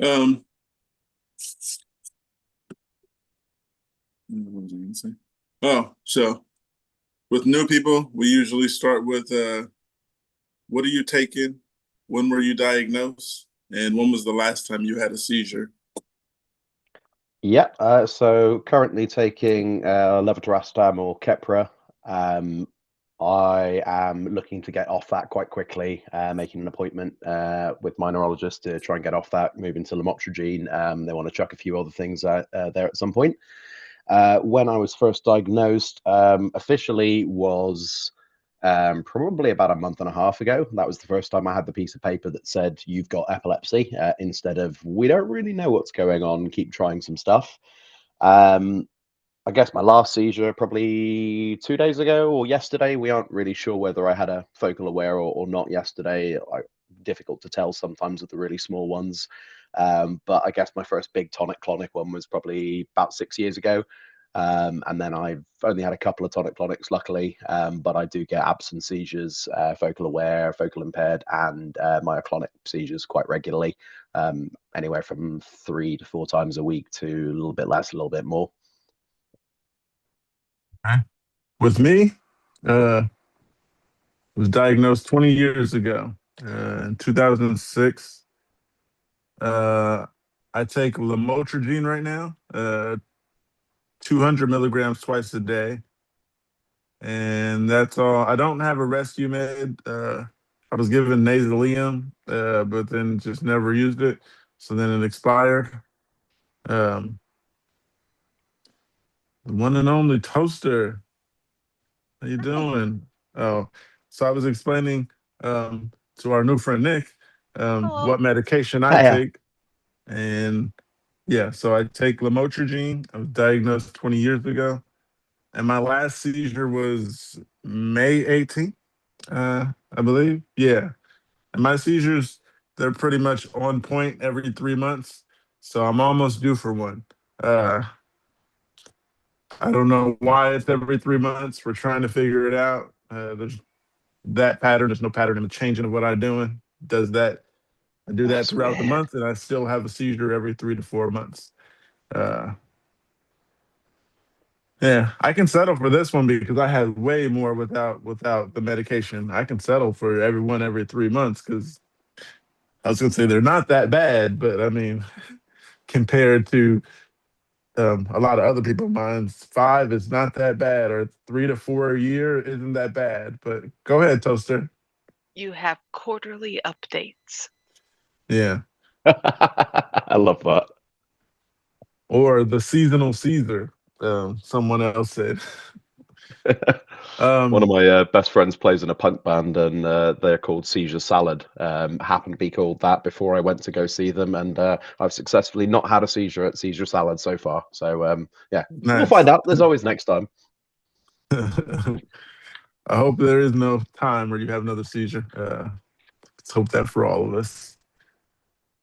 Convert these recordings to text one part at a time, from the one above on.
Um, what was I gonna say? Oh, so with new people, we usually start with what are you taking? When were you diagnosed? And when was the last time you had a seizure? Yeah, so currently taking levetiracetam or Keppra. Um, I am looking to get off that quite quickly, making an appointment with my neurologist to try and get off that, moving to lamotrigine. They want to chuck a few other things there at some point. When I was first diagnosed, officially was probably about a month and a half ago. That was the first time I had the piece of paper that said you've got epilepsy, instead of we don't really know what's going on, keep trying some stuff. Um, I guess my last seizure probably 2 days ago or yesterday. We aren't really sure whether I had a focal aware or not yesterday. Difficult to tell sometimes with the really small ones. But I guess my first big tonic-clonic one was probably about 6 years ago. And then I've only had a couple of tonic-clonics, luckily. But I do get absent seizures, focal aware, focal impaired, and myoclonic seizures quite regularly, anywhere from 3 to 4 times a week to a little bit less, a little bit more. Okay. With me, was diagnosed 20 years ago, in 2006. Uh, I take lamotrigine right now, 200 milligrams twice a day, and that's all. I don't have a rescue med. I was given nasalium, but then just never used it, so then it expired. Um, the one and only Toaster. How you doing? Oh, so I was explaining to our new friend Nick Hello. what medication I Yeah. take, and yeah, so I take lamotrigine. I was diagnosed 20 years ago, and my last seizure was May 18th, I believe. Yeah, and my seizures, they're pretty much on point every 3 months, so I'm almost due for one. Uh, I don't know why it's every 3 months. We're trying to figure it out. There's that pattern. There's no pattern in the changing of what I'm doing. Does that? I do that That's throughout the weird. month, and I still have a seizure every 3 to 4 months. Uh, yeah, I can settle for this one because I had way more without the medication. I can settle for every 3 months because I was gonna say they're not that bad, but I mean, compared to a lot of other people, mine's 5 is not that bad, or 3 to 4 a year isn't that bad. But go ahead, Toaster. You have quarterly updates. Yeah, I love that. or the seasonal Caesar. Someone else said. One of Um, my best friends plays in a punk band, and they're called Seizure Salad. Happened to be called that before I went to go see them, and I've successfully not had a seizure at Seizure Salad so far. So yeah, we'll find nice. out. There's always next time. I hope there is no time where you have another seizure. Let's hope that for all of us.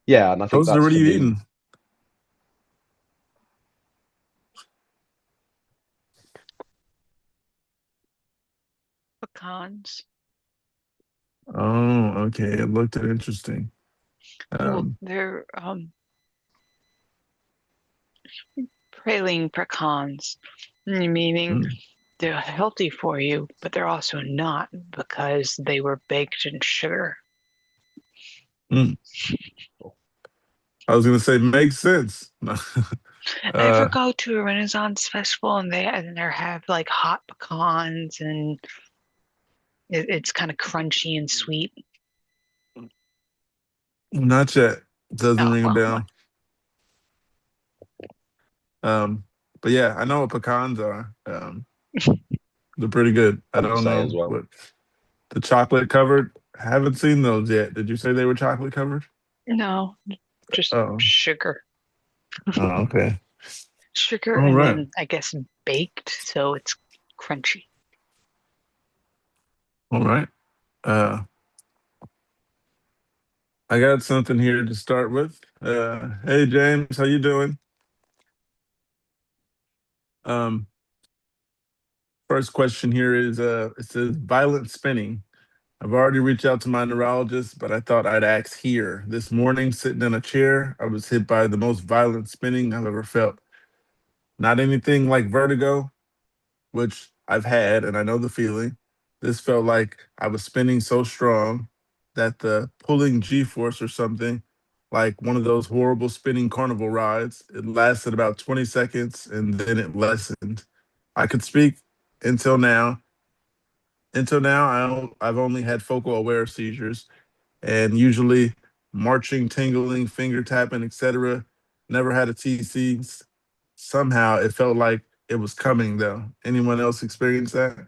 Yeah, and I think Toaster, that's what are for you me. eating? Pecans. Oh, okay. It looked interesting. Well, Um, they're praline pecans, meaning mm, they're healthy for you, but they're also not because they were baked in sugar. mm. I was gonna say makes sense. Ever uh, go to a Renaissance festival and they have like hot pecans and it's kind of crunchy and sweet? not yet. Doesn't Oh ring a well, bell. Um, but yeah, I know what pecans are. They're pretty good. I Fun to don't say as know well. what the chocolate covered. Haven't seen those yet. Did you say they were chocolate covered? no, just Oh, sugar. oh, okay. Sugar All and right. then I guess baked, so it's crunchy. All right. Uh, I got something here to start with. Hey James, how you doing? Um, First question here is it says violent spinning. I've already reached out to my neurologist, but I thought I'd ask here. This morning, sitting in a chair, I was hit by the most violent spinning I've ever felt. Not anything like vertigo, which I've had, and I know the feeling. This felt like I was spinning so strong that the pulling G force or something, like one of those horrible spinning carnival rides, it lasted about 20 seconds and then it lessened. I could speak until now. Until now, I've only had focal aware seizures, and usually marching, tingling, finger tapping, etc. Never had a TC. Somehow it felt like it was coming though. Anyone else experience that?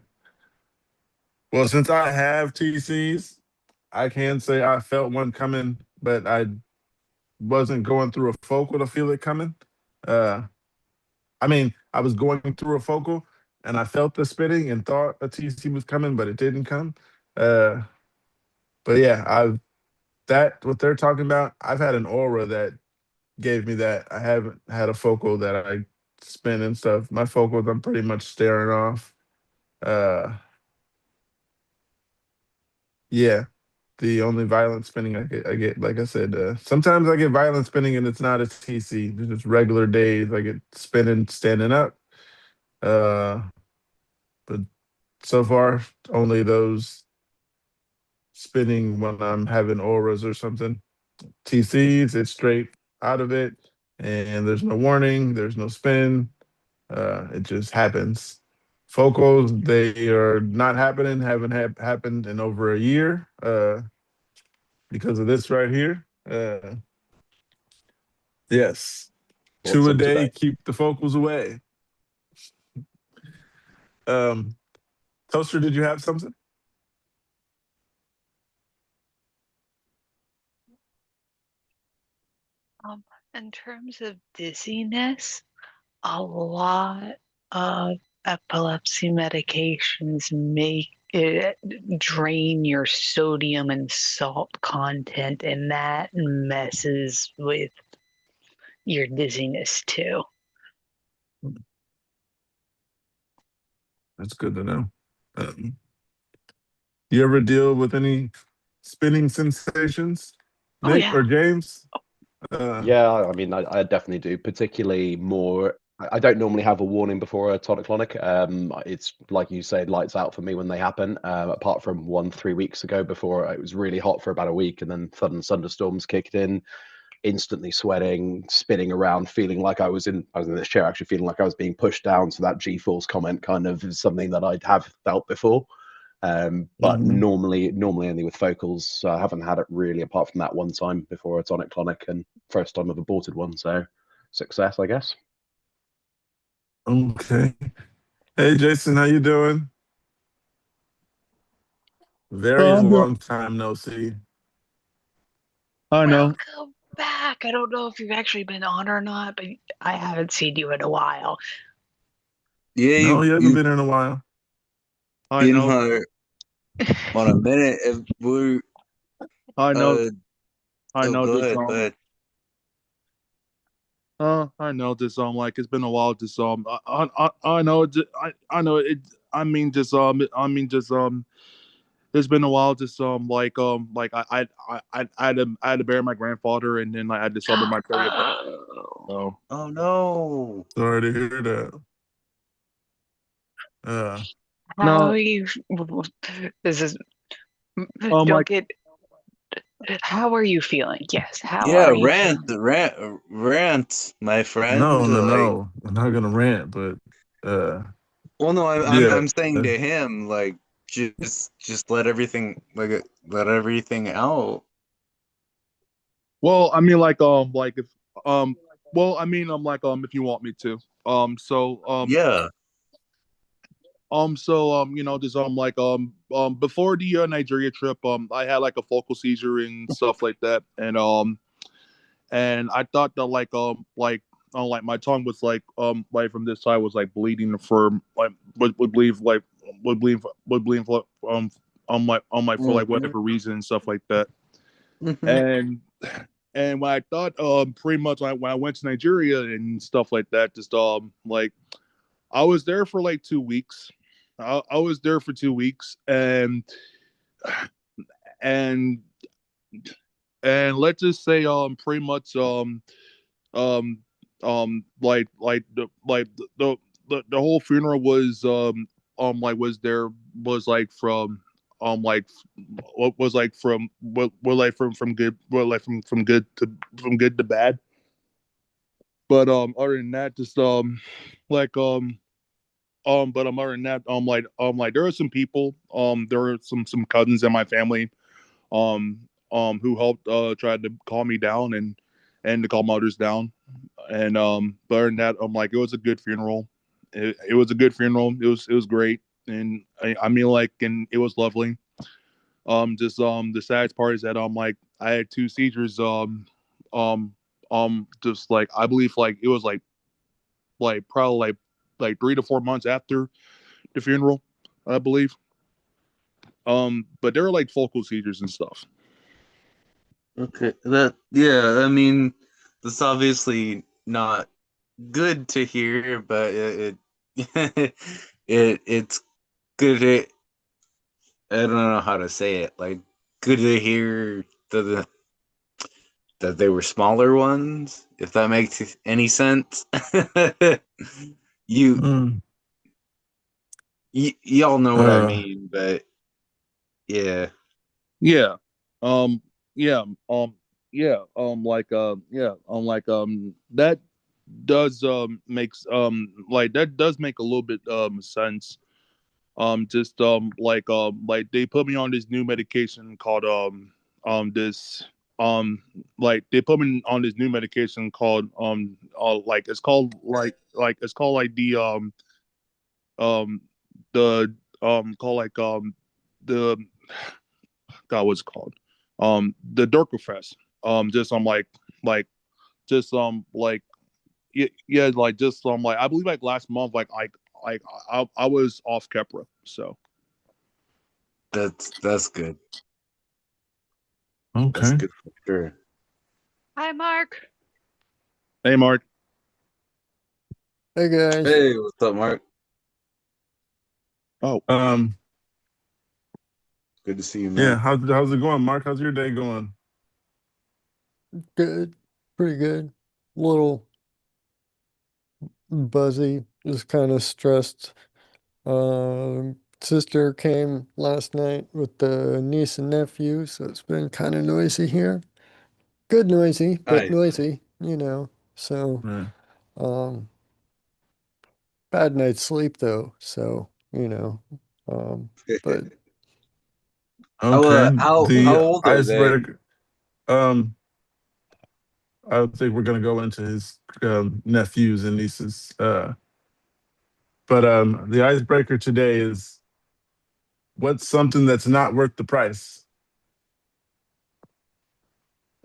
Well, since I have TCs, I can say I felt one coming, but I wasn't going through a focal to feel it coming. Uh, I mean, I was going through a focal and I felt the spitting and thought a TC was coming, but it didn't come. Uh, but yeah, I've that what they're talking about. I've had an aura that gave me that. I haven't had a focal that I spin and stuff. My focals, I'm pretty much staring off. Uh, yeah, the only violent spinning I get, like I said, sometimes I get violent spinning and it's not a TC. It's just regular days. I get spinning standing up. Uh, but so far, only those spinning when I'm having auras or something. TCs, it's straight out of it, and there's no warning, there's no spin. It just happens. Focals, they are not happening, haven't happened in over a year because of this right here. Yes, What's two a up day, today? keep the focals away. Um, Toaster, did you have something? Um, in terms of dizziness, a lot of epilepsy medications make it drain your sodium and salt content, and that messes with your dizziness too. That's good to know. You ever deal with any spinning sensations, Oh Nick yeah. or James? Yeah, I mean, I definitely do. Particularly more. I don't normally have a warning before a tonic-clonic. It's like you said, lights out for me when they happen. Apart from 3 weeks ago, before it was really hot for about a week, and then sudden thunderstorms kicked in. Instantly sweating, spinning around, feeling like I was in this chair, actually feeling like I was being pushed down. So that G-force comment kind of is something that I'd have felt before. But Mhm. normally only with focals. I haven't had it really apart from that one time before a tonic-clonic, and first time I've aborted one. So success, I guess. Okay. Hey, Jason, how you doing? Very I'm doing. long time no see. I know. Welcome back. I don't know if you've actually been on or not, but I haven't seen you in a while. Yeah, No, he hasn't you been in a while. I been know. on a minute. If we I know. I oh, know go this. ahead, go ahead. I know this. Like it's been a while. This. I know. I know it. I mean, just. It's been a while. Just. I had to bury my grandfather, and then I had to celebrate my 30th birthday. Oh, So. Oh no. Sorry to hear that. Uh, how No. are you? This is don't Like. get. How are you feeling? Yes, how Yeah, are you feeling? rant, my friend. no, no, Like, no. I'm not gonna rant, but uh, well, no, yeah. I'm saying to him, like, just let everything, like, let everything out. Well, I mean, if well, I mean, if you want me to, so, Yeah. just before the Nigeria trip, I had like a focal seizure and stuff like that, and I thought that like my tongue was like from this side was like bleeding for like would bleed like would bleed for on my for like Mm-hmm. whatever reason and stuff like that, Mm-hmm. and when I thought pretty much like when I went to Nigeria and stuff like that, just like I was there for like 2 weeks. I was there for 2 weeks, and and let's just say pretty much the whole funeral was like was like from like what was like from what like from good like from good to bad. But other than that, just like but other than that, like there are some people, there are some cousins in my family, who helped try to calm me down and to calm others down. And but other than that, like it was a good funeral. It was a good funeral. It was great, and I mean like, and it was lovely. Just the saddest part is that like I had two seizures. Just like I believe like it was like probably like 3 to 4 months after the funeral, I believe. But they were like focal seizures and stuff. Okay, that yeah. I mean, that's obviously not good to hear, but it's good. I don't know how to say it. Like, good to hear that they were smaller ones. If that makes any sense. you, Mm. y'all know what I mean, but yeah. Yeah. Yeah. Yeah. Like that does makes like that does make a little bit sense. Just like they put me on this new medication called this like they put me on this new medication called like it's called like it's called like um the called like the God, what's it called? The Durkafest. Just like just yeah, yeah, like just like I believe like last month like I was off Kepra, so That's good. Okay. That's good for sure. Hi, Mark. hey Mark. Hey guys. Hey, what's up, Mark? Oh, Good to see you, Yeah. man. How's it going, Mark? How's your day going? Good. Pretty good. A little buzzy, just kind of stressed. Sister came last night with the niece and nephew, so it's been kind of noisy here. Good noisy, but Nice. noisy, you know. So, Yeah. um, bad night's sleep though, so, you know. But Okay. How The old are they? icebreaker. I think we're gonna go into his nephews and nieces. But the icebreaker today is, what's something that's not worth the price?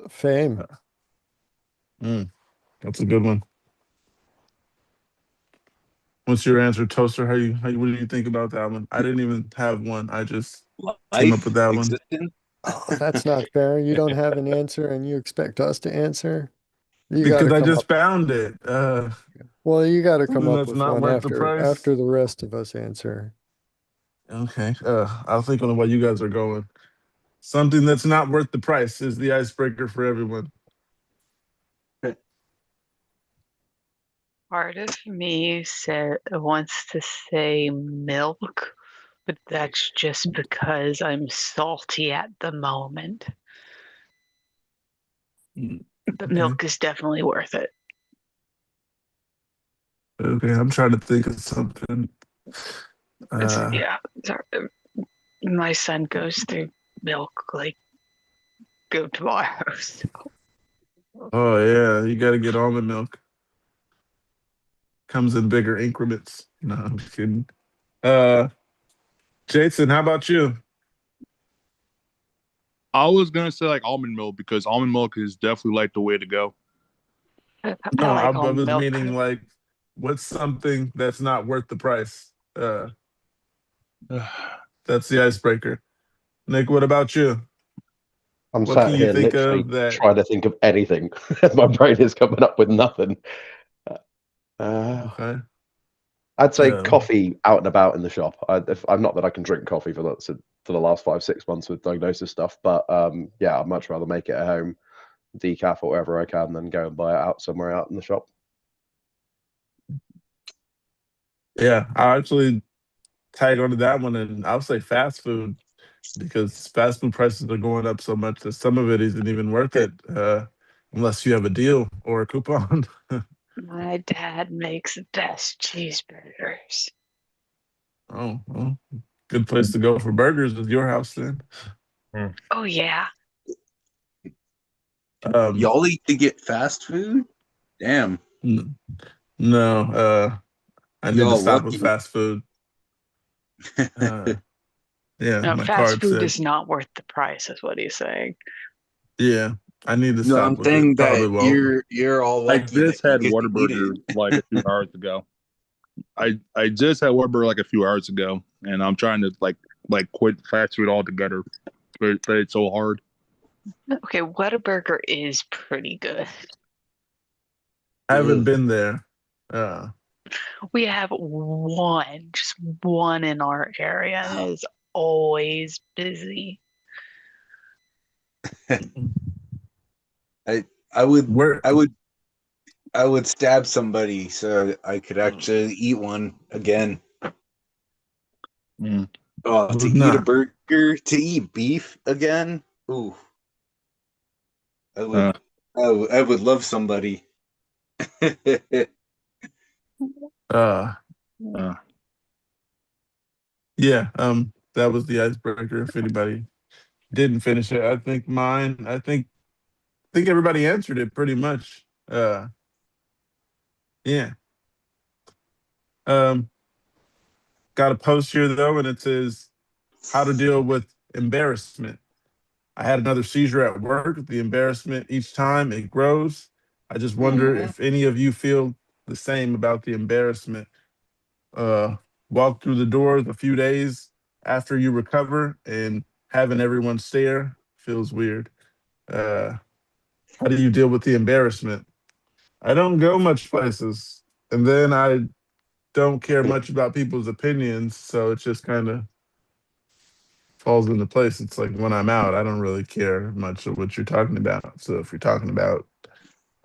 fame. That's a good one. What's your answer, Toaster? What do you think about that one? I didn't even have one. I just came up Life, with that one. existence. Oh, that's not fair. You don't have an answer and you expect us to answer? You got Because to I come just up. found it. Well, you got to come Something up that's with not one worth the price. after the rest of us answer. Okay. I'll think on what you guys are going. Something that's not worth the price is the icebreaker for everyone. Part of me wants to say milk, but that's just because I'm salty at the moment. But Okay. milk is definitely worth it. Okay, I'm trying to think of something. Yeah, my son goes through milk like go tomorrow. So. Oh yeah, you got to get almond milk. Comes in bigger increments. No, I'm just kidding. Jason, how about you? I was gonna say like almond milk because almond milk is definitely like the way to go. I No, like I almond was milk. meaning like, what's something that's not worth the price? That's the icebreaker. Nick, what about you? I'm What can sat you here think literally of that? trying to think of anything. My brain is coming up with nothing. Okay. I'd say Um, coffee out and about in the shop. I'm not that I can drink coffee for for the last 5-6 months with diagnosis stuff. But yeah, I'd much rather make it at home, decaf or whatever I can, than go and buy it out somewhere out in the shop. Yeah, I actually tag onto that one, and I'll say fast food, because fast food prices are going up so much that some of it isn't even worth it unless you have a deal or a coupon. My dad makes the best cheeseburgers. Oh, well, good place to go for burgers is your house then. Oh yeah. Y'all eat to get fast food? Damn. No, I need to Y'all stop with lucky. fast food. Yeah, No, my fast card food said, is not worth the price, is what he's saying. yeah, I need to No, stop I'm with it. saying Probably that won't. you're all I lucky that just you had get to eat Whataburger it. like a few hours ago. I just had Whataburger like a few hours ago, and I'm trying to like quit fast food altogether, but it's so hard. Okay, Whataburger is pretty good. I haven't Ugh. been there. We have one, just one in our area, and it is always busy. I would Where? I would stab somebody so I could actually eat one again. Mm. Oh, to Would eat a not. burger, to eat beef again? Ooh, I Uh, would, I would love somebody. Uh, uh, yeah. That was the icebreaker. If anybody didn't finish it, I think mine. I think everybody answered it pretty much. Yeah. Um, got a post here though, and it says how to deal with embarrassment. I had another seizure at work. The embarrassment each time it grows. I just wonder Mhm. if any of you feel the same about the embarrassment. Uh, walk through the doors a few days after you recover, and having everyone stare feels weird. Uh, how do you deal with the embarrassment? I don't go much places, and then I don't care much about people's opinions, so it just kind of falls into place. It's like when I'm out, I don't really care much of what you're talking about. So if you're talking about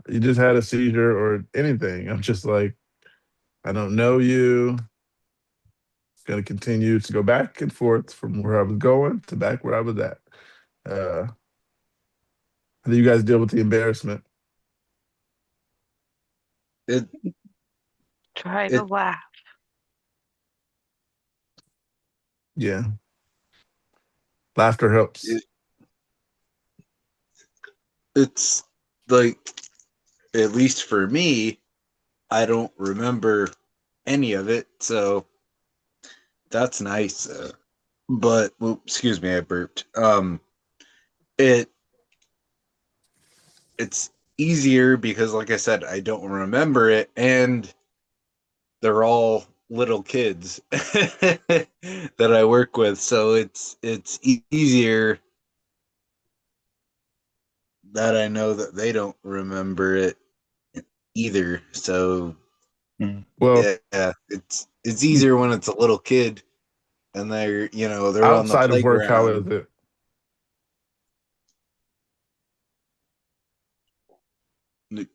you just had a seizure or anything, I'm just like, I don't know you. Going to continue to go back and forth from where I was going to back where I was at. How do you guys deal with the embarrassment? It Try to it laugh. Yeah, laughter helps. it it's like, at least for me, I don't remember any of it, so that's nice. But well, excuse me, I burped. It it's easier because, like I said, I don't remember it, and they're all little kids that I work with, so it's easier that I know that they don't remember it either. So Well, yeah, it's easier when it's a little kid and they're on the outside of work, how is playground. it?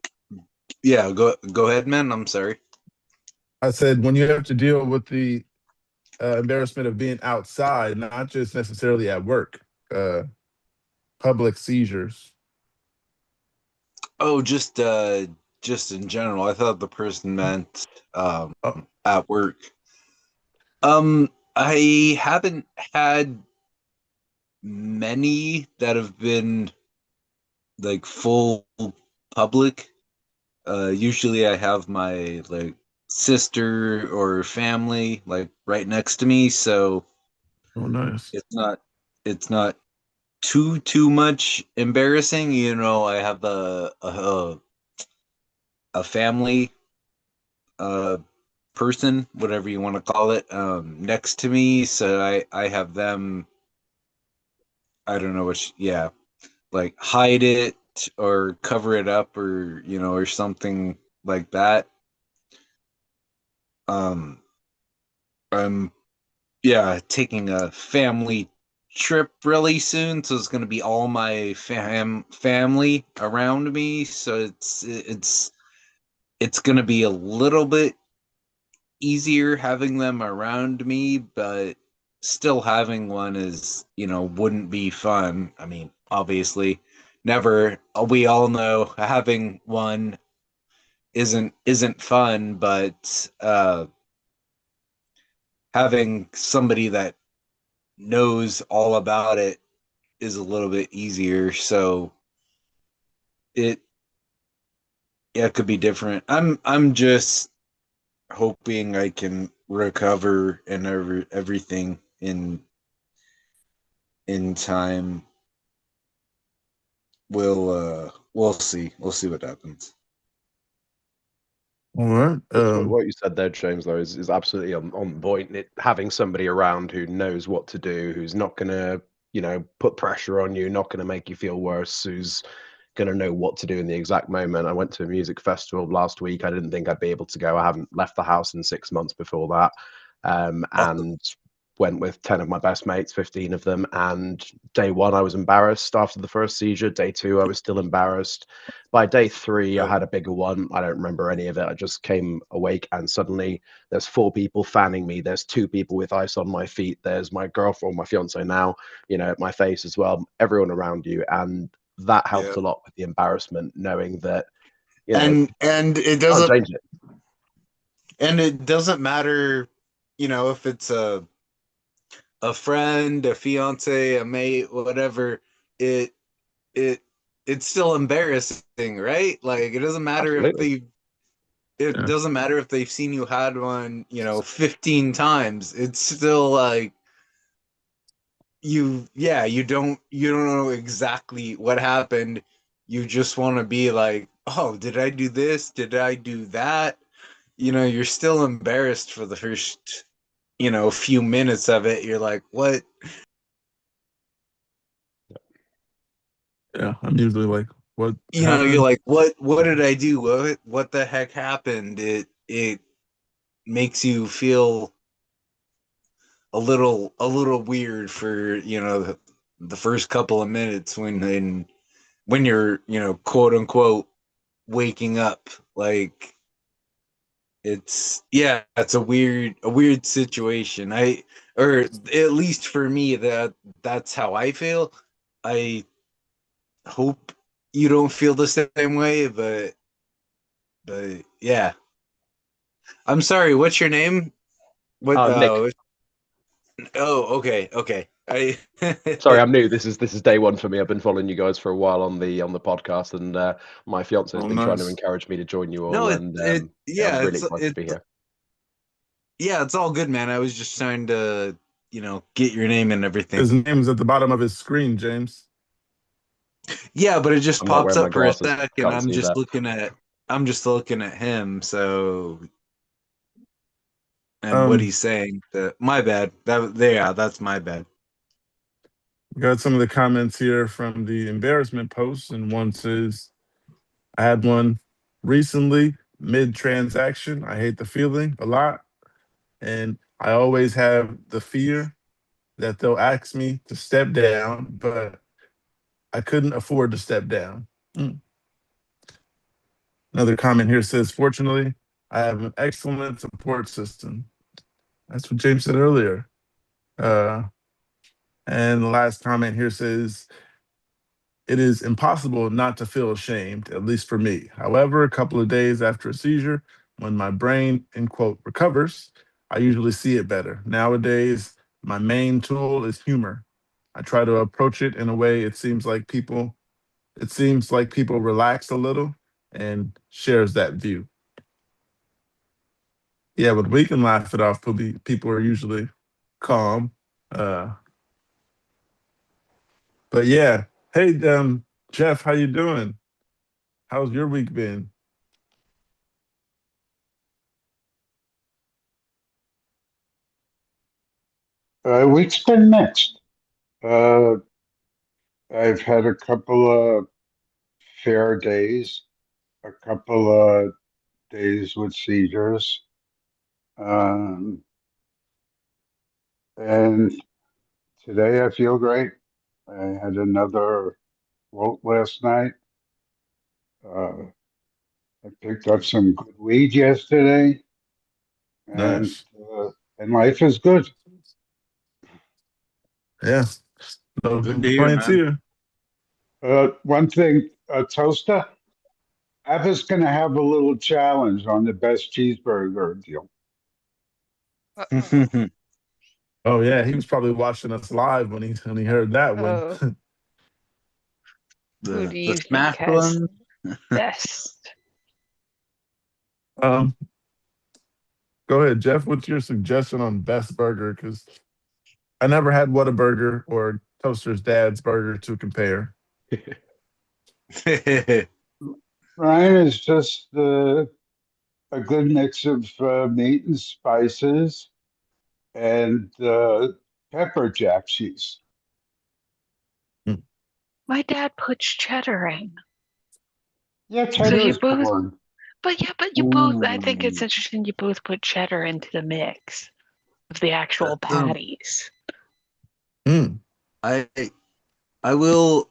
Yeah, go ahead, man. I'm sorry. I said when you have to deal with the embarrassment of being outside, not just necessarily at work, uh, public seizures. Oh, just in general. I thought the person meant Oh, at work. I haven't had many that have been like full public. Usually I have my like sister or family like right next to me, so oh, nice. it's not too much embarrassing. I have a family uh person, whatever you want to call it, next to me, so I have them. I don't know which, yeah, like hide it or cover it up, or something like that. Um, I'm, yeah, taking a family trip really soon, so it's going to be all my family around me. So it's going to be a little bit easier having them around me, but still having one is, wouldn't be fun. I mean, obviously, never. We all know having one isn't fun, but having somebody that knows all about it is a little bit easier. So it yeah, it could be different. I'm just hoping I can recover and everything in time. We'll see. We'll see what happens. All right. What you said there, James, though, is absolutely on point. Having somebody around who knows what to do, who's not going to, put pressure on you, not going to make you feel worse, who's going to know what to do in the exact moment. I went to a music festival last week. I didn't think I'd be able to go. I haven't left the house in 6 months before that. And went with 10 of my best mates, 15 of them. And day one, I was embarrassed after the first seizure. Day two, I was still embarrassed. By day three, I had a bigger one. I don't remember any of it. I just came awake and suddenly there's 4 people fanning me. There's 2 people with ice on my feet. There's my girlfriend, my fiance now, at my face as well. Everyone around you. And that helped a lot with the embarrassment, knowing that, and it doesn't change it. And it doesn't matter, if it's a friend, a fiance, a mate, whatever. It's still embarrassing, right? Like it doesn't matter Absolutely. it doesn't matter if they've seen you had one, 15 times. It's still like you don't know exactly what happened. You just want to be like, oh, did I do this? Did I do that? You're still embarrassed for the first, few minutes of it. You're like, what? Yeah, I'm usually like, what You're happened? like, what did I do? What the heck happened? It makes you feel a little weird for, the first couple of minutes when you're, quote unquote waking up. Like it's a weird situation. Or at least for me, that's how I feel. I hope you don't feel the same way, but yeah. I'm sorry, what's your name? Nick. Oh, okay. Sorry, I'm new. This is day one for me. I've been following you guys for a while on the podcast, and my fiance has Oh, been trying to nice. encourage me to join you all. No, And I'm really excited to be here. Yeah, it's all good, man. I was just trying to, get your name and everything. His name's at the bottom of his screen, James. Yeah, but it just I'm not pops wearing my up for a glasses. sec, and Can't see that. I'm just looking at him. So, and what he's saying. My bad. That's my bad. We got some of the comments here from the embarrassment post, and one says, I had one recently mid-transaction. I hate the feeling a lot, and I always have the fear that they'll ask me to step down, but I couldn't afford to step down. Another comment here says, fortunately, I have an excellent support system. That's what James said earlier. And the last comment here says, it is impossible not to feel ashamed, at least for me. However, a couple of days after a seizure, when my brain, in quote, recovers, I usually see it better. Nowadays, my main tool is humor. I try to approach it in a way it seems like people relax a little and shares that view. Yeah, but we can laugh it off. People are usually calm. But yeah, hey, Jeff, how you doing? How's your week been? Week's been mixed. I've had a couple of fair days, a couple of days with seizures, and today I feel great. I had another float last night. I picked up some good weed yesterday, and Nice. uh, and life is good. Yeah. No Good to hear, complaints man. here. One thing, Toaster, Abba's going to have a little challenge on the best cheeseburger deal. Uh-oh. Oh yeah, he was probably watching us live when he heard that one. Oh, who do The you think smash has one. best? um, Go ahead, Jeff. What's your suggestion on best burger? Because I never had Whataburger or Toaster's dad's burger to compare. Ryan is just a good mix of meat and spices and pepper jack cheese. My dad puts cheddar in. Yeah, So cheddar you is both, corn. but you both, I think it's Ooh. interesting you both put cheddar into the mix of the actual That's, patties. Mm. I I will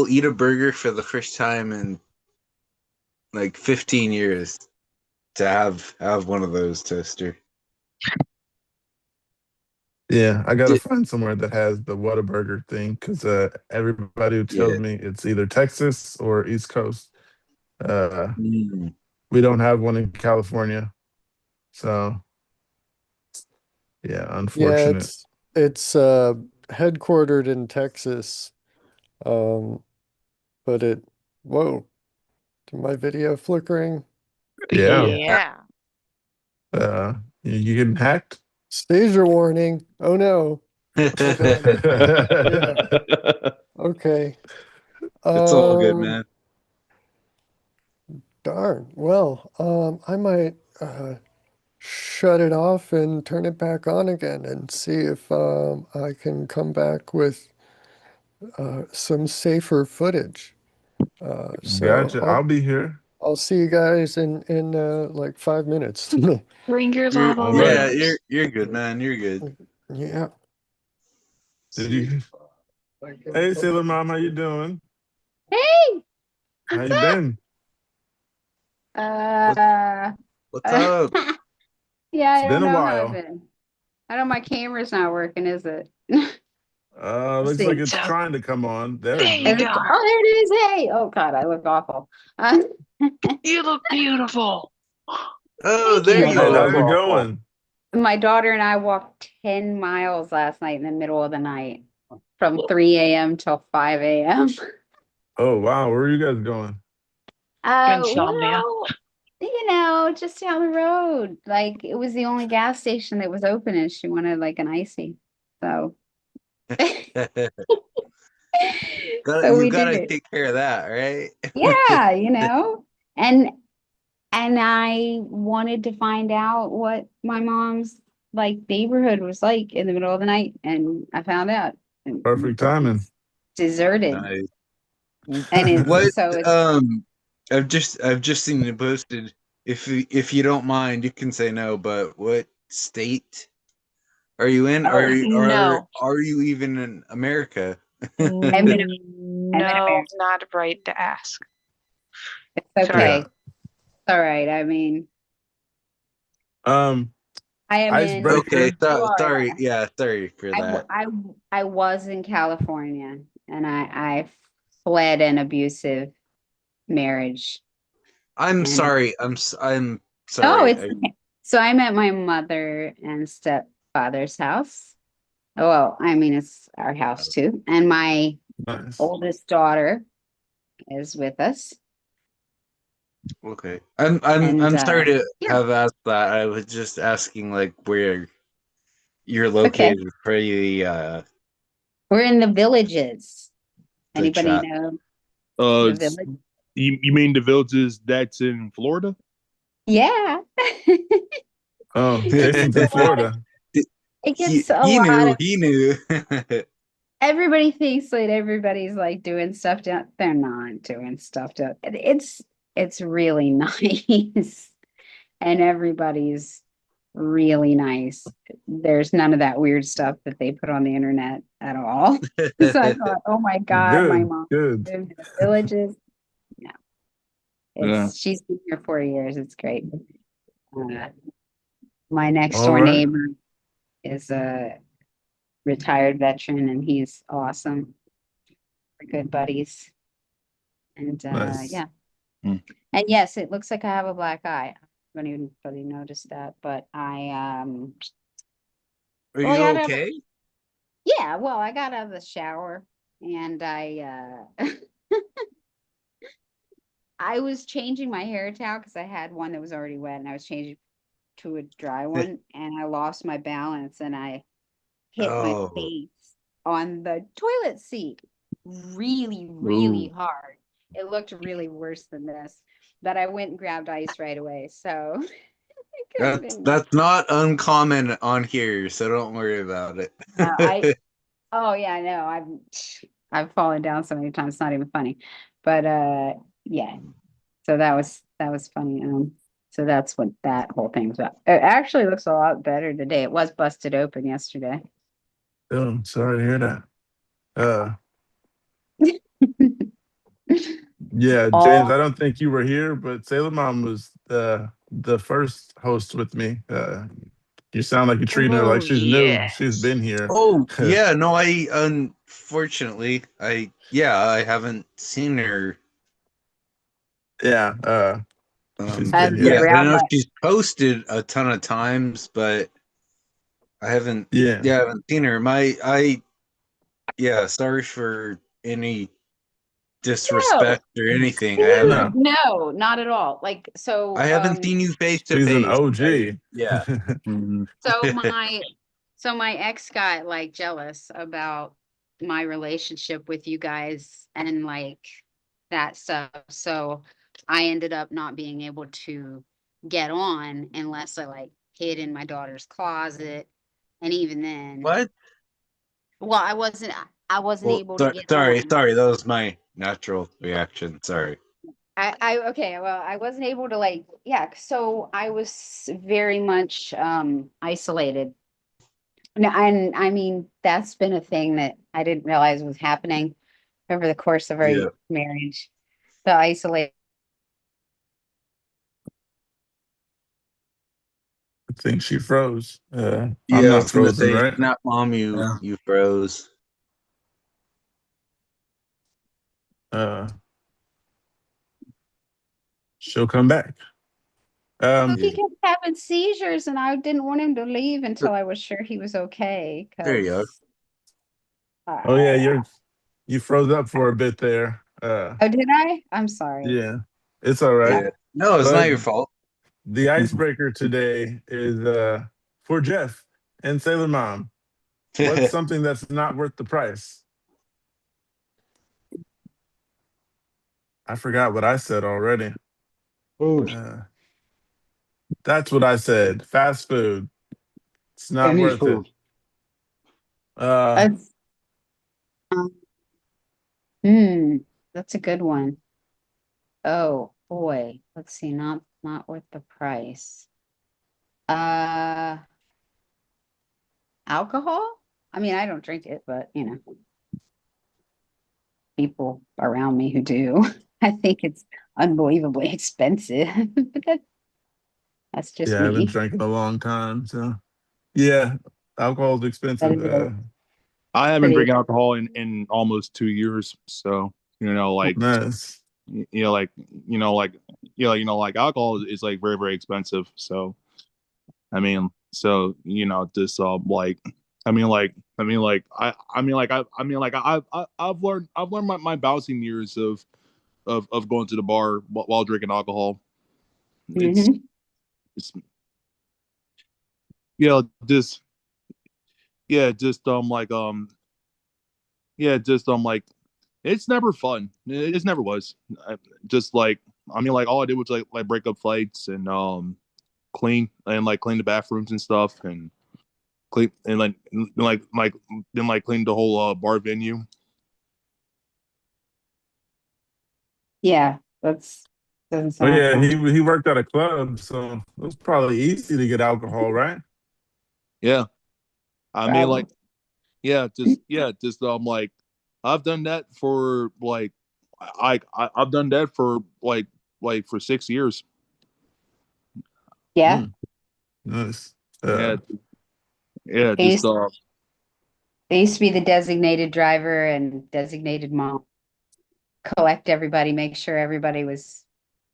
eat a burger for the first time in like 15 years to have one of those, Toaster. Yeah, I gotta Di- find somewhere that has the Whataburger thing because everybody who tells yeah. me it's either Texas or East Coast. Uh, Mm. we don't have one in California, so yeah, Yeah, unfortunate. it's headquartered in Texas. Um, but it whoa, my video flickering? Yeah, Yeah. you getting hacked? Seizure warning. Oh no. Hold on. Yeah, okay. It's all good, man. Darn. Well, I might shut it off and turn it back on again and see if I can come back with some safer footage. So Gotcha. I'll be here. I'll see you guys in like 5 minutes. Bring your You're lava All right. yeah, lamps. you're good, man. You're good. Yeah. Did you? Hey, Sailor Mom, how you doing? Hey, How what's you up? been? What Uh, what's up? yeah, It's I been don't a know how I've while. been. I know my camera's not working, is it? Let's Looks like see. it's So trying to come on. There there it you There goes. we go. go. Oh, there it is. Hey. Oh God, I look awful. You look beautiful. Oh, Thank there you. Yeah, you I Hey, look how's are. it awful. going? My daughter and I walked 10 miles last night in the middle of the night from 3 a.m. till 5 a.m. Oh wow, where are you guys going? Insomnia. Well, just down the road. Like it was the only gas station that was open and she wanted like an icy. So so You we did gotta it. take care of that, right? Yeah, and I wanted to find out what my mom's like neighborhood was like in the middle of the night, and I found out. And Perfect timing. it's deserted, Nice. and What it's I've just seen it posted. If you don't mind, you can say no, but what state are you in? oh, No. Are you even in America? I'm in No, America. not right to ask. It's Sorry. okay. Yeah. It's all right. I mean, Um, I am in Okay, icebreaker. Florida. sorry. Yeah, sorry for that. I was in California, and I fled an abusive marriage. I'm And sorry. I'm oh, sorry. it's so I'm at my mother and stepfather's house. Well, I mean, it's our house too. And my Nice. oldest daughter is with us. Okay. And I'm sorry to yeah, have asked that. I was just asking like where you're okay. located for We're in the villages. the Anybody chat. know Uh, the village? you mean the villages that's in Florida? Yeah. Oh, It Jason's gets in a lot. Florida. It gets a He lot knew. of He knew. everybody thinks that everybody's like doing stuff down. They're not doing stuff down. It's really nice. And everybody's really nice. There's none of that weird stuff that they put on the internet at all. So I thought, oh my God, my Good, mom good. lived in the villages. No, Yeah. she's been here 4 years. It's great. My next All door right. neighbor is a retired veteran, and he's awesome. We're good buddies. And Nice. yeah. Hmm. And yes, it looks like I have a black eye. I don't even really notice that, but Are well, I you got out of, okay? yeah, well, I got out of the shower and I was changing my hair towel because I had one that was already wet and I was changing to a dry one and I lost my balance and I hit my Oh, face on the toilet seat really, really hard. It looked really worse than this, but I went and grabbed ice right away. So it could have been worse. that's not uncommon on here, so don't worry about it. Oh yeah, I know. I've fallen down so many times, it's not even funny. But yeah. So that was funny. So that's what that whole thing's about. It actually looks a lot better today. It was busted open yesterday. Oh, I'm sorry to hear that. Yeah, James, All I don't think you were here, but Sailor Mom was the first host with me. You sound like you're treating her like Oh, she's new. She's yes. been here. Oh, yeah, no, I unfortunately, I haven't seen her. Yeah, she's been I've been here. Yeah, I around know my she's posted a ton of times, but I haven't Yeah, I haven't seen her. Sorry for any no, disrespect or anything. no, no, not at all. I haven't seen you face to she's an face. OG. Yeah. Mhm. so my ex got like jealous about my relationship with you guys and like that stuff. So I ended up not being able to get on unless I like hid in my daughter's closet. And even then, What? well, I wasn't Well, able to get sorry, on. sorry. That was my natural reaction. Sorry. Okay, well, I wasn't able to like, yeah, so I was very much isolated. No, and I mean, that's been a thing that I didn't realize was happening over the course of our Yeah. marriage. The isolate. I think she froze. I'm Yeah, I not was gonna frozen, say, right? Snap Mom, you froze. Uh, she'll come back. Um, He kept having seizures, and I didn't want him to leave until Th- I was sure he was okay. There you go. Because, oh yeah, you froze up for a bit there. oh, did I? I'm sorry. Yeah, it's all right. Yeah. No, it's not But your fault. the icebreaker today is for Jeff and Sailor Mom. What's something that's not worth the price? I forgot what I said already. Food, That's what I said. Fast food. It's not any worth it. food. That's, um, hmm, that's a good one. Oh boy, let's see, not worth the price. Uh, Alcohol? I mean, I don't drink it, but people around me who do. I think it's unbelievably expensive, but that's just Yeah, I haven't me. drank in a long time. So yeah, alcohol's That expensive. is I haven't been pretty. drinking alcohol in almost 2 years. So, like, Nice. like, like alcohol is like very, very expensive. So, this, I've learned my bouncing years of going to the bar while drinking alcohol. It's, Mhm. it's, yeah, just, yeah, just, like, it's never fun. It just never was. Just like, all I did was like break up fights and clean the bathrooms and stuff and clean and then clean the whole bar venue. Yeah, that's Doesn't Oh sound like yeah, fun. he worked at a club, so it was probably easy to get alcohol, right? Yeah. I mean, like, Probably. just like, I've done that for like, I've done that for like for 6 years. Yeah. Mm, nice. Yeah, yeah, He just used, he used to be the designated driver and designated mom. Collect everybody, make sure everybody was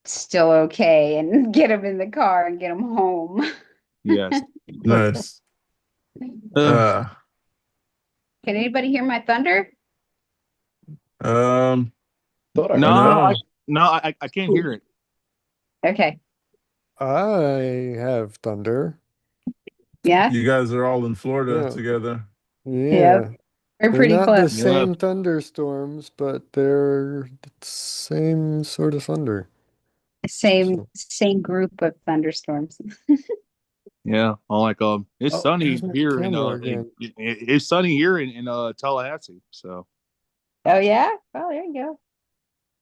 still okay, and get them in the car and get them home. yes. nice. Uh, Uh, Can anybody hear my thunder? um, Thought I no, heard some. no, I can't hear it. Okay. I have thunder. Yeah. you guys are all in Florida Yeah. together. Yeah. We're They're pretty not the close. same thunderstorms, but they're the same sort of thunder. So, Same group of thunderstorms. Yeah, I'm like, it's oh, sunny there's my here camera again. it's sunny here in Tallahassee. So Oh yeah? Well, there you go.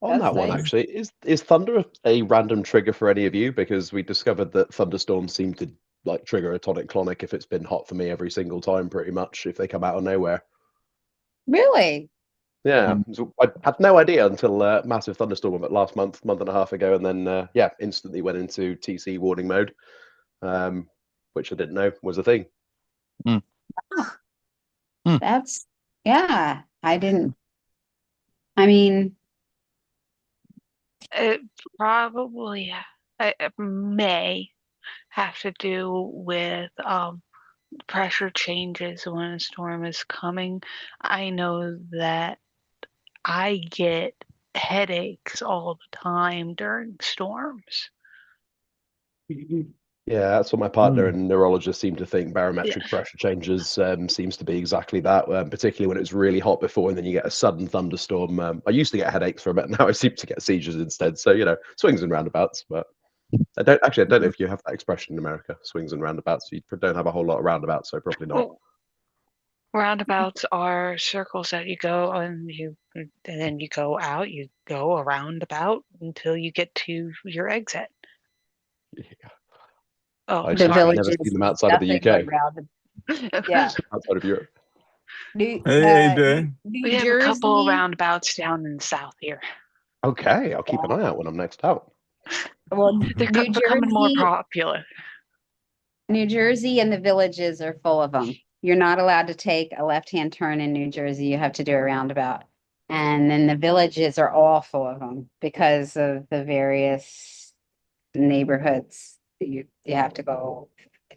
On That's that one, nice. actually, is thunder a random trigger for any of you? Because we discovered that thunderstorms seem to like trigger a tonic-clonic if it's been hot for me every single time, pretty much, if they come out of nowhere. Really? Yeah, um, so I had no idea until massive thunderstorm about last month and a half ago, and then yeah, instantly went into TC warning mode, which I didn't know was a thing. mm, Ah, mm. that's yeah. I didn't. I mean, It probably it may have to do with pressure changes when a storm is coming. I know that I get headaches all the time during storms. Yeah, that's what my partner Mm. and neurologist seem to think. Yeah. Barometric pressure changes seems to be exactly that, particularly when it's really hot before and then you get a sudden thunderstorm. I used to get headaches for a bit, now I seem to get seizures instead. So, you know, swings and roundabouts. But I don't know if you have that expression in America, swings and roundabouts. You don't have a whole lot of roundabouts, so probably not. Well, roundabouts are circles that you go and then you go out, you go around about until you get to your exit. Yeah. Oh, I the just sorry. never village seen is them outside of the nothing but UK, round. Yeah. outside of Europe. New Hey AJ. We New have a couple of Jersey. roundabouts down in the south here. Okay, I'll keep an eye out when I'm next out. Well, They're New becoming more Jersey, popular. New Jersey and the villages are full of them. You're not allowed to take a left-hand turn in New Jersey. You have to do a roundabout. And then the villages are all full of them because of the various neighborhoods. You have to go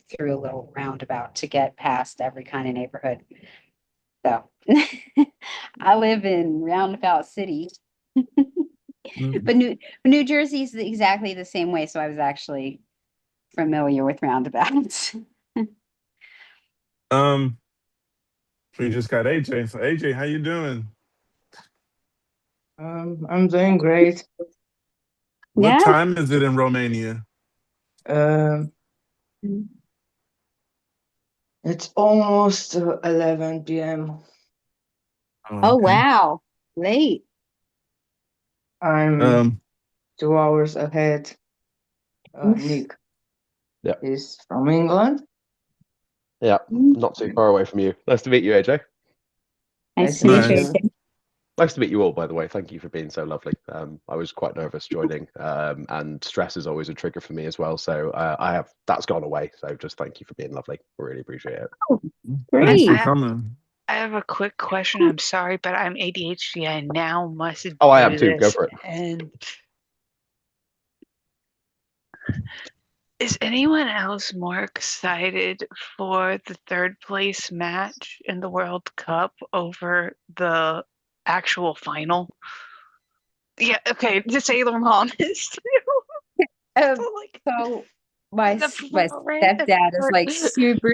through a little roundabout to get past every kind of neighborhood. So I live in Roundabout City, Mm. but New Jersey is exactly the same way. So I was actually familiar with roundabouts. Um, we just got AJ. So AJ, how you doing? I'm doing great. What Yeah. time is it in Romania? Um, it's almost 11 p.m. Oh, okay. wow. Late. I'm Um, 2 hours ahead. Nick Yeah, is from England. yeah, not too far away from you. Nice to meet you, AJ. Nice Nice to to meet meet you. nice. you. Nice to meet you all, by the way. Thank you for being so lovely. I was quite nervous joining, and stress is always a trigger for me as well. So that's gone away. So just thank you for being lovely. I really appreciate it. Oh, Thanks for great. coming. I have a quick question. I'm sorry, but I'm ADHD. I now must Oh, I am do too. Go this. for it. And is anyone else more excited for the third place match in the World Cup over the actual final? Yeah, okay, to say I'm honest. Like, So my the stepdad is like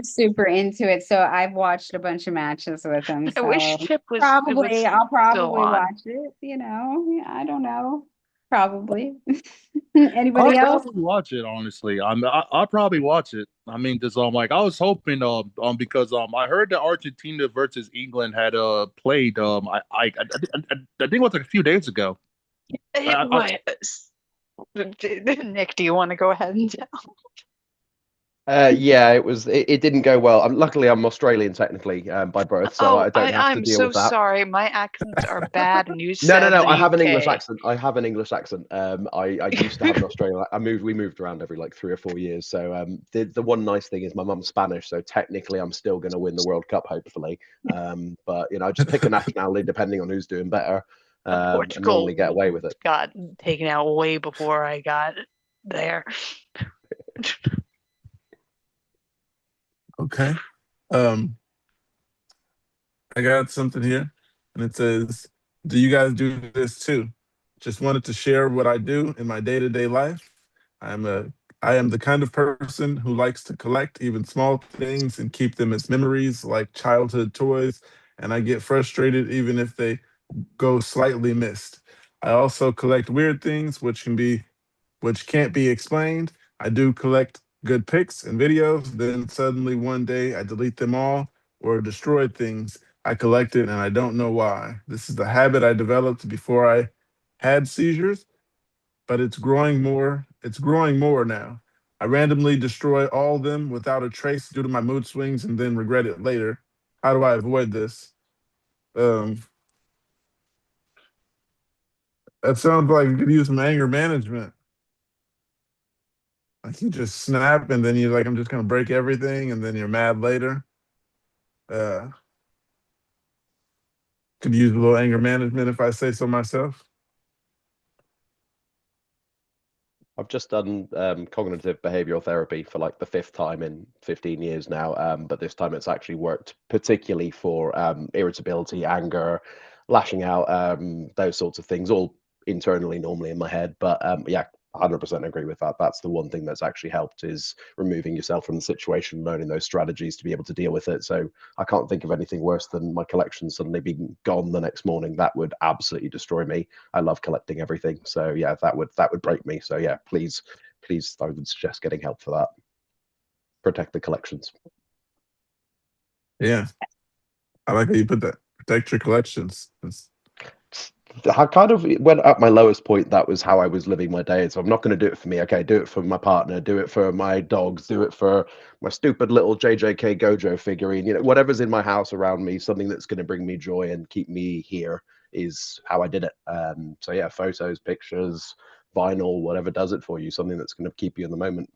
super into it. So I've watched a bunch of matches with him. I wish So Chip was I'll still probably on. watch it, Yeah, I don't know. Probably. I'll Anybody else? probably watch it. Honestly, I'll probably watch it. I mean, just like I was hoping because I heard that Argentina versus England had played I think it was like a few days ago. It I, was. Nick, do you want to go ahead and tell? Yeah, it didn't go well. Luckily I'm Australian technically by birth, so I don't have to I'm deal so with that. sorry. My accents are bad, and you No, said no. the I have an English UK. accent. I have an English accent. I used to have an Australian. We moved around every like 3 or 4 years. So the one nice thing is my mum's Spanish, so technically I'm still going to win the World Cup, hopefully. But you know, just pick a nationality depending on who's doing better, and normally get away with it. Got taken out way before I got there. Okay. I got something here, and it says, "Do you guys do this too? Just wanted to share what I do in my day-to-day life. I'm a I am the kind of person who likes to collect even small things and keep them as memories like childhood toys, and I get frustrated even if they go slightly missed. I also collect weird things which can't be explained. I do collect good pics and videos, then suddenly one day I delete them all or destroy things I collected and I don't know why. This is the habit I developed before I had seizures, but it's growing more now. I randomly destroy all of them without a trace due to my mood swings and then regret it later. How do I avoid this?" Um, that sounds like you could use some anger management. Like you just snap and then you're like, I'm just gonna break everything, and then you're mad later. Uh, could use a little anger management if I say so myself. I've just done cognitive behavioral therapy for like the 5th time in 15 years now, but this time it's actually worked particularly for irritability, anger, lashing out, those sorts of things, all internally normally in my head. But yeah, 100% agree with that. That's the one thing that's actually helped, is removing yourself from the situation, learning those strategies to be able to deal with it. So I can't think of anything worse than my collection suddenly being gone the next morning. That would absolutely destroy me. I love collecting everything. So yeah, that would break me. So yeah, please, I would suggest getting help for that. Protect the collections. Yeah, I like how you put that. Protect your collections. I kind of went at my lowest point. That was how I was living my day. So I'm not going to do it for me. Okay, do it for my partner, do it for my dogs, do it for my stupid little JJK Gojo figurine. You know, whatever's in my house around me, something that's going to bring me joy and keep me here, is how I did it. So yeah, photos, pictures, vinyl, whatever does it for you, something that's going to keep you in the moment.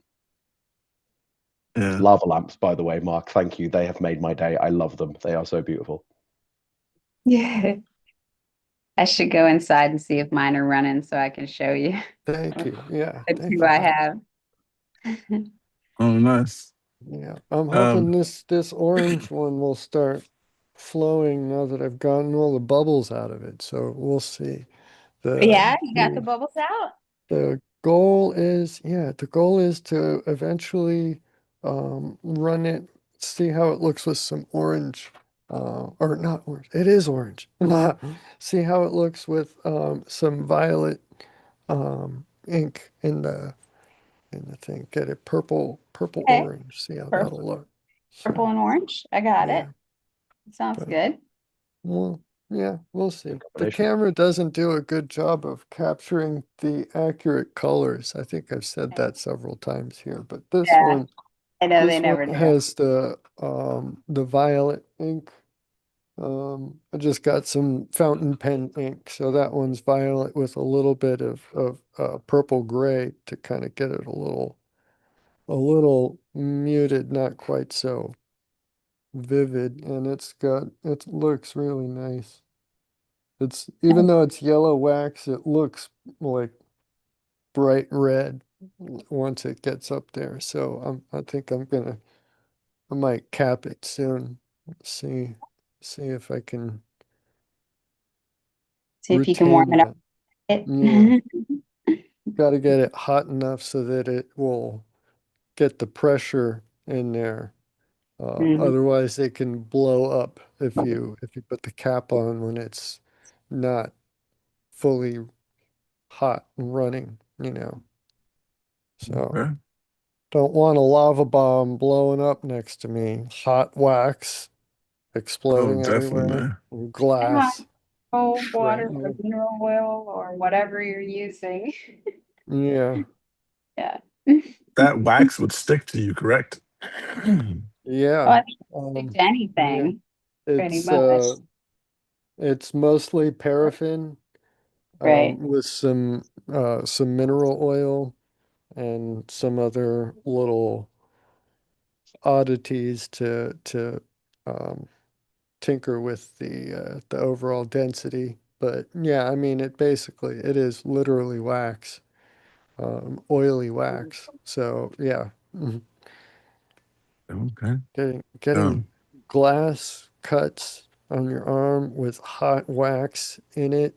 Yeah. Lava lamps, by the way, Mark, thank you. They have made my day. I love them. They are so beautiful. Yeah. I should go inside and see if mine are running so I can show you Thank you. Yeah. the Thank two you. I have. Oh, nice. Yeah. I'm hoping Um, this orange one will start flowing now that I've gotten all the bubbles out of it. So we'll see. Yeah, you got the The bubbles out. the goal is, yeah, the goal is to eventually run it, see how it looks with some orange, or not orange, it is orange. See how it looks with some violet ink in the thing. Get it purple Okay, orange. See how purple, that'll look. purple So and orange. I got it. yeah, Sounds but good. well, yeah, we'll see. Good The combination. camera doesn't do a good job of capturing the accurate colors. I think I've said that several times here, but Yeah, I know they this one never do. has the violet ink. I just got some fountain pen ink, so that one's violet with a little bit of purple gray to kind of get it a little muted, not quite so vivid, and it looks really nice. It's even though it's yellow wax, it looks like bright red once it gets up there. So I think I might cap it soon. See if I can See if you can warm retain it up. that. Yeah, got to get it hot enough so that it will get the pressure in there. Mhm. Otherwise, it can blow up if you put the cap on when it's not fully hot and running, you know. So okay. don't want a lava bomb blowing up next to me. Hot wax Oh, exploding everywhere. definitely. Glass Cold water or shredding. mineral oil or whatever you're using. Yeah. Yeah. That wax would stick to you, correct? Well, Yeah. I think stick to Yeah. anything, pretty It's much. it's mostly paraffin, Right. with some mineral oil and some other little oddities to um tinker with the overall density. But yeah, I mean it is literally wax, oily wax. So yeah, Okay. getting Um, glass cuts on your arm with hot wax in it,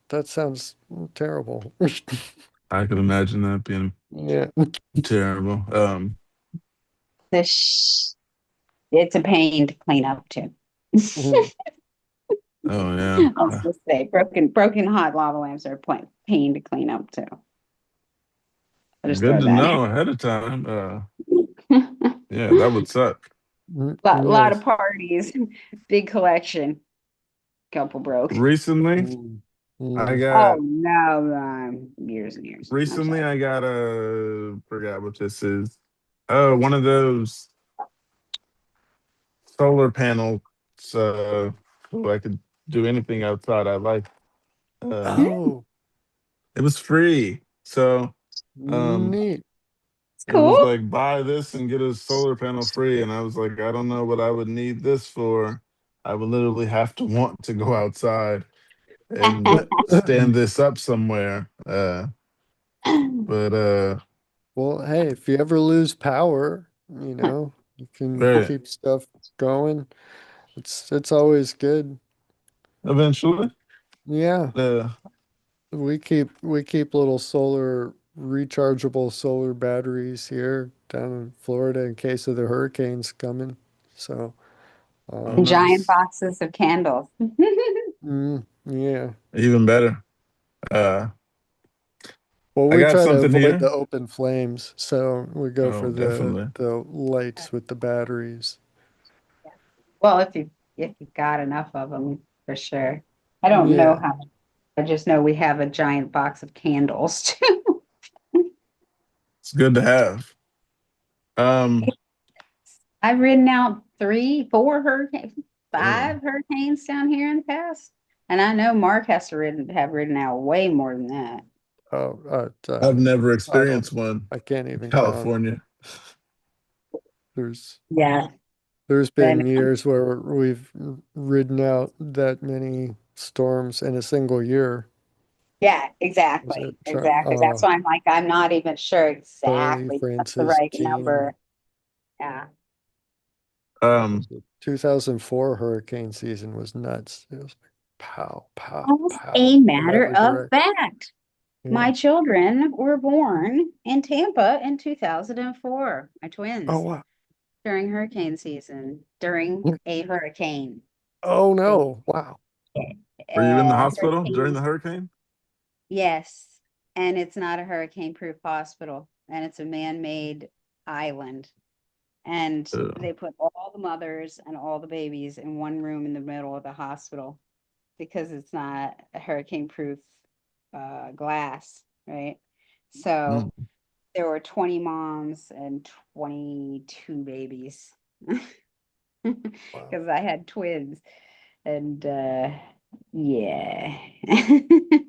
that sounds terrible. I could imagine that being Yeah. terrible. It's a pain to clean up too. Mhm. Oh yeah. I'll just say broken hot lava lamps are a pain to clean up too. I'll just Good throw to that know ahead of time. in. Yeah, that would suck. Lot of Yes. parties, big collection. Couple broke. Recently, Mm. I Mm. Oh got no, years and years. I'm recently sorry. I got a forgot what this is. Oh, one of those solar panels, so I could do anything outside I like. Uh, Oh, it was free, so um, neat. It's it was cool. like buy this and get a solar panel free, and I was like, I don't know what I would need this for. I would literally have to want to go outside and stand this up somewhere. But Well, hey, if you ever lose power, you can right, keep stuff going. It's always good. eventually, Yeah, uh, we keep little rechargeable solar batteries here down in Florida in case of the hurricanes coming. So, oh um, Giant nice, boxes of candles. yeah. even better. Uh, Well, I we got try to something avoid the here. open flames, so we go Oh, for the definitely. the lights with the batteries. Well, if you've got enough of them, for sure. I don't know Yeah. how. I just know we have a giant box of candles too. It's good to have. Um, I've ridden out 3, 4 hurricanes, oh, 5 hurricanes down here in the past. And I know Mark has to have ridden out way more than that. Oh, I've never I don't. experienced one I can't in even count. California. There's Yeah. there's Then been years where we've ridden out that many storms in a single year. yeah, Was it exactly. Exactly. That's why I'm like, I'm not even sure Charlie, exactly what's the Francis, right Jean? number. Yeah. Um, 2004 hurricane season was nuts. It was like pow, pow, As pow a from matter every of direction. fact, Yeah. my children were born in Tampa in 2004, my Oh twins, wow. during hurricane season, during a hurricane. Oh So, no. Wow. were you in the hospital during hurricane, the hurricane? yes. And it's not a hurricane-proof hospital, and it's a man-made island. And Uh, they put all the mothers and all the babies in one room in the middle of the hospital because it's not a hurricane-proof glass, right? So mm, there were 20 moms and 22 babies Wow. because I had twins. And yeah, I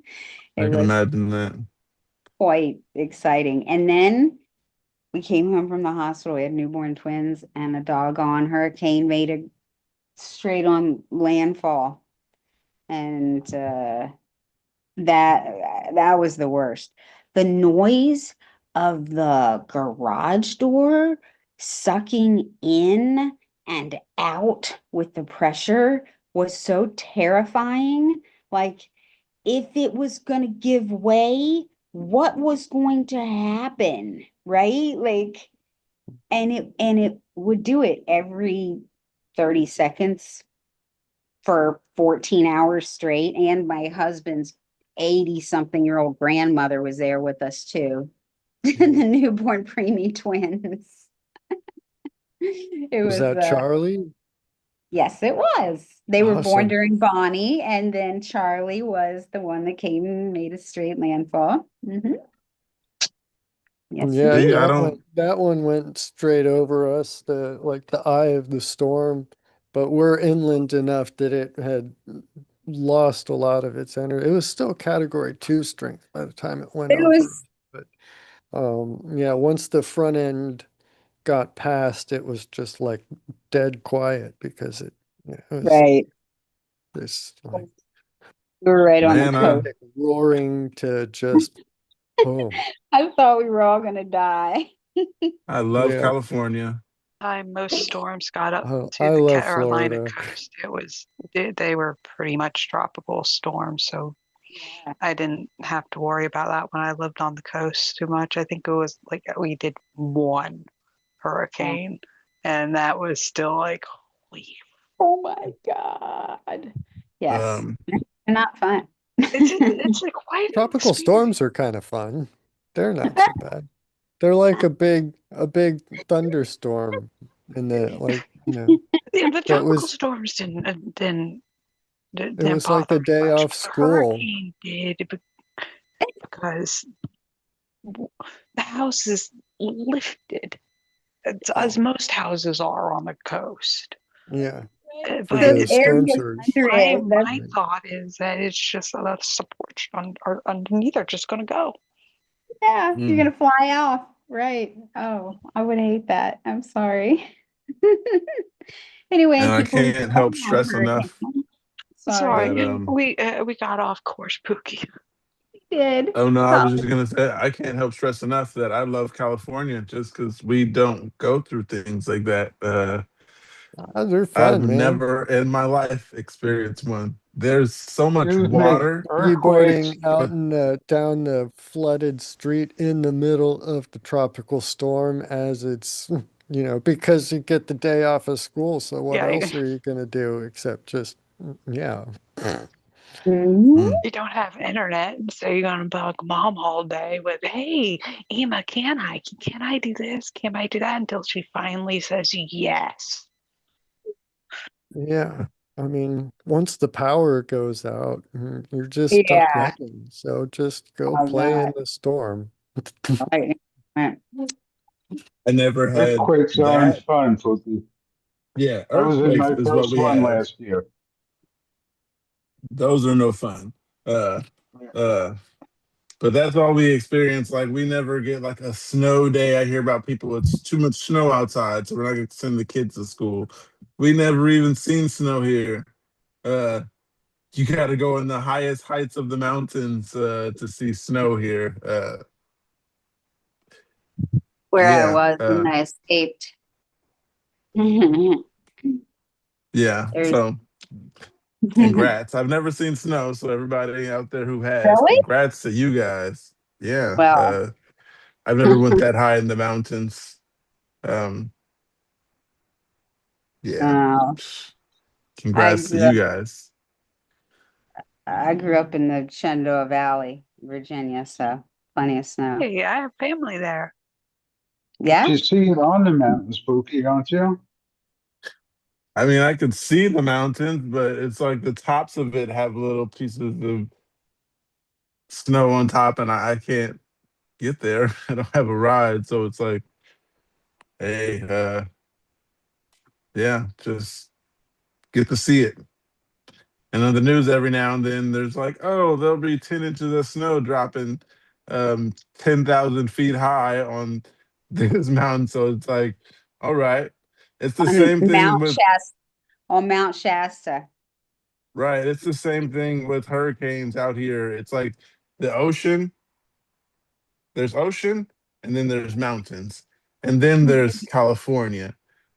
it can was imagine that. quite exciting. And then we came home from the hospital. We had newborn twins, and a doggone hurricane made a straight on landfall. And that was the worst. The noise of the garage door sucking in and out with the pressure was so terrifying. Like if it was going to give way, what was going to happen, right? Like and it would do it every 30 seconds for 14 hours straight. And my husband's 80 something year old grandmother was there with us too. The Mm. newborn preemie twins. It Was was that Charlie? Yes, it was. They were born Awesome. during Bonnie, and then Charlie was the one that came and made a straight landfall. Yes, he Yeah, See, did. I don't. that one went straight over us, like the eye of the storm. But we're inland enough that it had lost a lot of its energy. It was still category 2 strength by the time it went It over. was But yeah, once the front end got past, it was just like dead quiet because it was right. this like We were right on the Man, coast. roaring to just boom. I thought we were all gonna die. I love Yeah. California. Time most storms got up Oh, to I the love Carolina Florida. coast, they were pretty much tropical storms, so Yeah. I didn't have to worry about that when I lived on the coast too much. I think it was like we did one hurricane, and that was still like, holy. Oh my God. Yes. Um, They're not fun. It's like quite an Tropical experience. storms are kind of fun. They're not so bad. They're like a big thunderstorm in the like, The that tropical was storms it didn't was like bother the me day much, off but the school. hurricane did because the house is lifted. It's as Oh, most houses are on the coast. yeah. For But the Those it's storm areas surge. under my it, that's my thought is that it's just the supports underneath are just gonna go. yeah, you're Mm. gonna fly off. Right. Oh, I would hate that. I'm sorry. Anyway, and I people who can't don't help have stress enough hurricanes. Sorry, that Sorry. we got off course, Pookie. Did. oh no, I Oh, was just gonna say I can't help stress enough that I love California just because we don't go through things like that. They're I've fun, man. never in my life experienced one. There's so much Excuse me, water, earthquakes. Keyboarding out but in down the flooded street in the middle of the tropical storm as it's, because you get the day off of school. So what Yeah, else are you gonna do except just, yeah. mhm. mm, you don't have internet, so you're gonna bug mom all day with, "Hey, Emma, can I do this? Can I do that?" Until she finally says yes. Yeah. I mean, once the power goes out, you're just stuck Yeah. running. So just go Oh play God. in the storm. Right. Right. I never had Earthquakes aren't that. fun, Pookie. Yeah, I was in earthquakes my is what first we one have. last year. Those are no fun. Uh, uh, but that's all we experience. Like we never get like a snow day. I hear about people, it's too much snow outside, so we're not gonna send the kids to school. We never even seen snow here. Uh, you got to go in the highest heights of the mountains to see snow here. Where I Yeah, was and I escaped. There's yeah. So congrats. I've never seen snow, so everybody out there who has, really? congrats to you guys. Yeah. Well, I've never went that high in the mountains. Um, yeah. uh, I Congrats to grew up you guys. I grew up in the Shenandoah Valley, Virginia, so plenty of snow. Hey, I have family there. But Yeah? you see it on the mountains, Pookie, don't you? I mean, I could see the mountains, but it's like the tops of it have little pieces of snow on top, and I can't get there. I don't have a ride, so it's like, hey, yeah, just get to see it. And on the news, every now and then, there's like, oh, there'll be 10 inches of snow dropping 10,000 feet high on this mountain. So it's like, all right. It's the On same thing Mount with, Shasta, on Mount Shasta. right. It's the same thing with hurricanes out here. It's like the ocean, there's ocean, and then there's mountains, and then there's California.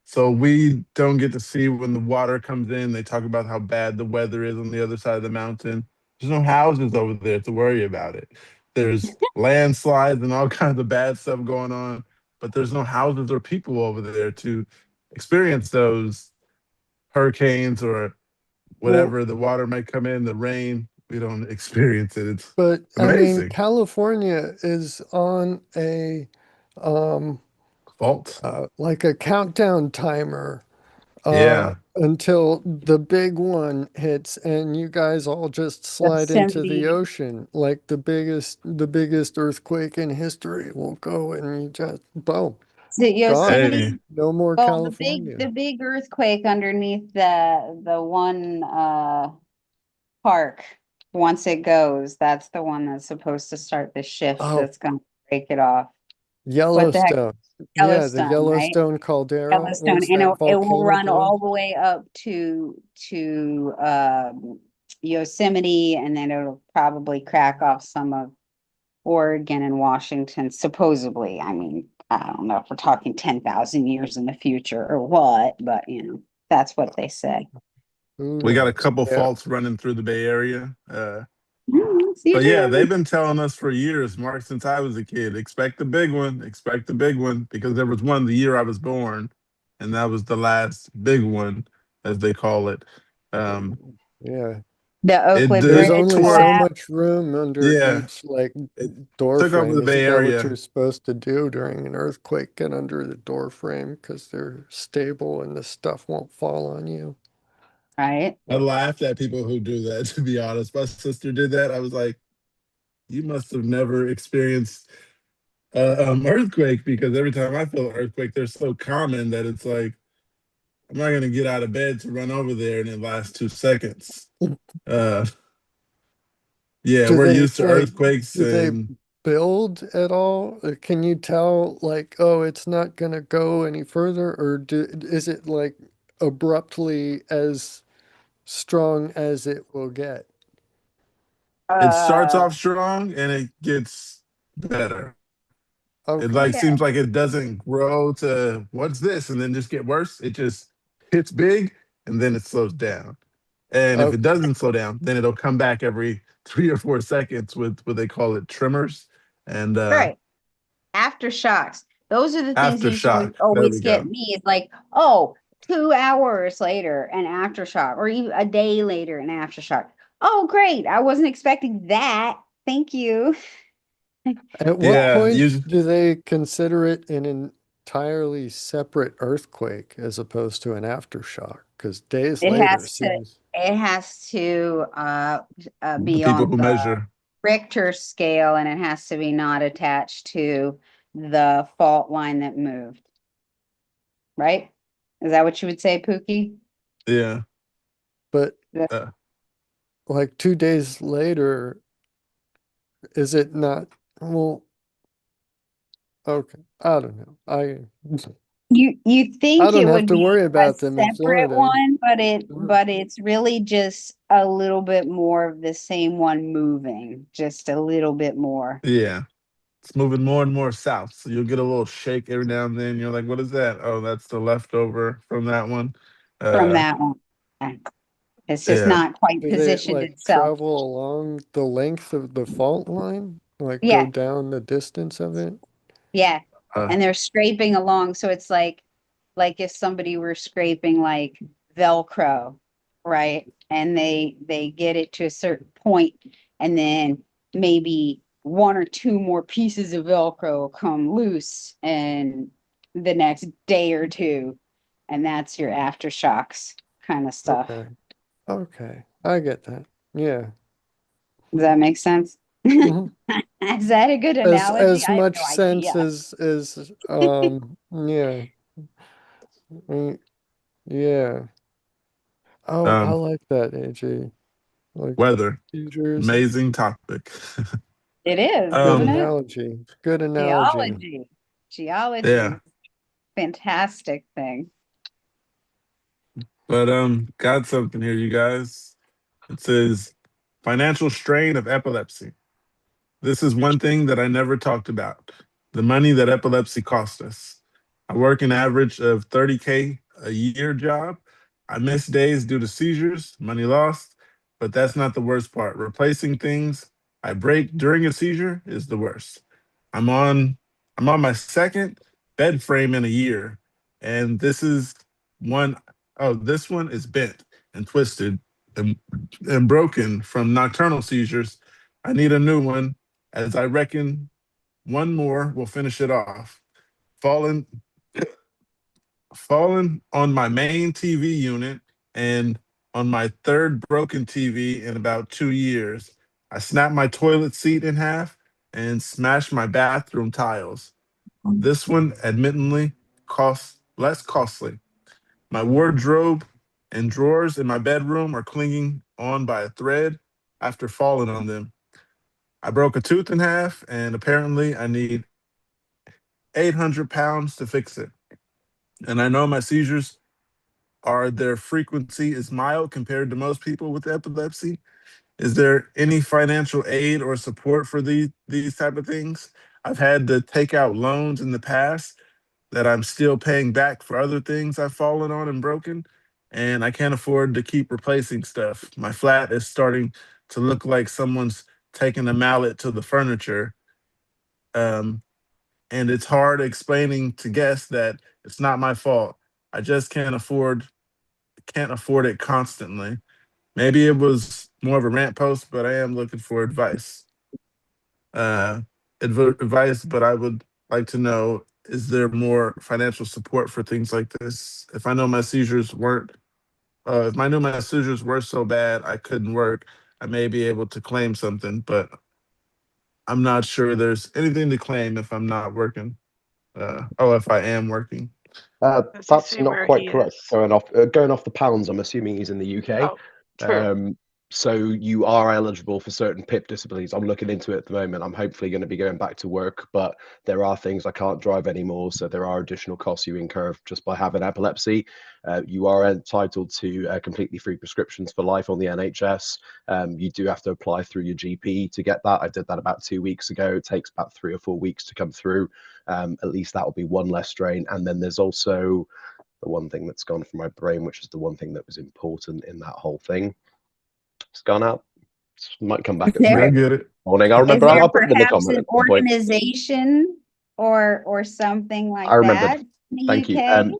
So we don't get to see when the water comes in. They talk about how bad the weather is on the other side of the mountain. There's no houses over there to worry about it. There's landslides and all kinds of bad stuff going on, but there's no houses or people over there to experience those hurricanes or Well, whatever. The water might come in, the rain. We don't experience it. It's but I mean, amazing. California is on a um Fault. like a countdown timer Yeah. until the big one hits and you guys all just slide into the Yosemite. ocean. Like the biggest earthquake in history will go and you just boom, The gone. Hey, Yosemite. No more Well, California. the big earthquake underneath the one park. Once it goes, that's the one that's supposed to start the shift Oh, that's going to break it off. What the heck? Yellowstone. Yeah, the Yellowstone, right? Yellowstone caldera, Yellowstone, once and that it will volcano run blows. all the way up to Yosemite, and then it'll probably crack off some of Oregon and Washington, supposedly. I mean, I don't know if we're talking 10,000 years in the future or what, but that's what they say. Who we got a knows? couple Yeah. faults running through the Bay Area. See But you yeah, they've later. been telling us for years, Mark, since I was a kid, expect the big one, expect the big one, because there was one the year I was born, and that was the last big one, as they call it. Um, Yeah. The it Oakwood There's did Bridge only so tore, collapse. much room under yeah, each like it door took over frame. the Bay Isn't that what you're Area. supposed to do during an earthquake? Get under the door frame because they're stable and the stuff won't fall on you. Right. I laughed at people who do that, to be honest. My sister did that. I was like, you must have never experienced earthquake, because every time I feel an earthquake, they're so common that it's like, I'm not gonna get out of bed to run over there and it lasts 2 seconds. Uh, yeah, Do we're they used to earthquakes do they and build at all? Can you tell like, oh, it's not gonna go any further, or is it like abruptly as strong as it will get? it starts Uh, off strong and it gets better. It Okay. like okay. seems like it doesn't grow to what's this and then just get worse. It just hits big and then it slows down. And if it Okay. doesn't slow down, then it'll come back every 3 or 4 seconds with what they call it tremors and Right. Aftershocks. Those are the things that used to aftershock. There always we get go. me. It's like, oh, 2 hours later, an aftershock, or even a day later, an aftershock. Oh, great. I wasn't expecting that. Thank you. At what Yeah, point you do they consider it an entirely separate earthquake as opposed to an aftershock? Because days It later has to, seems. it has to the be people on who the measure. Richter scale, and it has to be not attached to the fault line that moved. Right? Is that what you would say, Pookie? Yeah. But The- Uh, like 2 days later, is it not? Well, okay. I don't know. You I think don't it have would to be worry a about them in separate Florida. one, Sure. but it's really just a little bit more of the same one moving, just a little bit more yeah. It's moving more and more south. So you'll get a little shake every now and then. You're like, what is that? Oh, that's the leftover from that one. from Uh that one. Yeah. It's just yeah. not quite Do they positioned like itself. travel along the length of the fault line? Like go Yeah, down the distance of it? yeah. Uh, And they're scraping along, so it's like if somebody were scraping like Velcro, right? And they get it to a certain point, and then maybe one or two more pieces of Velcro come loose and the next day or two, and that's your aftershocks kind of stuff. Okay. Okay. I get that. Yeah. Does that make sense? Mhm. Is that a good analogy? As I have much no sense idea. as yeah. Mm, yeah. Oh, I um like that, AJ. Like weather. seizures. Amazing topic. It is, Good isn't um it? analogy. Good analogy. Geology. Geology yeah. is a fantastic thing. But got something here, you guys. It says financial strain of epilepsy. This is one thing that I never talked about. The money that epilepsy cost us. I work an average of 30K a year job. I miss days due to seizures, money lost, but that's not the worst part. Replacing things I break during a seizure is the worst. I'm on I'm on my second bed frame in a year, and one this one is bent and twisted and, and broken from nocturnal seizures. I need a new one, as I reckon one more will finish it off. Fallen fallen on my main TV unit and on my third broken TV in about 2 years. I snapped my toilet seat in half and smashed my bathroom tiles. This one, admittedly, costs less costly. My wardrobe and drawers in my bedroom are clinging on by a thread after falling on them. I broke a tooth in half, and apparently I need 800 pounds to fix it. And I know my seizures are their frequency is mild compared to most people with epilepsy. Is there any financial aid or support for these type of things? I've had to take out loans in the past that I'm still paying back for other things I've fallen on and broken, and I can't afford to keep replacing stuff. My flat is starting to look like someone's taking a mallet to the furniture. Um, and it's hard explaining to guests that it's not my fault. I just can't afford it constantly. Maybe it was more of a rant post, but I am looking for uh, advice. But I would like to know: is there more financial support for things like this? If I know my seizures weren't, if I knew my seizures were so bad I couldn't work, I may be able to claim something. But I'm not sure there's anything to claim if I'm not working. If I am working. Does he That's say not where quite he correct. is? Going off the pounds, I'm assuming he's in the UK. Oh, true. So you are eligible for certain PIP disabilities. I'm looking into it at the moment. I'm hopefully going to be going back to work, but there are things I can't drive anymore. So there are additional costs you incur just by having epilepsy. You are entitled to completely free prescriptions for life on the NHS. You do have to apply through your GP to get that. I did that about 2 weeks ago. It takes about 3 or 4 weeks to come through. At least that will be one less strain. And then there's also the one thing that's gone from my brain, which is the one thing that was important in that whole thing. It's gone out. Might come back at some I There, get it. morning. I'll is remember. there I'll put them in the perhaps comment an at some point. organization or something I like remembered. that in the Thank you. UK?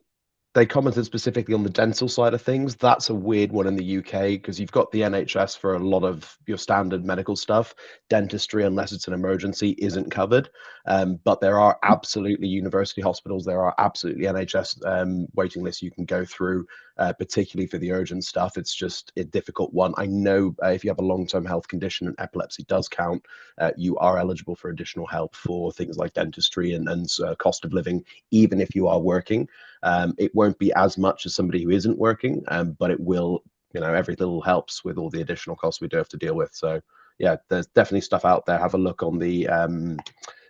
They commented specifically on the dental side of things. That's a weird one in the UK because you've got the NHS for a lot of your standard medical stuff. Dentistry, unless it's an emergency, isn't covered. But there are absolutely university hospitals. There are absolutely NHS waiting lists you can go through, particularly for the urgent stuff. It's just a difficult one. I know if you have a long-term health condition and epilepsy does count, you are eligible for additional help for things like dentistry and cost of living, even if you are working. It won't be as much as somebody who isn't working, but it will, every little helps with all the additional costs we do have to deal with. So yeah, there's definitely stuff out there. Have a look on the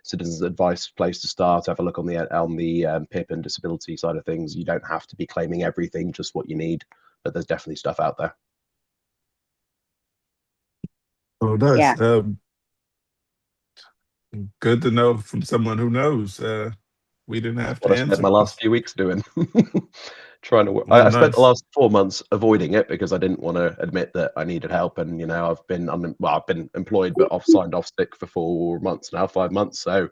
citizens advice place to start. Have a look on the PIP and disability side of things. You don't have to be claiming everything, just what you need, but there's definitely stuff out there. Oh, nice. Yeah. Good to know from someone who knows. We didn't have What to I spent answer my last this. few weeks doing. Trying to work. Oh, I spent the nice. last 4 months avoiding it because I didn't want to admit that I needed help. And I've been I've been employed but off signed off sick for 4 months now, 5 months. So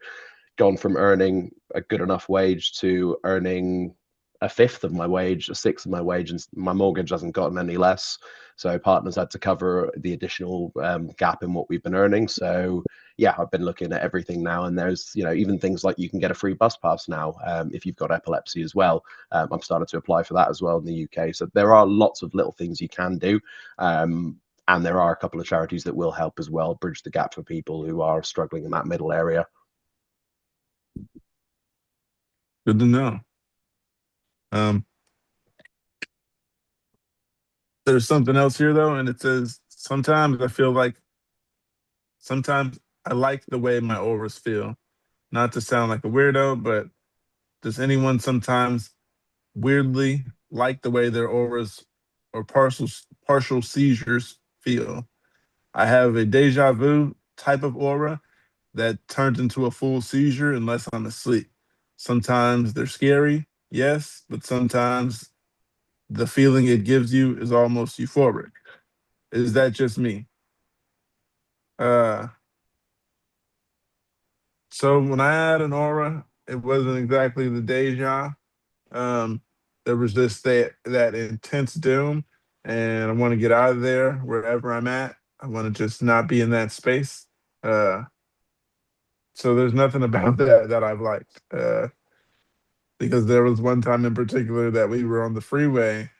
gone from earning a good enough wage to earning a fifth of my wage, a sixth of my wage, and my mortgage hasn't gotten any less. So partners had to cover the additional gap in what we've been earning. So yeah, I've been looking at everything now, and there's even things like you can get a free bus pass now if you've got epilepsy as well. I'm starting to apply for that as well in the UK. So there are lots of little things you can do. And there are a couple of charities that will help as well, bridge the gap for people who are struggling in that middle area. Good to know. There's something else here though, and it says sometimes I like the way my auras feel. Not to sound like a weirdo, but does anyone sometimes weirdly like the way their auras or partial seizures feel? I have a deja vu type of aura that turns into a full seizure unless I'm asleep. Sometimes they're scary, yes, but sometimes the feeling it gives you is almost euphoric. Is that just me? Uh, so when I had an aura, it wasn't exactly the deja. Um, there was just that intense doom, and I want to get out of there wherever I'm at. I want to just not be in that space. Uh, so there's nothing about that I've liked. because there was one time in particular that we were on the freeway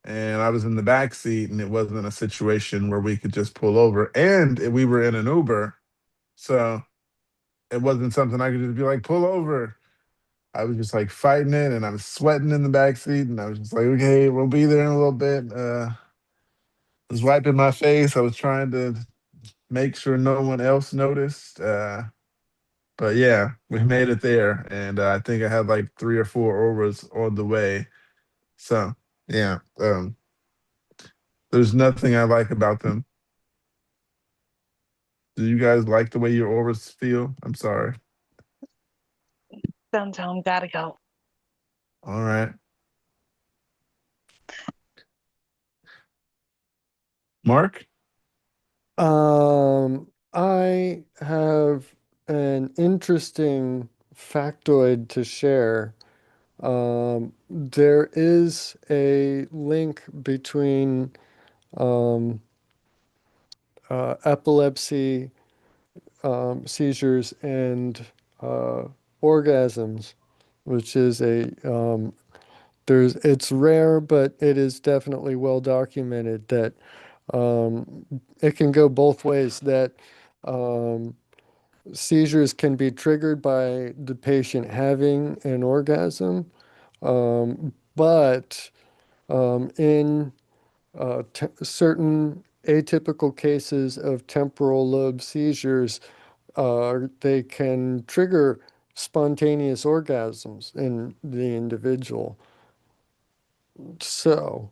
and I was in the back seat and it wasn't a situation where we could just pull over. And we were in an Uber. So it wasn't something I could just be like, pull over. I was just like fighting it and I was sweating in the back seat and I was just like, okay, we'll be there in a little bit. I was wiping my face. I was trying to make sure no one else noticed. But yeah, we made it there. And I think I had like 3 or 4 overs on the way. So yeah, there's nothing I like about them. Do you guys like the way your auras feel? I'm sorry. Downtown, gotta go. All right. Mark? I have an interesting factoid to share. There is a link between epilepsy, seizures, and orgasms, which is it's rare, but it is definitely well documented that it can go both ways, that seizures can be triggered by the patient having an orgasm, but in certain atypical cases of temporal lobe seizures, they can trigger spontaneous orgasms in the individual. So,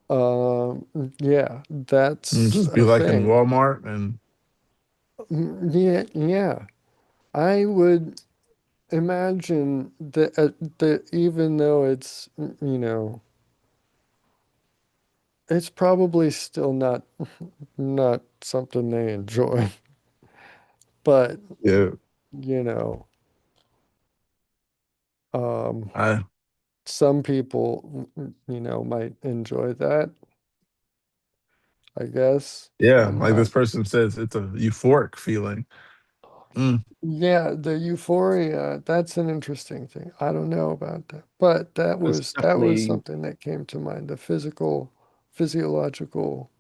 Oh, yeah, that's just be a like in thing. Walmart and Yeah, yeah. I would imagine that even though it's, it's probably still not something they enjoy, but yeah, you know, um, I some people, might enjoy that, I guess. yeah, I'm like not. this person says, it's a euphoric feeling. Mm, Yeah, the euphoria, that's an interesting thing. I don't know about that, but There's that was definitely something that came to mind, the physiological,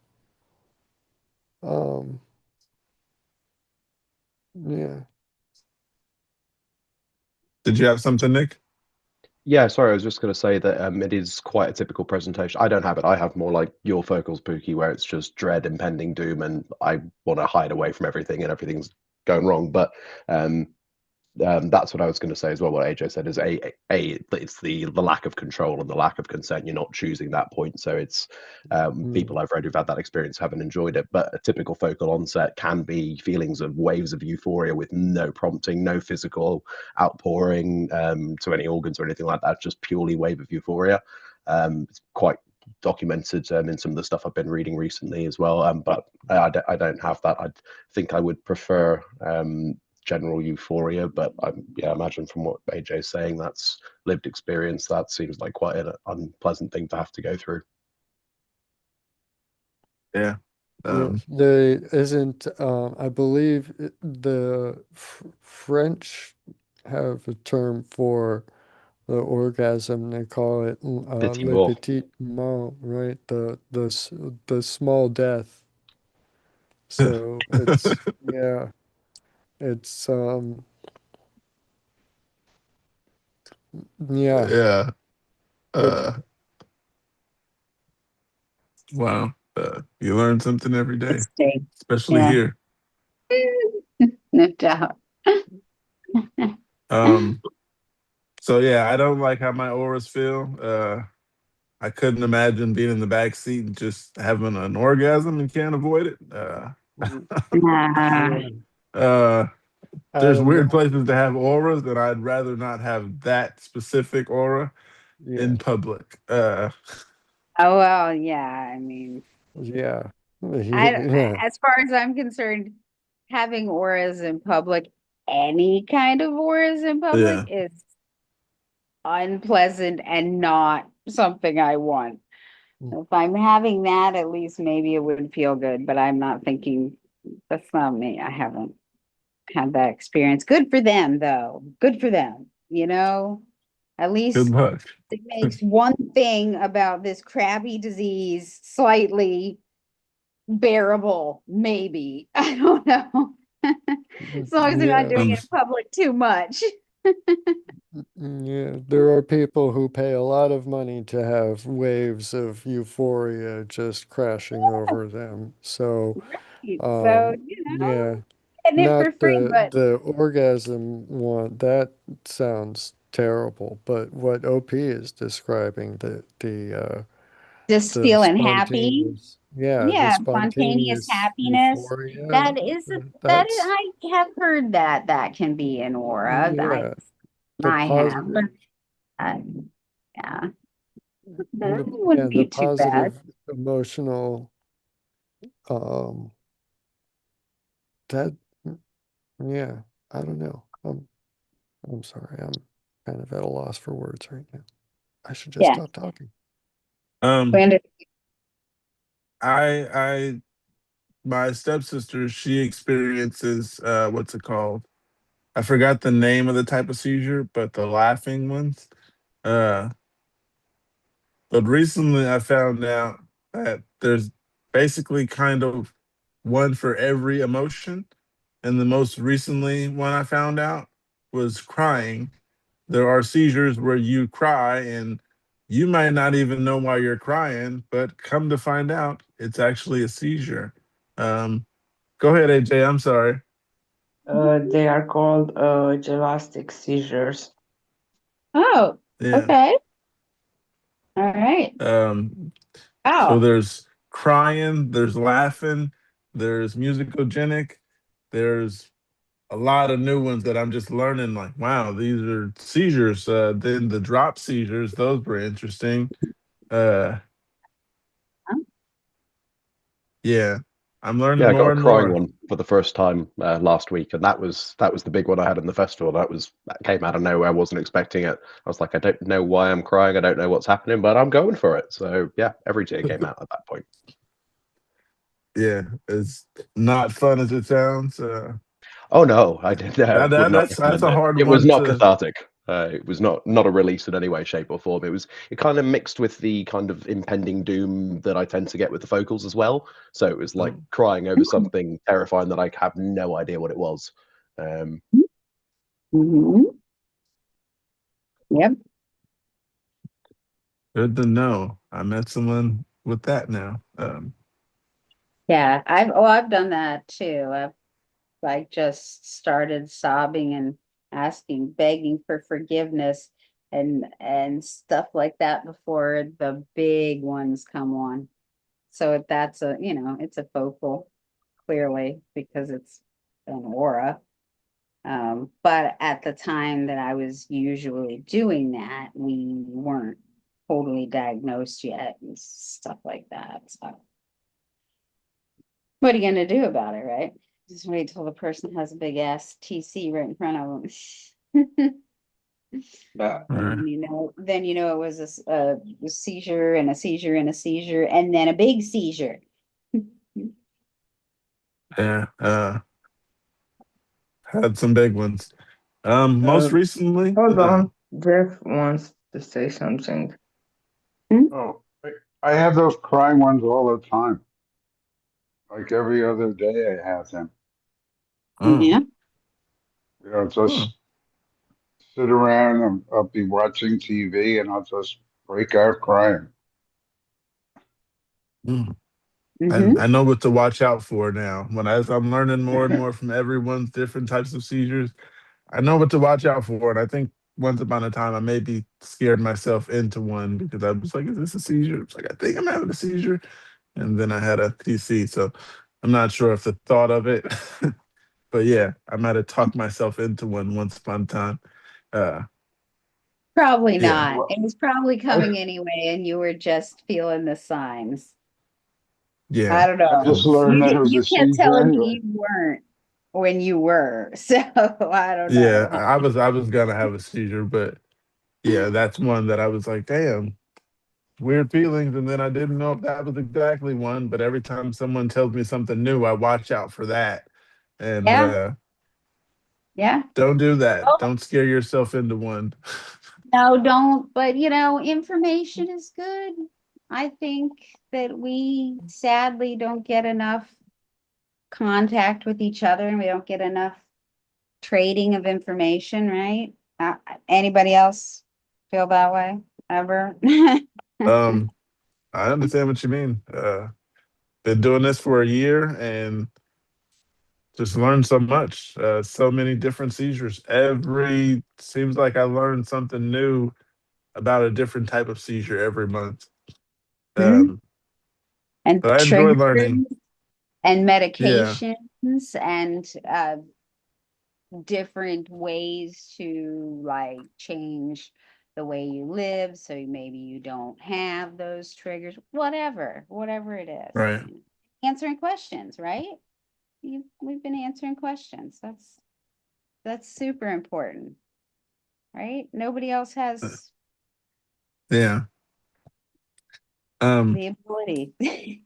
um, yeah. did you have something, Nick? Yeah, sorry, I was just going to say that it is quite a typical presentation. I don't have it. I have more like your focals, Pookie, where it's just dread, impending doom, and I want to hide away from everything, and everything's going wrong. But um, that's what I was going to say as well. What AJ said is it's the lack of control and the lack of consent. You're not choosing that point, so it's Mm, people I've read who've had that experience haven't enjoyed it. But a typical focal onset can be feelings of waves of euphoria with no prompting, no physical outpouring to any organs or anything like that. Just purely wave of euphoria. It's quite documented in some of the stuff I've been reading recently as well. But I don't have that. I think I would prefer general euphoria, but I imagine from what AJ's saying, that's lived experience. That seems like quite an unpleasant thing to have to go through. Yeah. yeah, Um, I believe the French have a term for the orgasm. They call it Petit le mort. petit mort, right? The small death. So it's yeah, it's yeah, yeah. it Uh, wow. You learn something every day, Interesting. especially Yeah, here. no doubt. Um, so yeah, I don't like how my auras feel. I couldn't imagine being in the back seat and just having an orgasm and can't avoid it. Nah. yeah. Uh, I there's don't weird know. places to have auras, and I'd rather not have that specific aura Yeah, in public. Oh well, yeah. I mean, yeah, yeah. as far as I'm concerned, having auras in public, any kind of auras in public Yeah, is unpleasant and not something I want. If I'm having that, at least maybe it would feel good, but I'm not thinking that's not me. I haven't had that experience. Good for them though. Good for them, you know? At Good least luck. it makes one thing about this crappy disease slightly bearable, maybe. I don't know. As long as they're not Yeah, doing Um, it in public too much. yeah. There are people who pay a lot of money to have waves of euphoria just crashing over them. So, Right. So, yeah, getting it for not free, but the orgasm one. That sounds terrible. But what OP is describing, just the feeling happy. spontaneous, yeah, the Yeah, spontaneous spontaneous happiness. euphoria. That is That's I have heard that can be an aura. yeah, the I have, but positive. uh, yeah, that wouldn't The be too bad. positive emotional um that yeah, I don't know. I'm sorry. I'm kind of at a loss for words right now. I should just Yeah. stop talking. um, Brandon. I my stepsister, she experiences what's it called? I forgot the name of the type of seizure, but the laughing ones. Uh, but recently I found out that there's basically kind of one for every emotion. And the most recently one I found out was crying. There are seizures where you cry and you might not even know why you're crying, but come to find out, it's actually a seizure. Um, Go ahead, AJ. I'm sorry. They are called gelastic seizures. Oh, Yeah. okay. All right. So Wow. there's crying, there's laughing, there's musicogenic, there's a lot of new ones that I'm just learning. Like, wow, these are seizures. Then the drop seizures, those were interesting. Uh, yeah, I'm learning Yeah, I got more a and crying more. one for the first time last week, and that was the big one I had in the festival. That came out of nowhere. I wasn't expecting it. I was like, I don't know why I'm crying. I don't know what's happening, but I'm going for it. So yeah, every tear came out at that point. Yeah, it's not fun as it sounds. Oh no, I did would not That's recommend a it. hard It was one not to. cathartic. It was not a release in any way, shape, or form. It kind of mixed with the kind of impending doom that I tend to get with the vocals as well. So it was like Oh, crying over something terrifying that I have no idea what it was. Um, Mm-hmm. Yep. good to know. I met someone with that now. Yeah. I've done that too. I've like just started sobbing and asking, begging for forgiveness and stuff like that before the big ones come on. So that's it's a focal, clearly, because it's an aura. But at the time that I was usually doing that, we weren't totally diagnosed yet and stuff like that. So what are you gonna do about it, right? Just wait till the person has a big ass TC right in front of them. But All right. Then it was a seizure and a seizure and a seizure and then a big seizure. Yeah. Had some big ones. uh, Most recently, hold on. Jeff wants to say something. Oh, I have those crying ones all the time. Like every other day, I have them. oh, Yeah. You know, oh, just sit around and I'll be watching TV and I'll just break out crying. mm. And Mm-hmm. I know what to watch out for now. As I'm learning more and more from everyone's different types of seizures, I know what to watch out for. And I think once upon a time, I maybe scared myself into one because I was like, "Is this a seizure?" It's like I think I'm having a seizure, and then I had a TC. So I'm not sure if the thought of it, but yeah, I might have talked myself into one once upon a time. Uh, Probably yeah, not. It was probably coming anyway, and you were just feeling the signs. I yeah. don't I know. just It's- learned that it was You a kept seizure telling anyway. me you weren't when you were, so I don't Yeah, know. I was gonna have a seizure, but yeah, that's one that I was like, damn, weird feelings. And then I didn't know if that was exactly one, but every time someone tells me something new, I watch out for that. And Yeah, yeah. don't do that. Well, Don't scare yourself into one. No, don't, but you know, information is good. I think that we sadly don't get enough contact with each other and we don't get enough trading of information, right? Anybody else feel that way ever? Um, I understand what you mean. Been doing this for a year and just learned so much. So many different seizures. Every seems like I learned something new about a different type of seizure every month. Hmm? Um, And but I enjoy triggers learning. and Yeah, medications and different ways to like change the way you live so maybe you don't have those triggers, whatever it is. right. Answering questions, right? We've been answering questions. That's super important, right? Nobody else Uh, has Yeah. Um, the ability.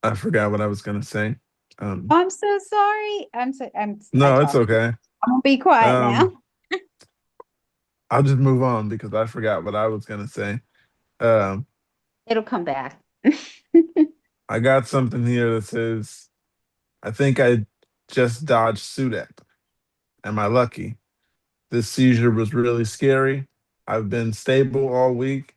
I forgot what I was gonna say. I'm so sorry. I No, it's talked. okay. I'm gonna be quiet now. Um, I'll just move on because I forgot what I was gonna say. Um, It'll come back. I got something here that says, I think I just dodged SUDEP. Am I lucky? This seizure was really scary. I've been stable all week,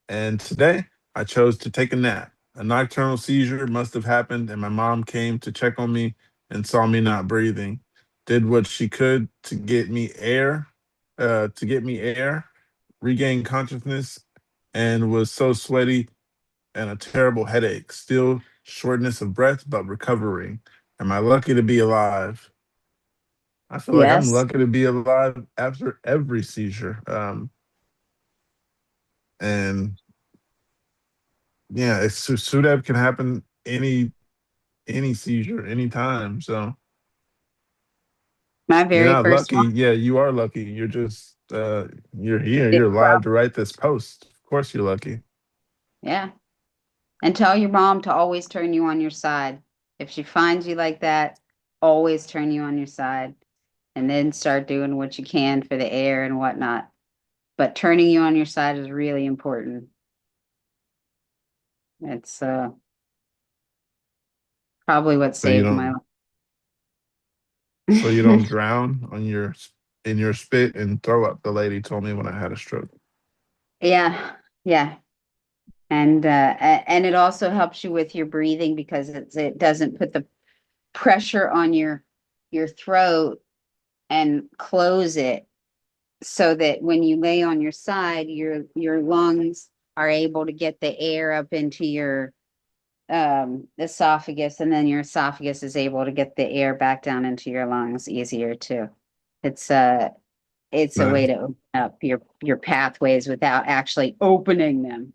and today I chose to take a nap. A nocturnal seizure must have happened, and my mom came to check on me and saw me not breathing. Did what she could to get me air, regain consciousness, and was so sweaty and a terrible headache. Still shortness of breath, but recovering. Am I lucky to be alive? I feel like I'm Yes. lucky to be alive after every seizure. And yeah, SUDEP can happen any seizure, anytime. So My you're very not first lucky. one. Yeah, you are lucky. You're just you're here. Did You're alive well. to write this post. Of course you're lucky. Yeah. And tell your mom to always turn you on your side. If she finds you like that, always turn you on your side and then start doing what you can for the air and whatnot. But turning you on your side is really important. It's probably what So you saved my don't so you don't life. drown on your in your spit and throw up. The lady told me when I had a stroke. Yeah, yeah. And it also helps you with your breathing because it doesn't put the pressure on your throat and close it so that when you lay on your side, your lungs are able to get the air up into your esophagus, and then your esophagus is able to get the air back down into your lungs easier too. It's uh it's a way Nice. to open up your pathways without actually opening them.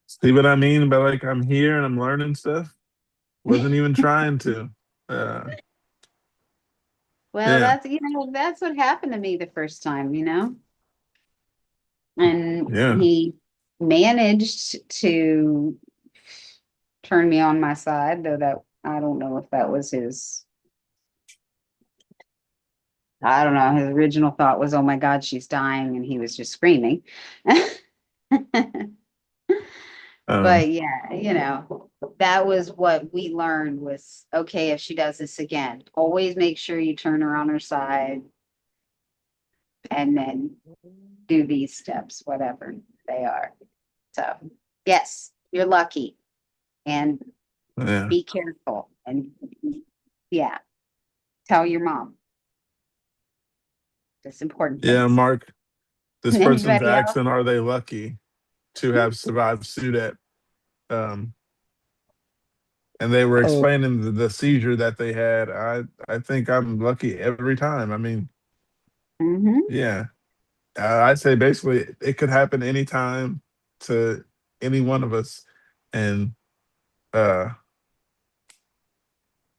See what I mean? But like I'm here and I'm learning stuff. Wasn't even trying to. Uh, Well, yeah, that's what happened to me the first time, and yeah. he managed to turn me on my side, though that I don't know if that was his. I don't know. His original thought was, "Oh my God, she's dying," and he was just screaming. Um, But yeah, that was what we learned was okay, if she does this again, always make sure you turn her on her side and then do these steps, whatever they are. So, yes, you're lucky and yeah, be careful and yeah, tell your mom. That's important yeah. things. Mark, this person's Anybody else? asking, are they lucky to have survived SUDEP? Um, and they were Oh, explaining the seizure that they had. I think I'm lucky every time. I mean, Mm-hmm. yeah. I say basically it could happen anytime to any one of us, and uh,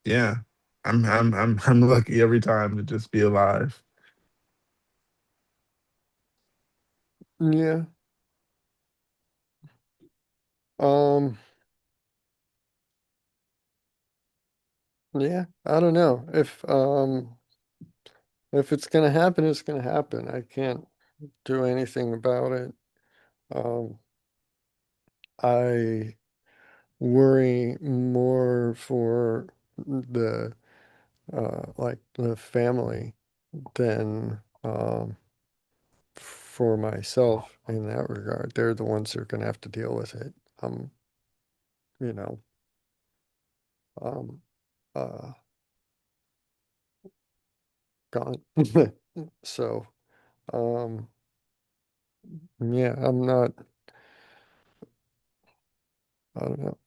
yeah, I'm lucky every time to just be alive. yeah. Um, yeah, I don't know if If it's gonna happen, it's gonna happen. I can't do anything about it. Um, I worry more for the like the family than for myself in that regard. They're the ones who are gonna have to deal with it. You know, um uh gone. So um yeah, I don't know.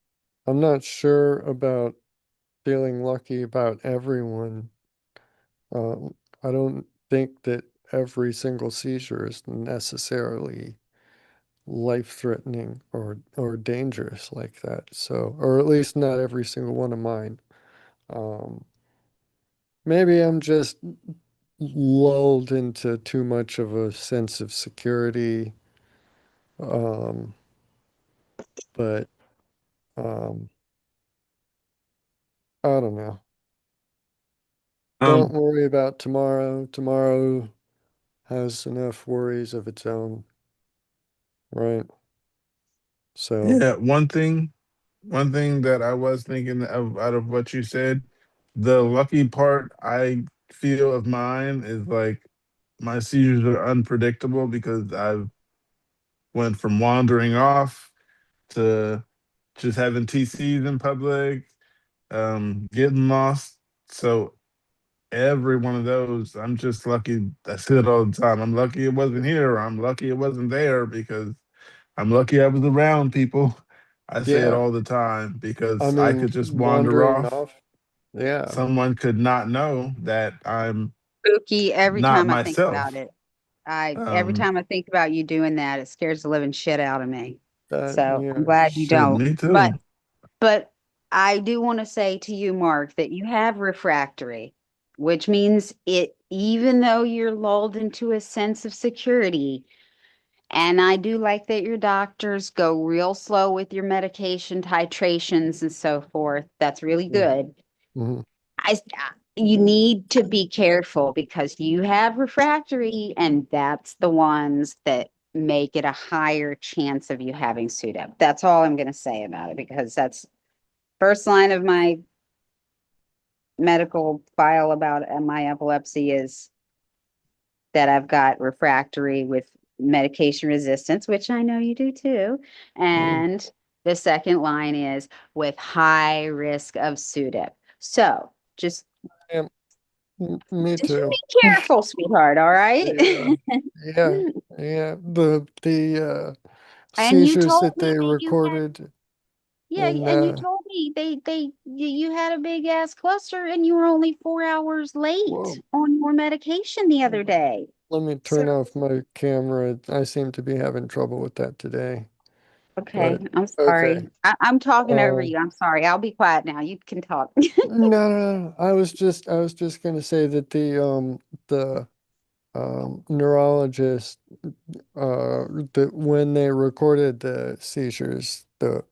I'm not sure about feeling lucky about everyone. I don't think that every single seizure is necessarily life-threatening or dangerous like that. So, or at least not every single one of mine. Um, Maybe I'm just lulled into too much of a sense of security. Um, but um, I don't know. Don't Um, worry about tomorrow. Tomorrow has enough worries of its own, right? So, yeah, one thing that I was thinking of out of what you said, the lucky part I feel of mine is like my seizures are unpredictable because I've went from wandering off to just having TCs in public, getting lost. So every one of those, I'm just lucky. I say it all the time. I'm lucky it wasn't here. Or I'm lucky it wasn't there because I'm lucky I was around people. I say it yeah, all the time I because I mean, could just wander wandering off. off. Yeah, Someone could not know that I'm Pookie, every not time I think about myself. it, every Um, time I think about you doing that, it scares the living shit out of me. So I'm yeah, glad you shit, don't. me But too. but I do want to say to you, Mark, that you have refractory, which means it, even though you're lulled into a sense of security, and I do like that your doctors go real slow with your medication titrations and so forth. That's really good. mhm, You need to be careful because you have refractory, and that's the ones that make it a higher chance of you having SUDEP. That's all I'm going to say about it, because that's first line of my medical file about my epilepsy is that I've got refractory with medication resistance, which I know you do too. mhm. And the second line is with high risk of SUDEP. So just Yeah, me just too. be careful, sweetheart. All right. Yeah, yeah, yeah. The And you seizures told that me they that you had, recorded yeah, in and you told me you had a big ass cluster and you were only 4 hours late whoa. on your medication the other day. Let me So, turn off my camera. I seem to be having trouble with that today. okay, But I'm okay. sorry. I'm talking over Um you. I'm sorry. I'll be quiet now. You can talk. no, no, no. I was just gonna say that the neurologist that when they recorded the seizures the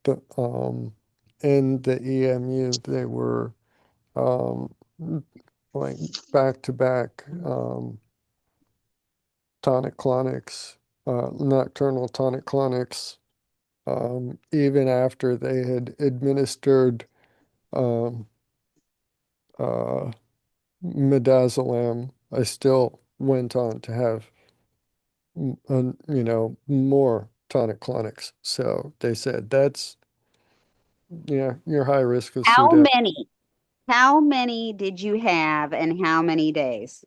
in the EMU they were um like back to back tonic-clonics, nocturnal tonic-clonics, even after they had administered um uh midazolam. I still went on to have more tonic-clonics. So they said that's, yeah, you're high risk of How SUDEP. many? How many did you have and how many days?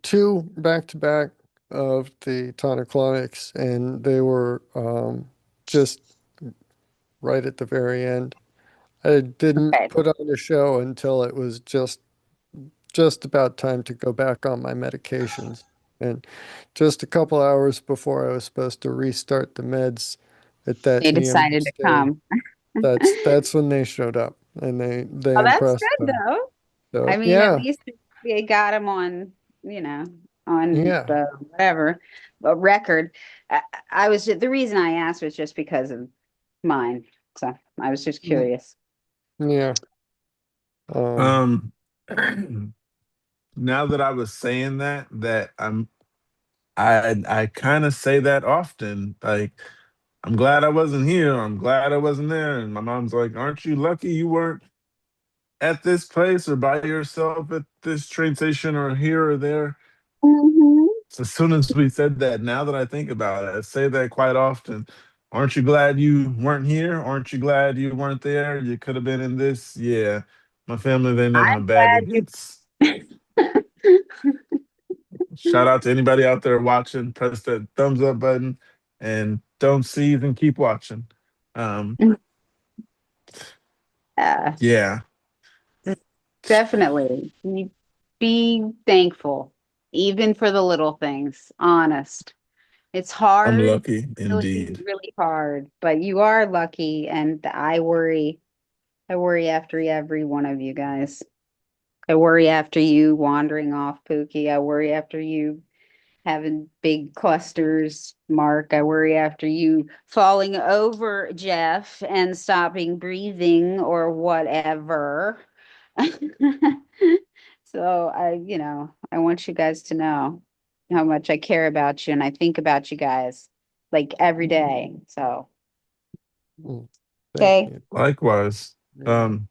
Two back to back of the tonic-clonics, and they were just right at the very end. I didn't Okay. put on a show until it was just about time to go back on my medications. And just a couple hours before I was supposed to restart the meds at that They EMU decided to stay, come. that's when they showed up and they Oh, that's impressed good them. though. I So mean, at yeah, least they got him on, you know, on yeah, the whatever, a record. I was the reason I asked was just because of mine. So I was just mm, curious. yeah. Um, um, now that I was saying that I kind of say that often. Like, I'm glad I wasn't here. I'm glad I wasn't there. And my mom's like, "Aren't you lucky you weren't at this place or by yourself at this train station or here or there?" Mhm. So as soon as we said that, now that I think about it, I say that quite often. Aren't you glad you weren't here? Aren't you glad you weren't there? You could have been in this. Yeah. My family, they know how I'm bad it glad gets. you. Shout out to anybody out there watching. Press that thumbs up button and don't seize and keep watching. Um, Yeah, yeah, definitely. You be thankful, even for the little things. Honest. It's I'm hard, lucky really, indeed. really hard, but you are lucky, and I worry. I worry after every one of you guys. I worry after you wandering off, Pookie. I worry after you having big clusters, Mark. I worry after you falling over, Jeff, and stopping breathing or whatever. So I want you guys to know how much I care about you and I think about you guys like every day. So, Mm, thank okay, you. Likewise. Yeah. Um,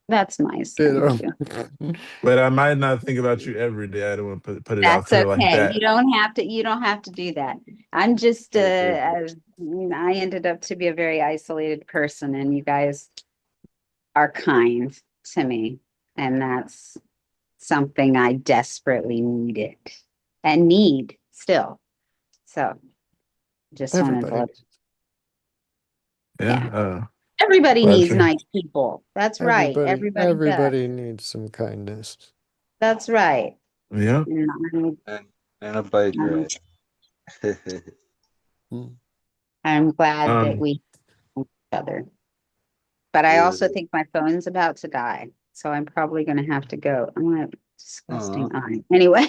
that's nice. Ditto. Thank you. but I might not think about you every day. I don't want to put it out That's there like okay. that. You don't have to do that. I'm just I ended up to be a very isolated person and you guys are kind to me. And that's something I desperately needed and need still. So just wanted to Everybody, let, Yeah. yeah. Everybody Glad needs you. nice people. That's right. Everybody does. everybody needs some kindness. That's right. Yeah. And And a bike I'm, ride. Mm. I'm glad that Um, we know each other. But I also think my phone's about to die. So I'm probably going to have to go. I'm going to Aw. disgusting eye. Anyway,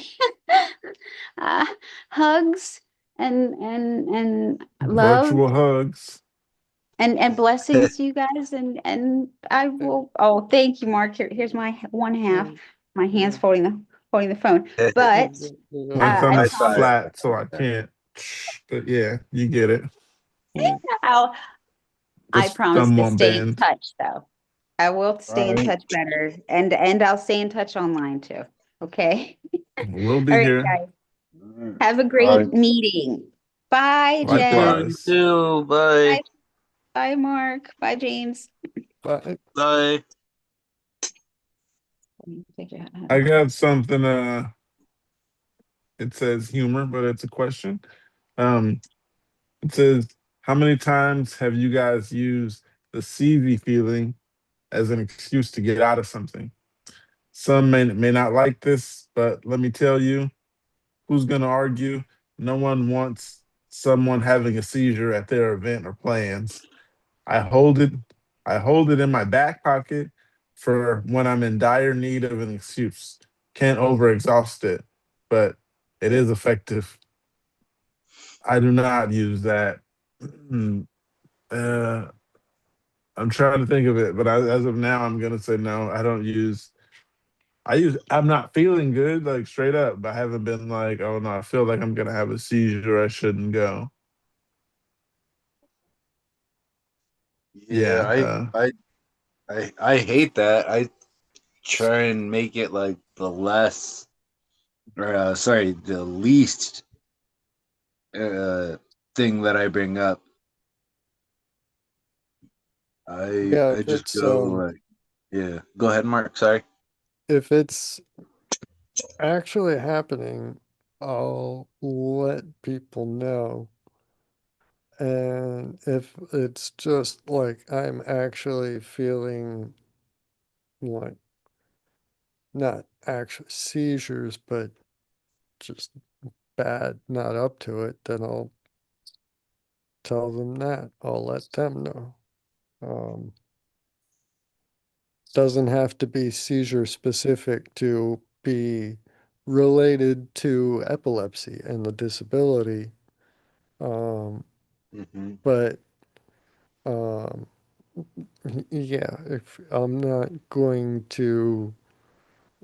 uh, hugs and love virtual hugs. and blessings to you guys. And I will. Oh, thank you, Mark. Here's my one half. My hands holding the phone. But My I thumb High is five. promise flat, so I can't. But yeah, you get it. I'll I This promise thumb to won't stay in bend. touch though. I will stay in Right. touch better and I'll stay in touch online too. Okay. We'll All be right, here. guys. Have a Bye. great meeting. Bye, You Jeff. too. You Likewise. too. Bye. Bye, bye, Mark. Bye, James. But Bye. Figure out how I to- got something. It says humor, but it's a question. Um, it says, how many times have you guys used the CV feeling as an excuse to get out of something? Some may not like this, but let me tell you, who's going to argue? No one wants someone having a seizure at their event or plans. I hold it. I hold it in my back pocket for when I'm in dire need of an excuse. Can't overexhaust it, but it is effective. I do not use that. Mm, Uh, I'm trying to think of it, but as of now, I'm gonna say no. I don't use. I use. I'm not feeling good, like straight up. But I haven't been like, oh no, I feel like I'm gonna have a seizure. I shouldn't go. Yeah, Yeah. I hate that. I try and make it like the less, or sorry, the least uh thing that I bring up. yeah, I just go like, yeah. Go ahead, Mark. Sorry. if it's actually happening, I'll let people know. And if it's just like I'm actually feeling like not actual seizures, but just bad, not up to it, then I'll tell them that. I'll let them know. Um, doesn't have to be seizure specific to be related to epilepsy and the disability. Um, Mm-hmm. but yeah, if I'm not going to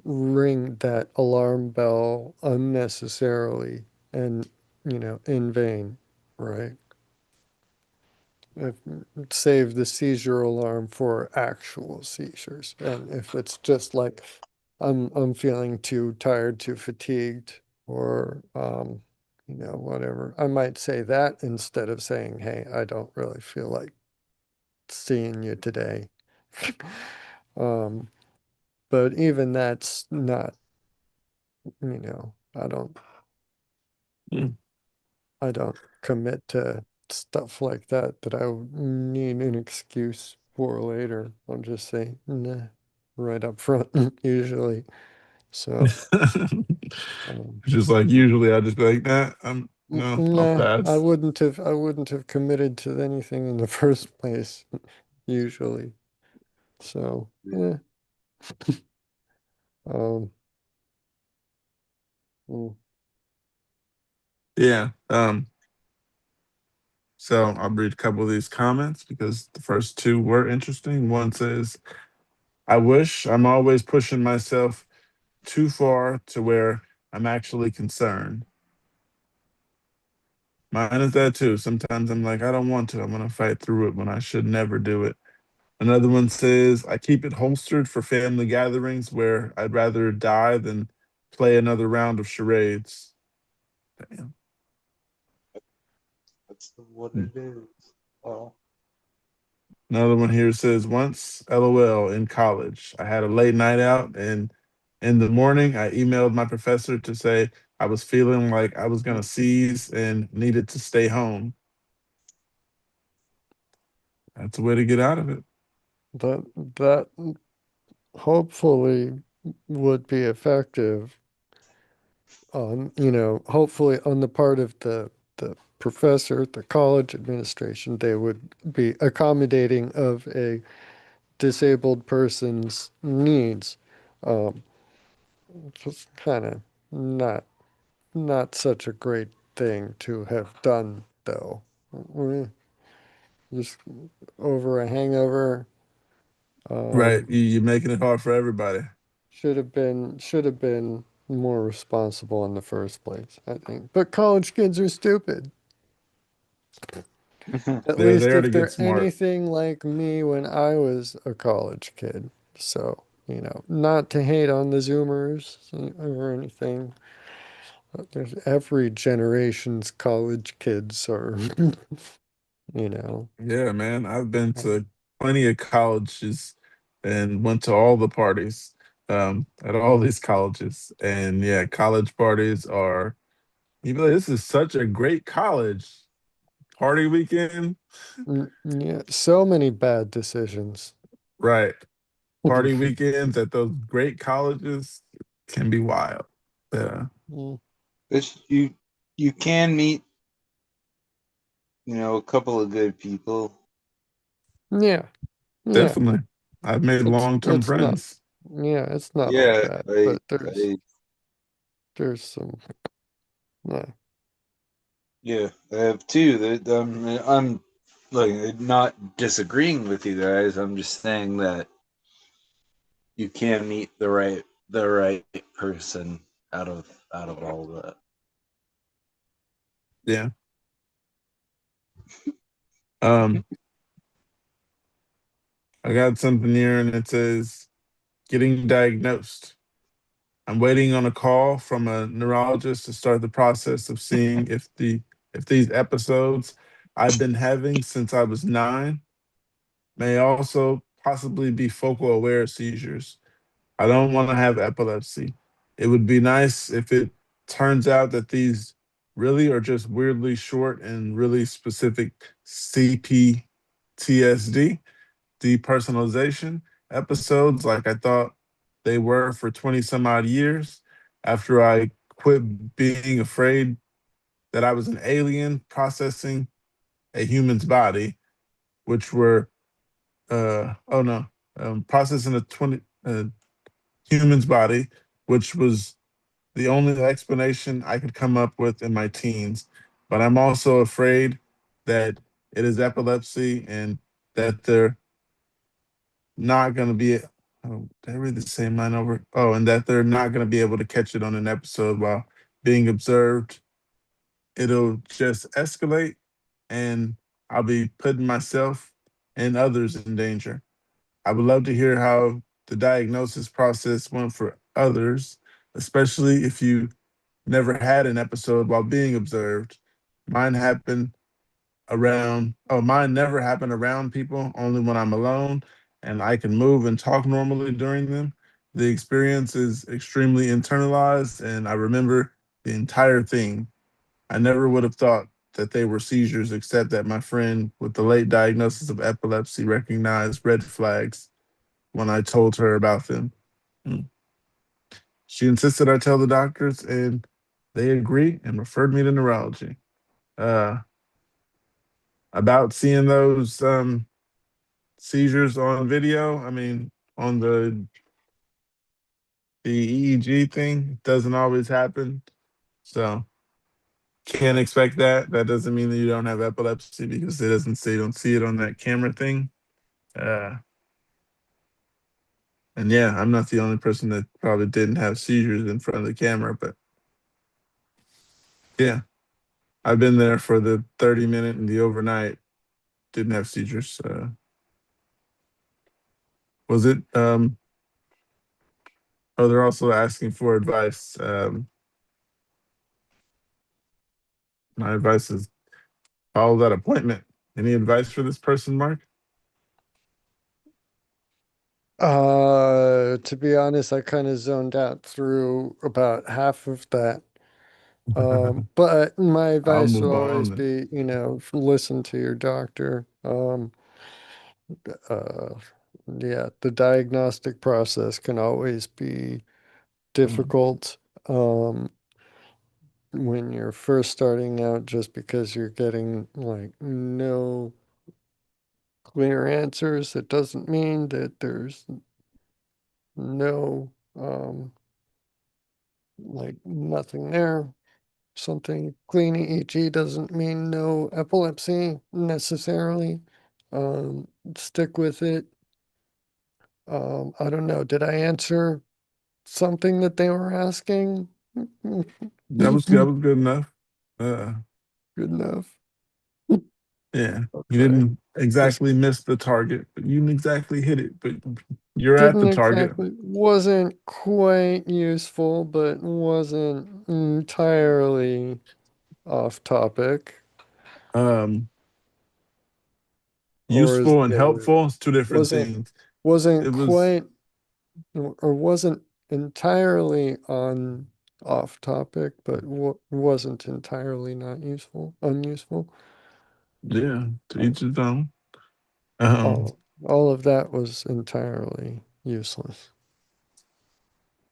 ring that alarm bell unnecessarily and, in vain, right? If, save the seizure alarm for actual seizures. And if it's just like I'm feeling too tired, too fatigued, or whatever, I might say that instead of saying, hey, I don't really feel like seeing you today. But even that's not, I don't Mm. I don't commit to stuff like that I would need an excuse for later. I'll just say nah right up front usually. So um, Just like usually, I just be like, nah, I'll nah, pass. I wouldn't have committed to anything in the first place usually. So yeah. Um, mm, Yeah. So I'll read a couple of these comments because the first two were interesting. One says, I wish I'm always pushing myself too far to where I'm actually concerned. Mine is that too. Sometimes I'm like, I don't want to. I'm going to fight through it when I should never do it. Another one says, I keep it holstered for family gatherings where I'd rather die than play another round of charades. Damn. That's what Hmm. it is. Well, Another one here says, once, LOL, in college, I had a late night out, and in the morning, I emailed my professor to say I was feeling like I was going to seize and needed to stay home. That's a way to get out of it. that hopefully would be effective on, hopefully on the part of the professor, the college administration, they would be accommodating of a disabled person's needs. Um, just kind of not such a great thing to have done, though. Just over a hangover. Right. Um, You're making it hard for everybody. should have been more responsible in the first place, I think. But college kids are stupid. At They're least there to if get they're smart. anything like me when I was a college kid. So, not to hate on the Zoomers or anything. But there's every generation's college kids are, you know. Yeah, man. I've been to plenty of colleges and went to all the parties at all these colleges. And yeah, college parties are, you be like, this is such a great college. Party weekend. Yeah, so many bad decisions. Right. Party weekends at those great colleges can be wild. Yeah. Mm, it's, you can meet, a couple of good people. yeah, yeah. Definitely. I've made long-term It's not, friends. yeah, it's not all Yeah, bad, I, but there's I, there's some, yeah. yeah, I have two. That I'm like not disagreeing with you guys. I'm just saying that you can meet the right person out of all that. Yeah. Um, I got something here and it says getting diagnosed. I'm waiting on a call from a neurologist to start the process of seeing if these episodes I've been having since I was 9 may also possibly be focal aware seizures. I don't want to have epilepsy. It would be nice if it turns out that these really are just weirdly short and really specific CPTSD, depersonalization episodes like I thought they were for 20 some odd years after I quit being afraid that I was an alien processing a human's body, which were, oh no, processing a 20, human's body, which was the only explanation I could come up with in my teens. But I'm also afraid that it is epilepsy and that they're not going to be Oh, did I read the same line over? Oh, and that they're not going to be able to catch it on an episode while being observed. It'll just escalate, and I'll be putting myself and others in danger. I would love to hear how the diagnosis process went for others, especially if you never had an episode while being observed. Mine happened mine never happened around people, only when I'm alone and I can move and talk normally during them. The experience is extremely internalized, and I remember the entire thing. I never would have thought that they were seizures, except that my friend with the late diagnosis of epilepsy recognized red flags when I told her about them. Mm. She insisted I tell the doctors, and they agreed and referred me to neurology. Uh, about seeing those seizures on video, I mean, on the EEG thing, it doesn't always happen. So can't expect that. That doesn't mean that you don't have epilepsy because it doesn't say you don't see it on that camera thing. Uh, and yeah, I'm not the only person that probably didn't have seizures in front of the camera, but yeah, I've been there for the 30-minute and the overnight. Didn't have seizures. Was it? Oh, they're also asking for advice. My advice is follow that appointment. Any advice for this person, Mark? To be honest, I kind of zoned out through about half of that. But my I'll advice will move always on. be, listen to your doctor. Uh, yeah, the diagnostic process can always be difficult. Um, when you're first starting out, just because you're getting like no clear answers, it doesn't mean that there's no like nothing there. Something clean EEG doesn't mean no epilepsy necessarily. Stick with it. I don't know. Did I answer something that they were asking? That was good enough. Uh, Good enough. yeah, you Okay. didn't Just exactly miss the target, but you didn't exactly hit it. But you're at didn't the target. exactly, wasn't quite useful, but wasn't entirely off topic. Um, Or is Useful and there, helpful is two different wasn't, things. wasn't It was quite, or wasn't entirely on off topic, but wasn't entirely not useful, unuseful. yeah, to Uh, each his own. Um, all of that was entirely useless.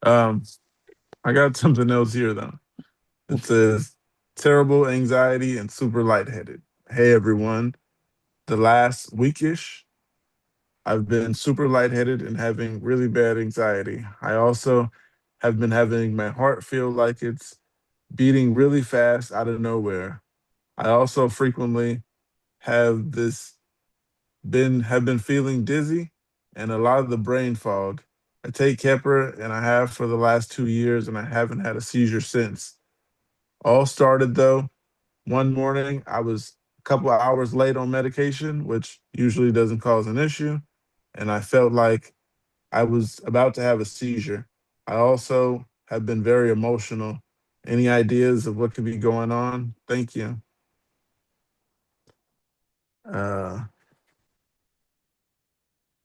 um, I got something else here though. It says terrible anxiety and super lightheaded. Hey everyone, the last weekish, I've been super lightheaded and having really bad anxiety. I also have been having my heart feel like it's beating really fast out of nowhere. I also frequently have been feeling dizzy and a lot of the brain fog. I take Keppra and I have for the last 2 years and I haven't had a seizure since. All started though one morning. I was a couple of hours late on medication, which usually doesn't cause an issue, and I felt like I was about to have a seizure. I also have been very emotional. Any ideas of what could be going on? Thank you. Uh,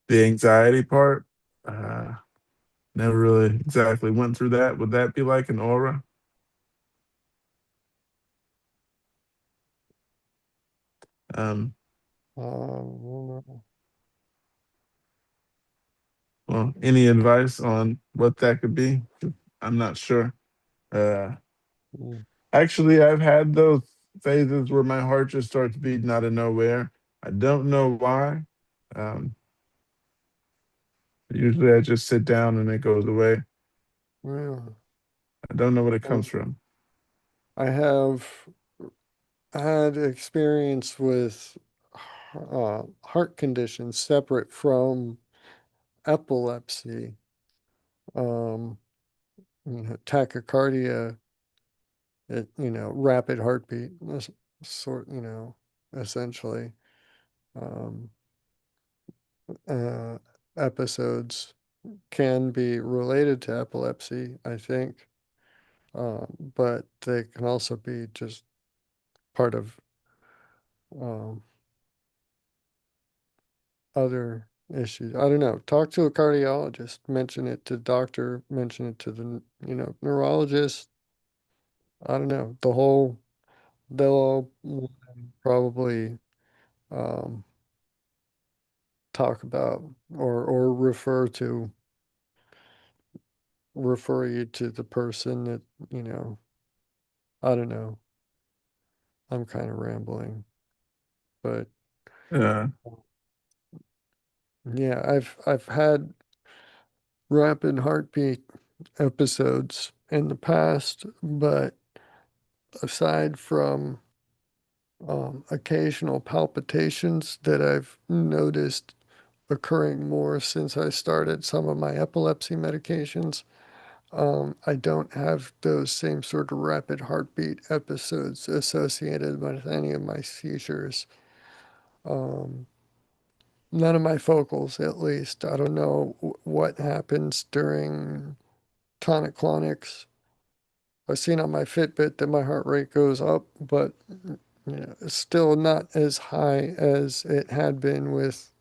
the anxiety part, uh, never really exactly went through that. Would that be like an aura? Um, Um, well, any advice on what that could be? I'm not sure. Uh, Actually, I've had those phases where my heart just starts beating out of nowhere. I don't know why. Um, Usually I just sit down and it goes away. yeah. I don't know what it comes Um, from. I have had experience with heart conditions separate from epilepsy, tachycardia, rapid heartbeat, essentially. Um, Episodes can be related to epilepsy, I think, but they can also be just part of other issues. I don't know. Talk to a cardiologist, mention it to doctor, mention it to the, neurologist. I don't know. They'll all probably talk about or refer you to the person that, I don't know. I'm kind of rambling, but Uh, yeah, I've had rapid heartbeat episodes in the past, but aside from occasional palpitations that I've noticed occurring more since I started some of my epilepsy medications, I don't have those same sort of rapid heartbeat episodes associated with any of my seizures. Um, None of my focals, at least. I don't know what happens during tonic-clonics. I've seen on my Fitbit that my heart rate goes up, but it's still not as high as it had been with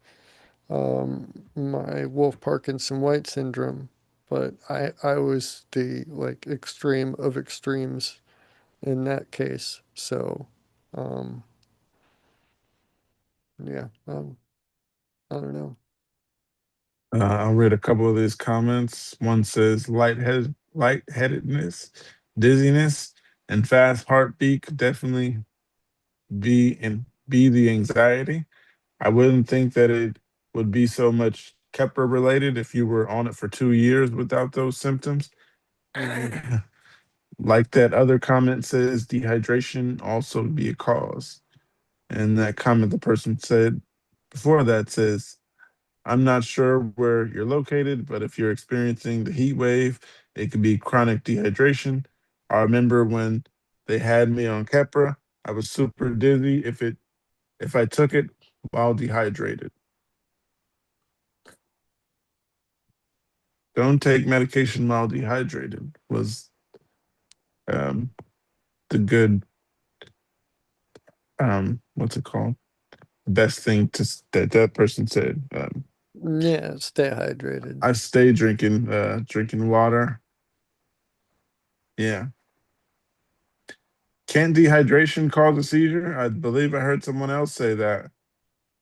my Wolf Parkinson White syndrome. But I was the extreme of extremes in that case. So, um, yeah, I don't know. I'll read a couple of these comments. One says lightheadedness, dizziness, and fast heartbeat could definitely be the anxiety. I wouldn't think that it would be so much Keppra related if you were on it for 2 years without those symptoms. Like that other comment says, dehydration also be a cause. And that comment the person said before that says, I'm not sure where you're located, but if you're experiencing the heat wave, it could be chronic dehydration. I remember when they had me on Keppra, I was super dizzy if I took it while dehydrated. Don't take medication while dehydrated was um, the good what's it called? Best thing that person said. Yeah, stay hydrated. I stay drinking water. Yeah. Can dehydration cause a seizure? I believe I heard someone else say that.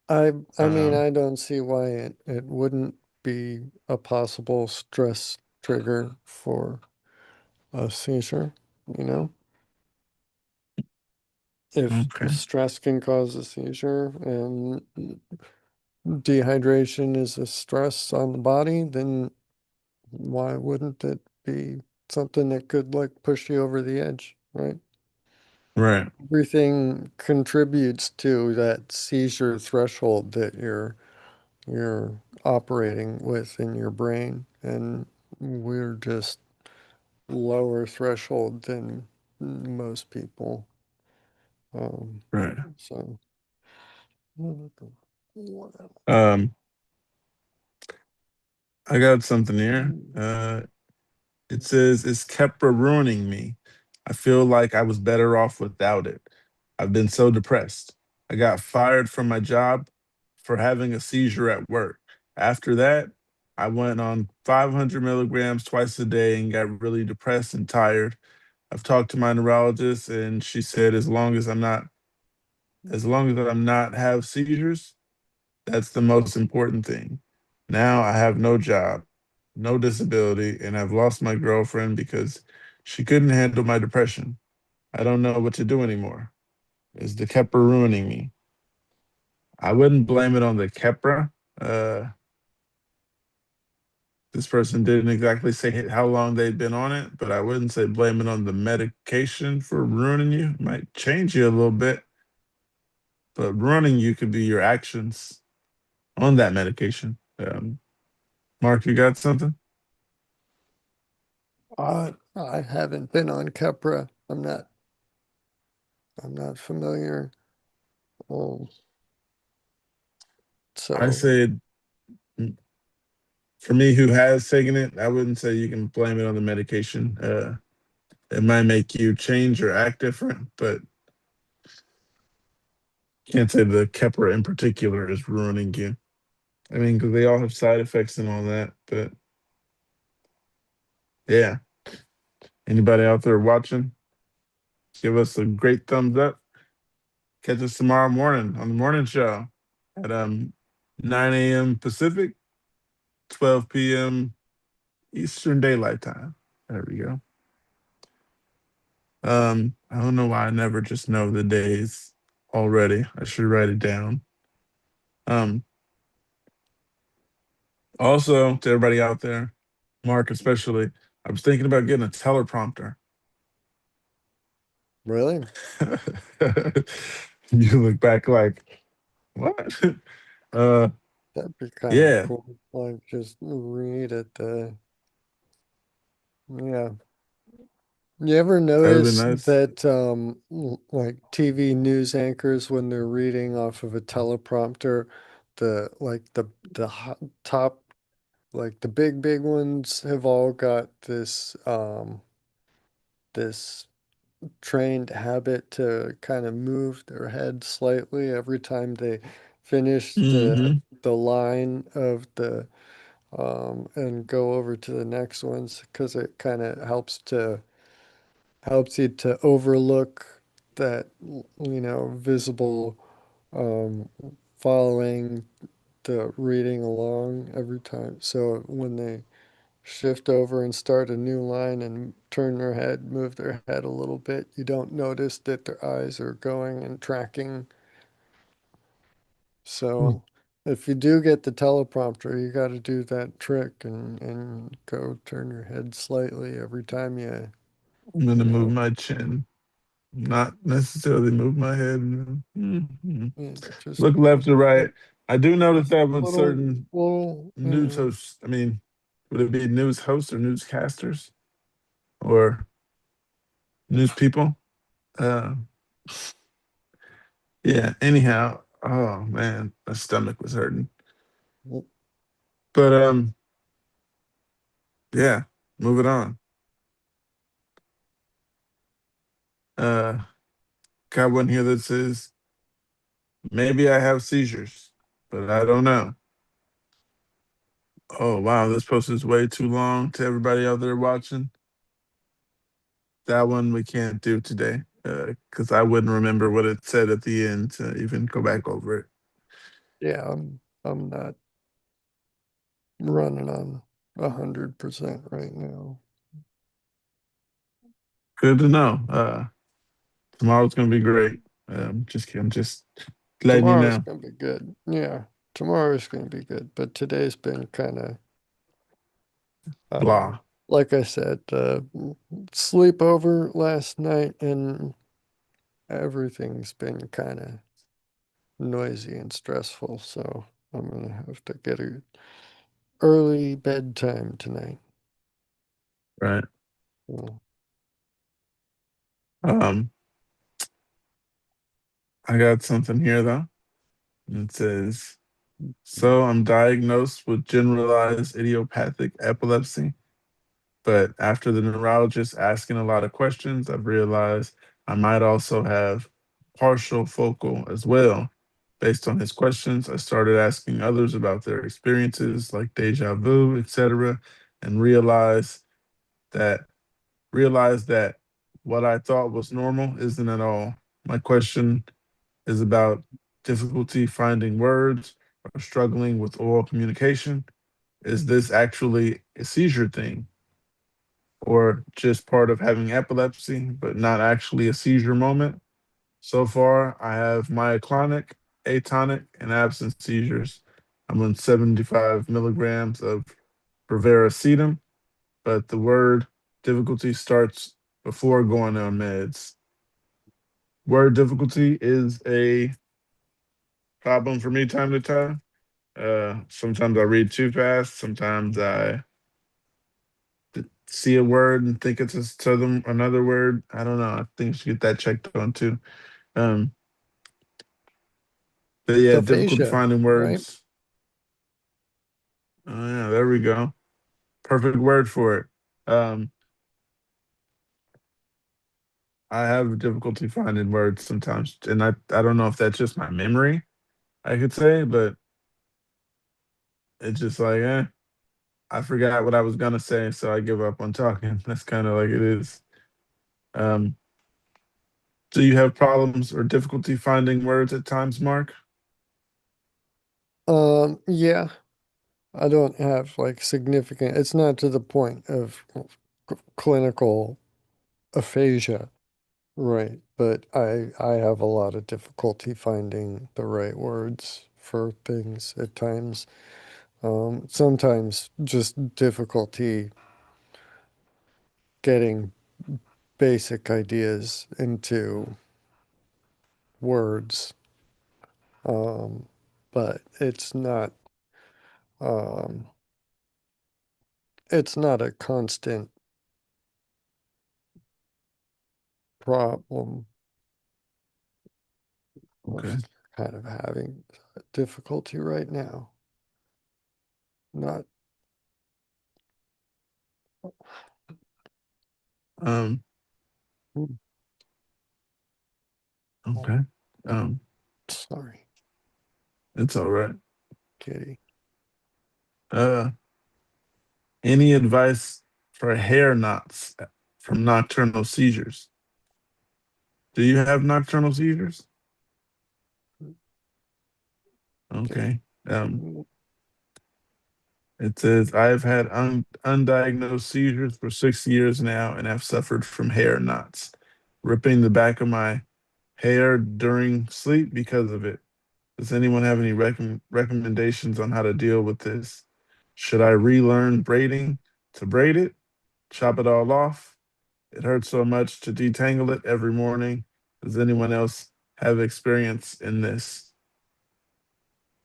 I mean, Um, I don't see why it wouldn't be a possible stress trigger for a seizure, you know? If okay. stress can cause a seizure and dehydration is a stress on the body, then why wouldn't it be something that could push you over the edge, right? Right. Everything contributes to that seizure threshold that you're operating with in your brain, and we're just lower threshold than most people. Right. So Um, I got something here. It says, "It's Keppra ruining me. I feel like I was better off without it. I've been so depressed. I got fired from my job for having a seizure at work. After that, I went on 500 milligrams twice a day and got really depressed and tired. I've talked to my neurologist, and she said as long as I'm not have seizures, that's the most important thing. Now I have no job, no disability, and I've lost my girlfriend because she couldn't handle my depression. I don't know what to do anymore. Is the Keppra ruining me? I wouldn't blame it on the Keppra. Uh, this person didn't exactly say how long they'd been on it, but I wouldn't say blame it on the medication for ruining you. It might change you a little bit, but ruining you could be your actions on that medication. Mark, you got something? I haven't been on Kepra. I'm not familiar. Um, I so said, for me, who has taken it, I wouldn't say you can blame it on the medication. It might make you change or act different, but can't say the Keppra in particular is ruining you. I mean, because they all have side effects and all that, but yeah. Anybody out there watching, give us a great thumbs up. Catch us tomorrow morning on the morning show at 9 a.m. Pacific, 12 p.m. Eastern Daylight Time. There we go. I don't know why I never just know the days already. I should write it down. Um, Also to everybody out there, Mark especially, I was thinking about getting a teleprompter. really, You look back like, what? Uh, that'd be kind of yeah, cool. Like just read it. Yeah. You ever that'd be notice nice. that like TV news anchors when they're reading off of a teleprompter, the top like the big ones have all got this trained habit to kind of move their head slightly every time they finish Hmm. the line of the and go over to the next ones because it kind of helps you to overlook that, visible um, following the reading along every time. So when they shift over and start a new line and turn their head, move their head a little bit, you don't notice that their eyes are going and tracking. So if you do get the teleprompter, you got to do that trick and go turn your head slightly every time I'm gonna you move know, my chin, not necessarily move my head. just Look left or right. I do notice that with little, certain little, news hosts. I mean, would it be news hosts or newscasters or news people? Uh, yeah. Anyhow, oh man, my stomach was hurting. But yeah. Moving on. Uh, got one here that says maybe I have seizures, but I don't know. Oh wow, this post is way too long to everybody out there watching. That one we can't do today because I wouldn't remember what it said at the end to even go back over it. yeah, I'm not running on 100% right now. Good to know. Tomorrow's gonna be great. I'm just letting you Tomorrow's know. gonna be good. Yeah, tomorrow's gonna be good, but today's been kind of Blah. like I said, sleepover last night and everything's been kind of noisy and stressful, so I'm gonna have to get a early bedtime tonight. Right. So, Um, I got something here though. It says, so I'm diagnosed with generalized idiopathic epilepsy. But after the neurologist asking a lot of questions, I've realized I might also have partial focal as well. Based on his questions, I started asking others about their experiences like deja vu, etc., and that realized that what I thought was normal isn't at all. My question is about difficulty finding words or struggling with oral communication. Is this actually a seizure thing? Or just part of having epilepsy, but not actually a seizure moment. So far, I have myoclonic, atonic, and absent seizures. I'm on 75 milligrams of brivaracetam, but the word difficulty starts before going on meds. Word difficulty is a problem for me time to time. Sometimes I read too fast. Sometimes I see a word and think it's a southern another word. I don't know. I think you should get that checked on too. Um, but yeah, difficulty Aphasia, finding right? words. Oh yeah, there we go. Perfect word for it. Um, I have difficulty finding words sometimes, and I don't know if that's just my memory. I could say, but it's just like, I forgot what I was gonna say, so I give up on talking. That's kind of like it is. Um, do you have problems or difficulty finding words at times, Mark? Yeah, I don't have like significant, it's not to the point of clinical aphasia, right? But I have a lot of difficulty finding the right words for things at times. Sometimes just difficulty getting basic ideas into words. Um, but um, it's not a constant problem Okay. of kind of having difficulty right now. Not Um, mm, okay. Um, sorry, it's all right. kitty. Uh, any advice for hair knots from nocturnal seizures? Do you have nocturnal seizures? Okay. Okay. It says, I've had undiagnosed seizures for 6 years now and have suffered from hair knots, ripping the back of my hair during sleep because of it. Does anyone have any recommendations on how to deal with this? Should I relearn braiding to braid it, chop it all off? It hurts so much to detangle it every morning. Does anyone else have experience in this?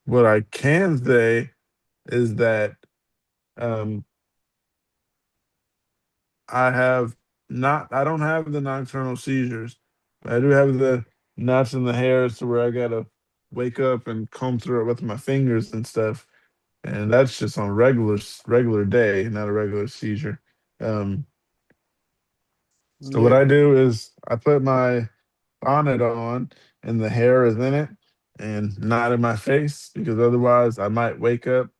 What I can say is that um, I don't have the nocturnal seizures. I do have the knots in the hairs to where I gotta wake up and comb through it with my fingers and stuff. And that's just on regular day, not a regular seizure. Um, so what Yeah. I do is I put my bonnet on and the hair is in it and not in my face because otherwise I might wake up.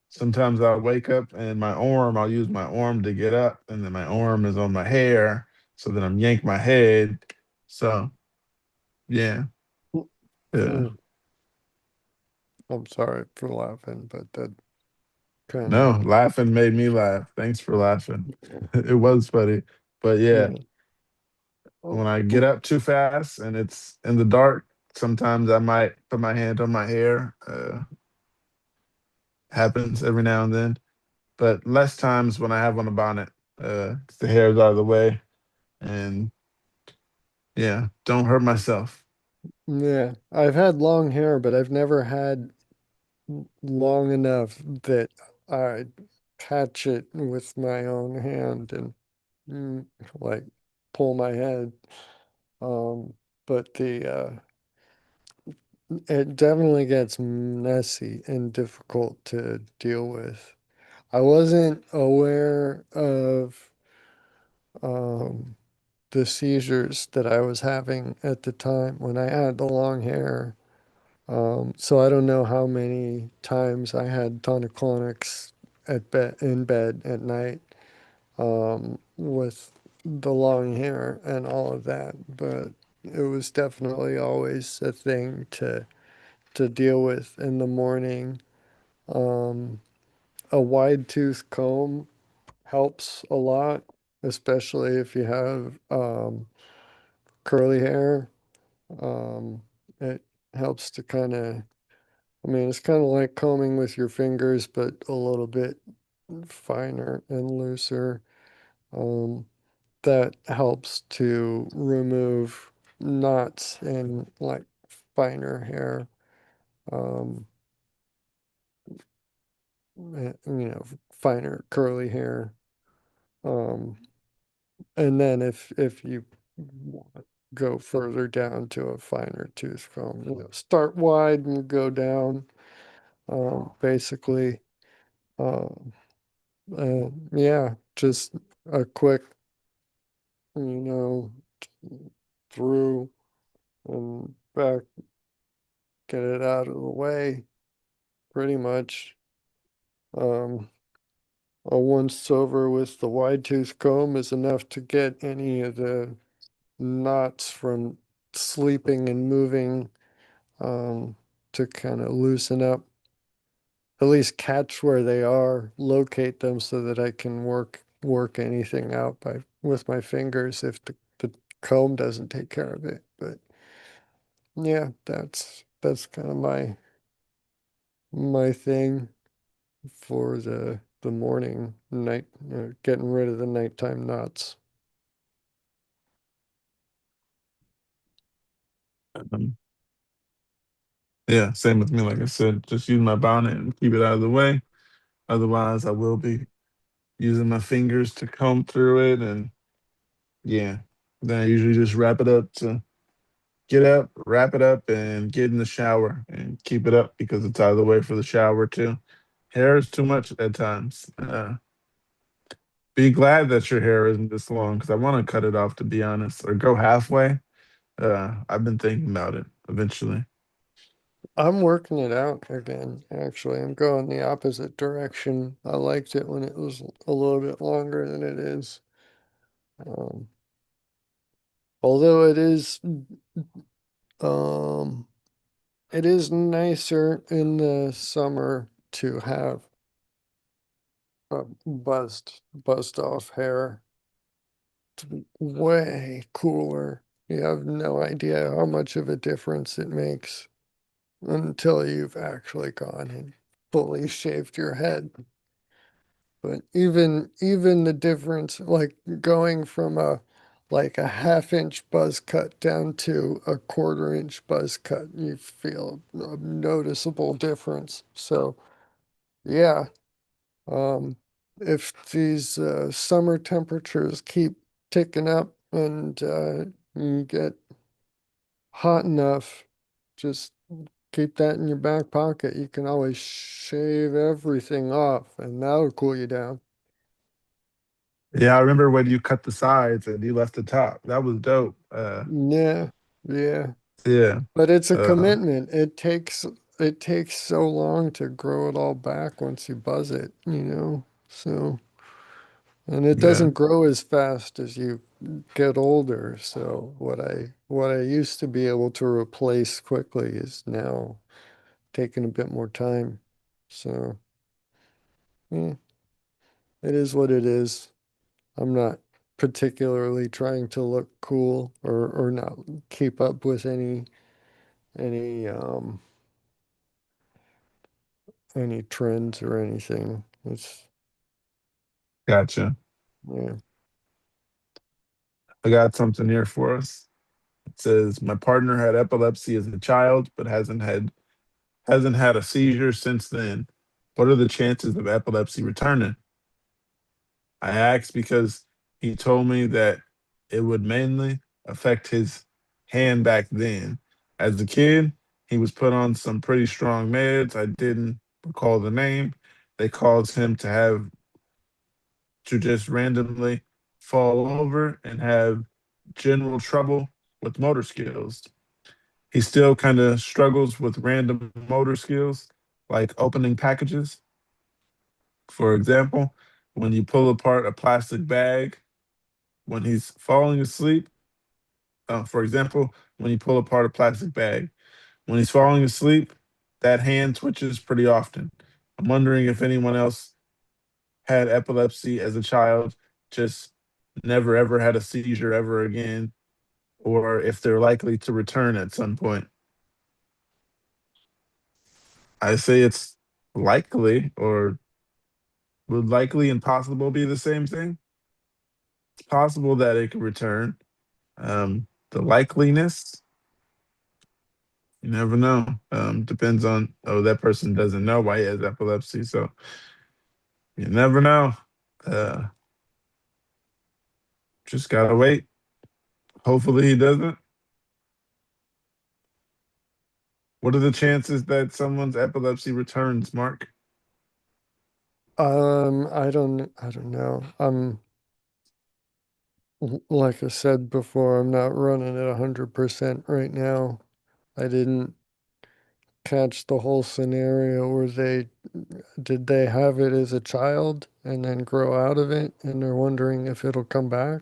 Sometimes I'll wake up and I'll use my arm to get up, and then my arm is on my hair. So then I'm yank my head. So yeah. Yeah. Mm, I'm sorry for laughing, but that kind No, of, laughing made me laugh. Thanks for laughing. It was funny. But yeah, yeah. Oh, when I get up too fast and it's in the dark, sometimes I might put my hand on my hair. Happens every now and then, but less times when I have on a bonnet. 'Cause the hair's out of the way, and yeah, don't hurt myself. yeah. I've had long hair, but I've never had long enough that I catch it with my own hand and mm, like pull my head. Um, but it definitely gets messy and difficult to deal with. I wasn't aware of um, the seizures that I was having at the time when I had the long hair. So I don't know how many times I had tonic-clonics at bed in bed at night with the long hair and all of that, but it was definitely always a thing to deal with in the morning. Um, a wide tooth comb helps a lot, especially if you have curly hair. It helps to kind of, I mean, it's kind of like combing with your fingers, but a little bit finer and looser. Um, that helps to remove knots and like finer hair. Um, finer curly hair. And then if you want to go further down to a finer tooth comb, start wide and go down, basically. Yeah, just a quick, through and back, get it out of the way, pretty much. A once over with the wide tooth comb is enough to get any of the knots from sleeping and moving, to kind of loosen up, at least catch where they are, locate them so that I can work anything out with my fingers if the comb doesn't take care of it. But yeah, that's kind of my thing for the morning, night, getting rid of the nighttime knots. Yeah, same with me. Like I said, just use my bonnet and keep it out of the way. Otherwise, I will be using my fingers to comb through it. And yeah, then I usually just wrap it up to get up, wrap it up, and get in the shower and keep it up because it's out of the way for the shower too. Hair is too much at times. Be glad that your hair isn't this long because I want to cut it off, to be honest, or go halfway. I've been thinking about it eventually. I'm working it out again, actually. I'm going the opposite direction. I liked it when it was a little bit longer than it is. Um, although um, it is nicer in the summer to have buzzed off hair. It's way cooler. You have no idea how much of a difference it makes until you've actually gone and fully shaved your head. But even the difference, like going from a half-inch buzz cut down to a quarter-inch buzz cut, you feel a noticeable difference. So yeah, um, if these summer temperatures keep ticking up and you get hot enough, just keep that in your back pocket. You can always shave everything off, and that'll cool you down. Yeah, I remember when you cut the sides and you left the top. That was dope. Yeah, yeah. Yeah. But it's a Uh, commitment. It takes so long to grow it all back once you buzz it, So, and it yeah. doesn't grow as fast as you get older. So what I used to be able to replace quickly is now taking a bit more time. So, yeah, it is what it is. I'm not particularly trying to look cool or not keep up with any any trends or anything. It's Gotcha. yeah. I got something here for us. It says my partner had epilepsy as a child, but hasn't had a seizure since then. What are the chances of epilepsy returning? I asked because he told me that it would mainly affect his hand back then. As a kid, he was put on some pretty strong meds. I didn't recall the name. They caused him to just randomly fall over and have general trouble with motor skills. He still kind of struggles with random motor skills, like opening packages. For example, when you pull apart a plastic bag when he's falling asleep. For example, when you pull apart a plastic bag, when he's falling asleep, that hand twitches pretty often. I'm wondering if anyone else had epilepsy as a child, just never ever had a seizure ever again, or if they're likely to return at some point. I say it's likely, or would likely and possible be the same thing? It's possible that it could return. The likeliness, You never know. Depends on, oh, that person doesn't know why he has epilepsy, so you never know. Uh, just gotta wait. Hopefully he doesn't. What are the chances that someone's epilepsy returns, Mark? I don't know. Like I said before, I'm not running at 100% right now. I didn't catch the whole scenario where did they have it as a child and then grow out of it and they're wondering if it'll come back.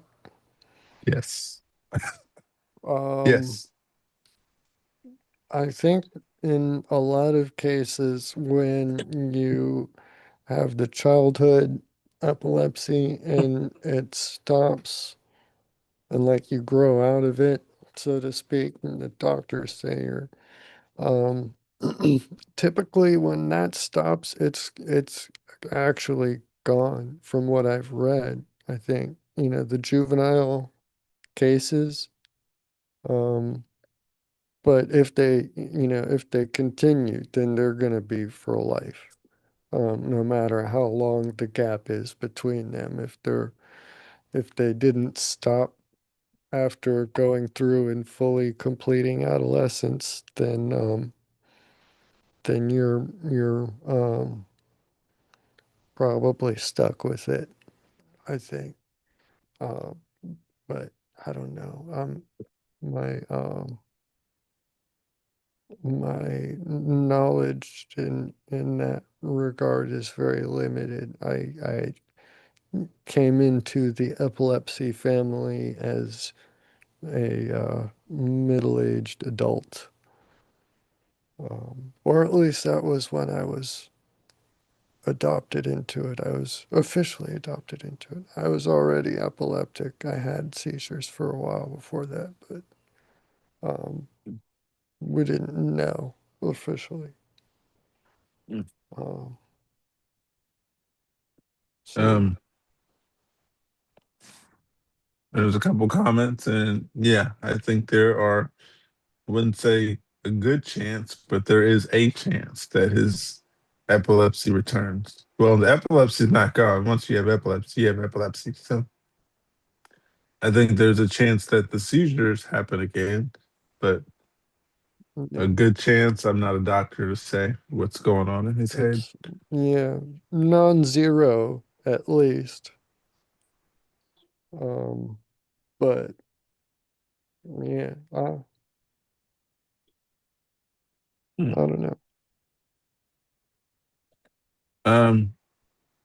Yes. Um, Yes. I think in a lot of cases when you have the childhood epilepsy and it stops and like you grow out of it, so to speak, and the doctors say you're um typically when that stops, it's actually gone from what I've read. I think, the juvenile cases, um, but if they continue, then they're gonna be for life. No matter how long the gap is between them. If they didn't stop after going through and fully completing adolescence, then you're probably stuck with it, I think. Um, but I don't know. My my knowledge in that regard is very limited. I came into the epilepsy family as a middle-aged adult. Or at least that was when I was adopted into it. I was officially adopted into it. I was already epileptic. I had seizures for a while before that, but um, we didn't know officially. Mm. Um, so, Um, there's a couple comments, and yeah, I think there are, I wouldn't say a good chance, but there is a chance that his epilepsy returns. Well, the epilepsy is not gone. Once you have epilepsy, you have epilepsy. So I think there's a chance that the seizures happen again, but a yeah, good chance. I'm not a doctor to say what's going on in his head. it's, yeah, non-zero at least. Um, but yeah, Hmm. I don't know. Um,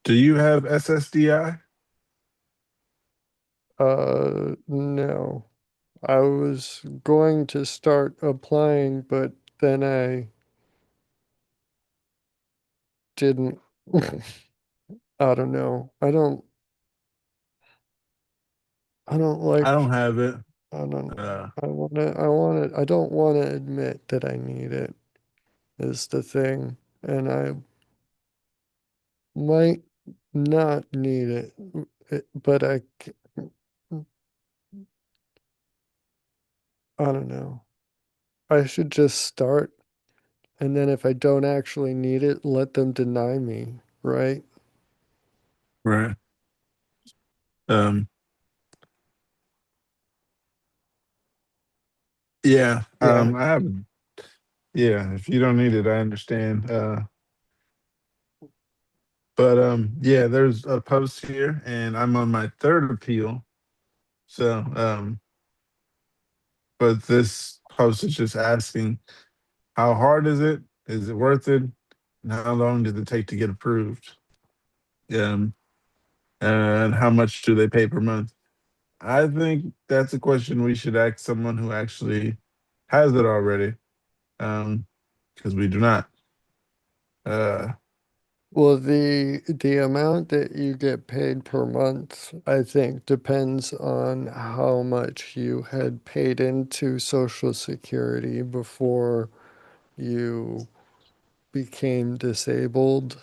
do you have SSDI? No. I was going to start applying, but then I didn't. I don't know. I don't I like, don't have it. I don't know. Uh, I don't want to admit that I need it is the thing. And I might not need but I don't know. I should just start. And then if I don't actually need it, let them deny me, right? right. Um, yeah. Yeah. I have. Yeah. If you don't need it, I understand. But yeah. There's a post here, and I'm on my third appeal. So, but this post is just asking, how hard is it? Is it worth it? And how long does it take to get approved? Um, and how much do they pay per month? I think that's a question we should ask someone who actually has it already, because we do not. Uh, Well, the amount that you get paid per month, I think, depends on how much you had paid into Social Security before you became disabled.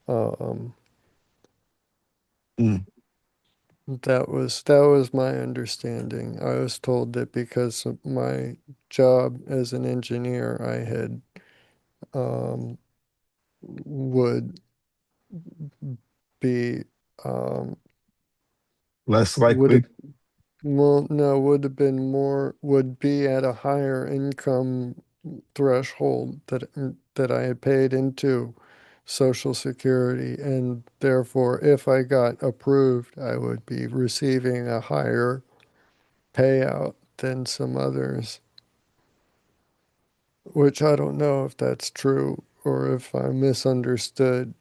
Um, mm, that was my understanding. I was told that because of my job as an engineer, I had would be Less would likely. have well no would have been more would be at a higher income threshold that I had paid into Social Security, and therefore if I got approved I would be receiving a higher payout than some others, which I don't know if that's true or if I misunderstood.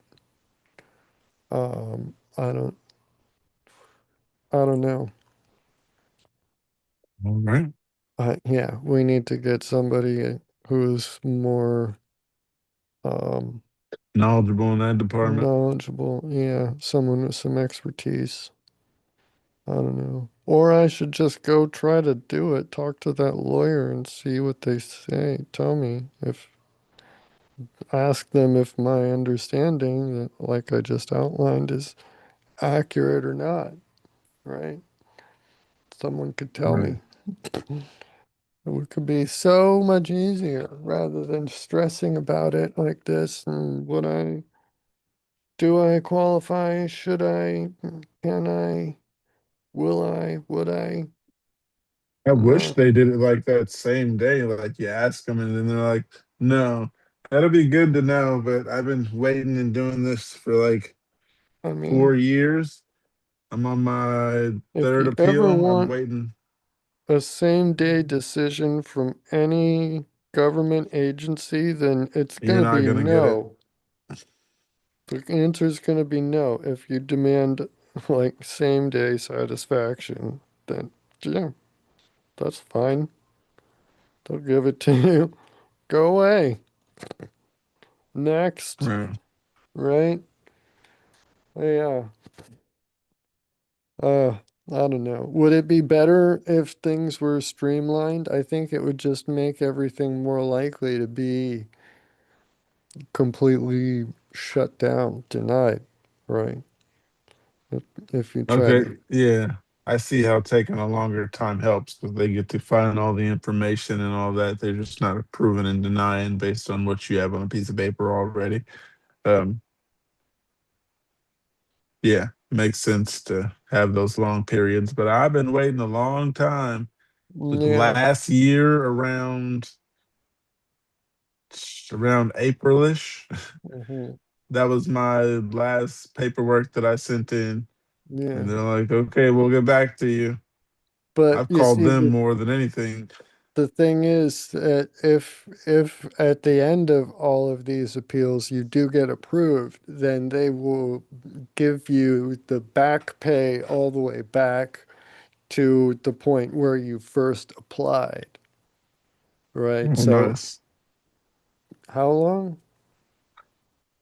um I don't know. All right. Yeah, we need to get somebody who's more um, Knowledgeable in that department. knowledgeable. Yeah, someone with some expertise. I don't know. Or I should just go try to do it, talk to that lawyer and see what they say. Tell me if, ask them if my understanding, that, like I just outlined, is accurate or not, right? Someone could tell Right. me. It could be so much easier rather than stressing about it like this. And do I qualify? Should I? Can I? Will I? Would I? I wish Uh, they did it like that same day. Like you ask them, and then they're like, "No, that'll be good to know." But I've been waiting and doing this for like I four mean, years. I'm on my if third you ever appeal. I'm want waiting. a same day decision from any government agency, then it's You're going to not be gonna get it. no. The answer is going to be no. If you demand like same day satisfaction, then yeah, that's fine. They'll give it to you. Go away. Next, Right. right? Yeah. Uh, I don't know. Would it be better if things were streamlined? I think it would just make everything more likely to be completely shut down, denied, right? If you try Okay. to, Yeah. I see how taking a longer time helps because they get to find all the information and all that. They're just not approving and denying based on what you have on a piece of paper already. Um, yeah, makes sense to have those long periods. But I've been waiting a long time. Like yeah. last year around Aprilish, Hmm. that was my last paperwork that I sent in. Yeah. And they're like, okay, we'll get back to you. But I've you called see, them more than anything. the thing is that if at the end of all of these appeals you do get approved, then they will give you the back pay all the way back to the point where you first applied, right? Oh, So nice. how long?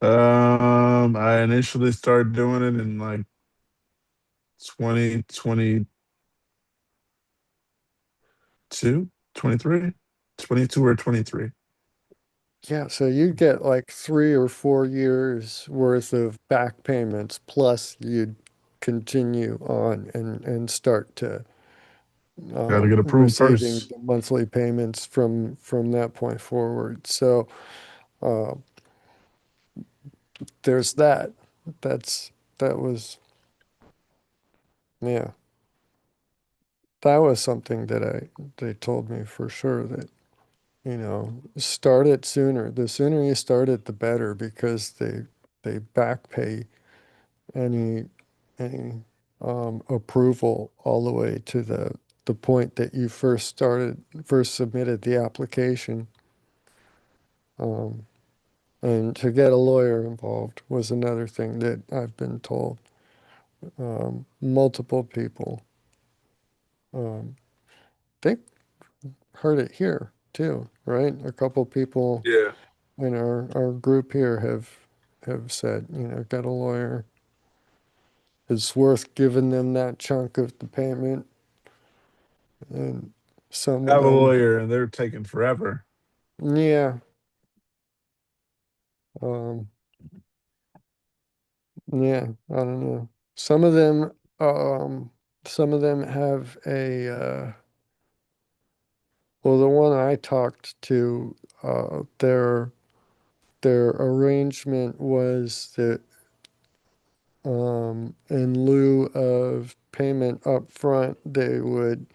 I initially started doing it in like 2022, 23, 22 or 23. Yeah, so you get like 3 or 4 years worth of back payments, plus you'd continue on and start to Got to get approved receiving first. the monthly payments from that point forward. So uh, there's that. That's that was yeah. That was something that they told me for sure that, start it sooner. The sooner you start it, the better, because they back pay any any approval all the way to the point that you first submitted the application. Um, and to get a lawyer involved was another thing that I've been told. Multiple people. Um, they heard it here too, right? A couple people Yeah. in our group here have said, get a lawyer. It's worth giving them that chunk of the payment. And some I of have a them, lawyer and they're taking forever. yeah, um, yeah, I don't know. Some of them, some of them have well, the one I I talked to, their arrangement was that in lieu of payment up front, they would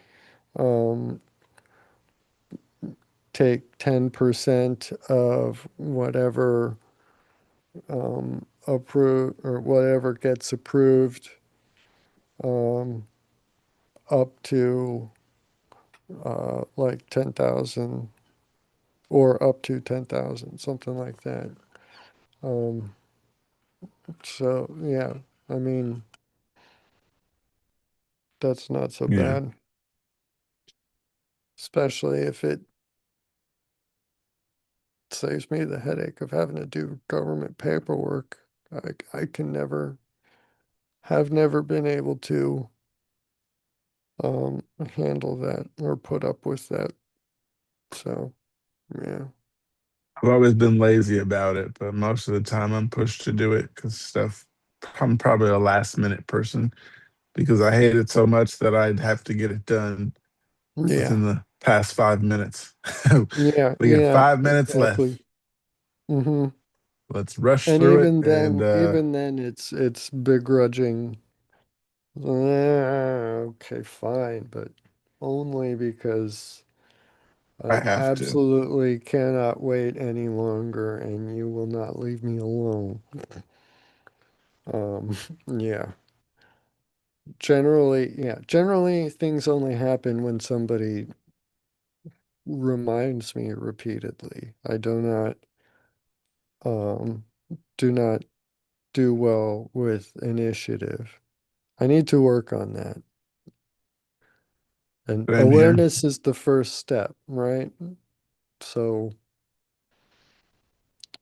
take 10% of whatever approved or whatever gets approved up to like 10,000 or up to 10,000, something like that. So yeah, I mean, that's not so Yeah. bad, especially if it saves me the headache of having to do government paperwork. I can never, have never been able to handle that or put up with that. So yeah. I've always been lazy about it, but most of the time I'm pushed to do it because stuff. I'm probably a last minute person because I hate it so much that I'd have to get it done Yeah. within the past 5 minutes. Yeah, We got yeah, 5 minutes left. exactly. Mm-hmm. Let's rush And through it. And even then, it's begrudging. Okay, fine, but only because I I have to. absolutely cannot wait any longer, and you will not leave me alone. Um, yeah. Generally things only happen when somebody reminds me repeatedly. I um do not do well with initiative. I need to work on that. And Same here. awareness is the first step, right? So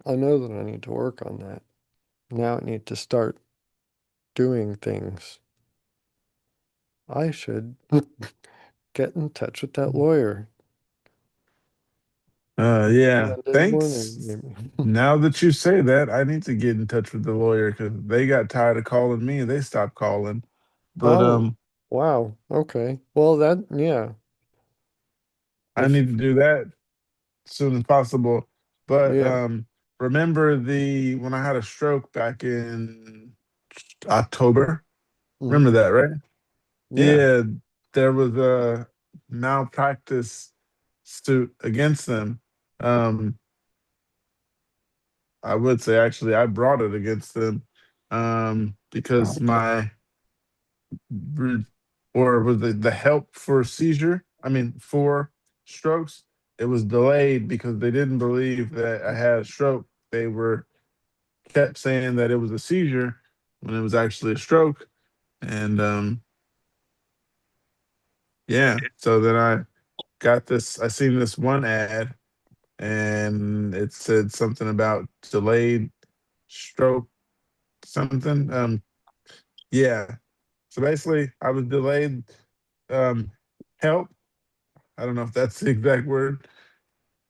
I know that I need to work on that. Now I need to start doing things. I should get in touch with that lawyer Yeah. Monday morning, Thanks. maybe. Now that you say that, I need to get in touch with the lawyer because they got tired of calling me and they stopped calling. But Oh, wow. Okay. Well, yeah. I If, need to do that as soon as possible. But yeah. remember the when I had a stroke back in October? Hmm. Remember that, right? Yeah. Yeah, there was a malpractice suit against them. Um, I would say actually I brought it against them because my or was the help for seizure, I mean for strokes, it was delayed because they didn't believe that I had a stroke. They were kept saying that it was a seizure when it was actually a stroke. And yeah, so then I seen this one ad and it said something about delayed stroke something. Yeah. So basically I was delayed um help. I don't know if that's the exact word.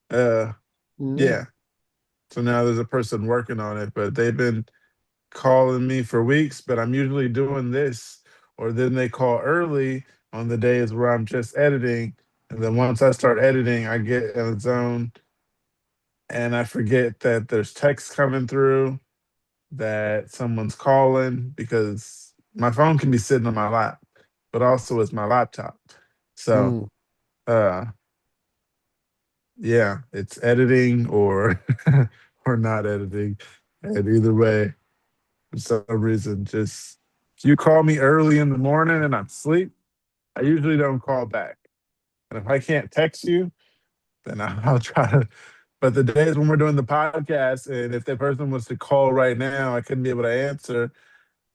Uh Yeah. yeah. So now there's a person working on it, but they've been calling me for weeks, but I'm usually doing this, or then they call early on the days where I'm just editing. And then once I start editing, I get in a zone and I forget that there's text coming through, that someone's calling because my phone can be sitting on my lap, but also it's my laptop. So, Mm. uh, yeah, it's editing or or not editing. And either way, for some reason, just if you call me early in the morning and I'm asleep, I usually don't call back. And if I can't text you, then I'll try to. But the days when we're doing the podcast, and if that person was to call right now, I couldn't be able to answer.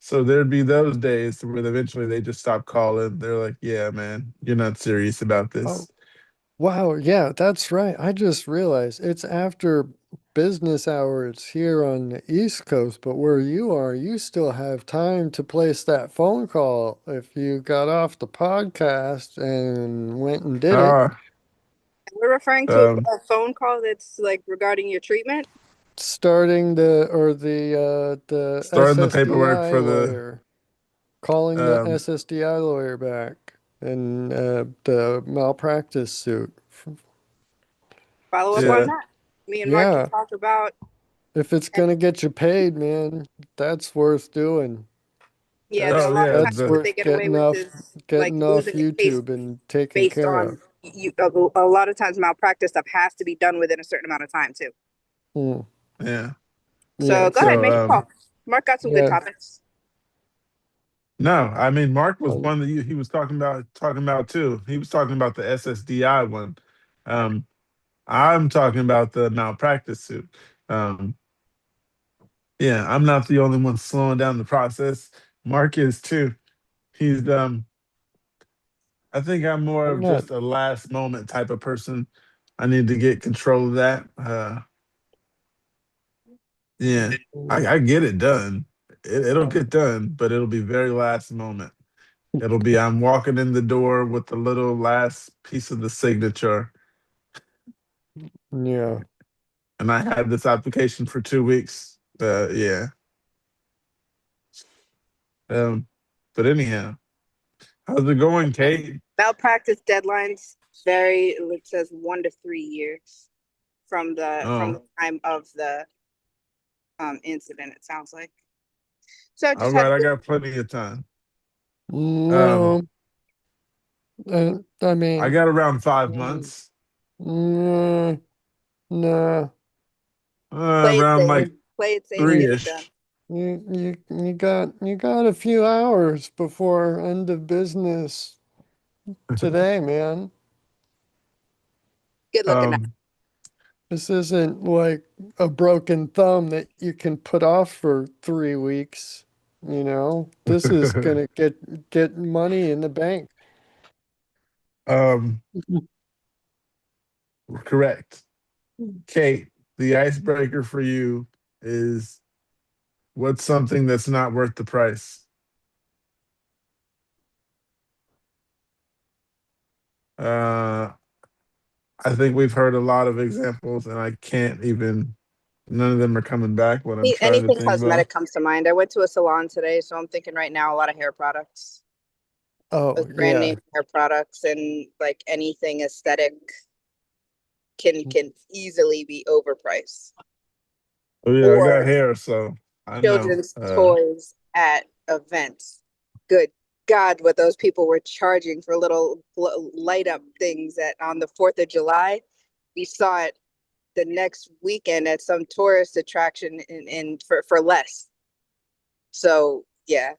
So there'd be those days where eventually they just stop calling. They're like, "Yeah, man, you're not serious about Oh, this." wow. Yeah, that's right. I just realized it's after business hours here on the East Coast, but where you are, you still have time to place that phone call if you got off the podcast and went and did it. Uh, We're referring to um, a phone call that's like regarding your treatment. Starting the starting the paperwork SSDI for the lawyer, calling the um, SSDI lawyer back and the malpractice suit. Follow up on So, Yeah. that. Me and Mark can yeah, talk about. if it's gonna get you paid, man, that's worth doing. Yeah, that a That's Oh lot of yeah. times that's what The they worth get away with is like getting off losing a case YouTube and taken based care on of. you. A lot of times malpractice stuff has to be done within a certain amount of time too. Hmm. yeah. So Yeah, go ahead, So make your call. Mark got some good yeah. topics. no, I mean Mark was Um, one that he was talking about too. He was talking about the SSDI one. Um, I'm talking about the malpractice suit. Um, yeah, I'm not the only one slowing down the process. Mark is too. He's I think I'm more I'm of not. just a last moment type of person. I need to get control of that. Yeah, I get it done. It'll get done, but it'll be very last moment. It'll be I'm walking in the door with the little last piece of the signature, Yeah. and I had this application for 2 weeks. Yeah. Um, but anyhow, how's it going, Kate? Malpractice deadlines vary. It says 1 to 3 years from Oh, the time of the incident. It sounds like. So all just had right. to I do. got plenty of time. Um, No, I I mean, got around five mm, months. mm, nah. Play it Around safe. like You, Play it safe. you, Get it done. three-ish. you got a few hours before end of business today, man. Good looking out. Um, This isn't like a broken thumb that you can put off for 3 weeks. This is gonna get money in the bank. um, correct. Kate, the icebreaker for you is what's something that's not worth the price? Uh, I think we've heard a lot of examples, and I can't even. None of them are coming back. What I'm trying to Anything think about. cosmetic comes to mind. I went to a salon today, so I'm thinking right now a lot of hair products. Oh Those brand yeah. name hair products and like anything aesthetic can easily be overpriced. Oh yeah, I got Or hair, so I know. children's toys at events. Good God, what those people were charging for little light up things at on the 4th of July. We saw it the next weekend at some tourist attraction in for less. So yeah,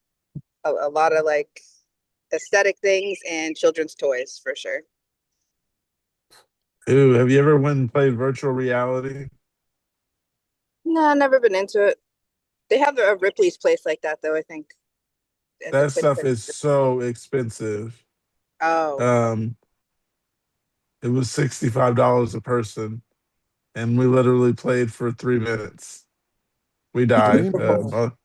a lot of like aesthetic things and children's toys for sure. Ooh, have you ever went and played virtual reality? No, never been into it. They have a Ripley's place like that though, I think. At the That Twin stuff is Cities. so expensive. Oh, Um, it was $65 a person, and we literally played for 3 minutes. We died. 3 minutes.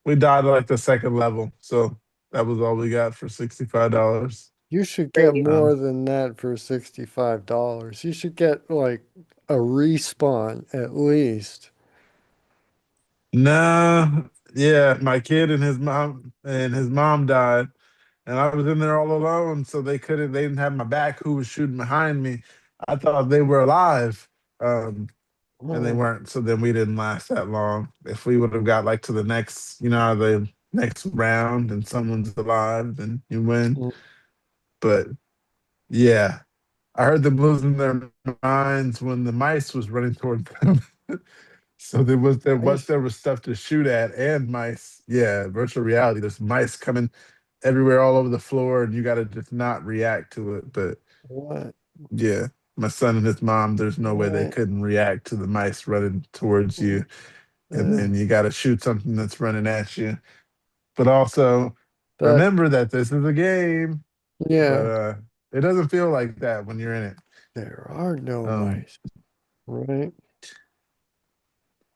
We died at like the second level, so that was all we got for $65. You should get crazy. more than that for $65. You should get like a respawn at least. Nah, yeah, my kid and his mom died, and I was in there all alone, so they didn't have my back. Who was shooting behind me? I thought they were alive, and they Oh, weren't. So then we didn't last that long. If we would have got like to the next, the next round, and someone's alive, then you win. mm, But yeah, I heard them losing their minds when the mice was running toward them. So nice. there was stuff to shoot at and mice. Yeah, virtual reality. There's mice coming everywhere, all over the floor, and you got to just not react to it. But What? yeah, my son and his mom. There's no way they What? couldn't react to the mice running towards you, and Uh, then you got to shoot something that's running at you. But also that, remember that this is a game. But yeah, it doesn't feel like that when you're in it. there are no Um, mice, right?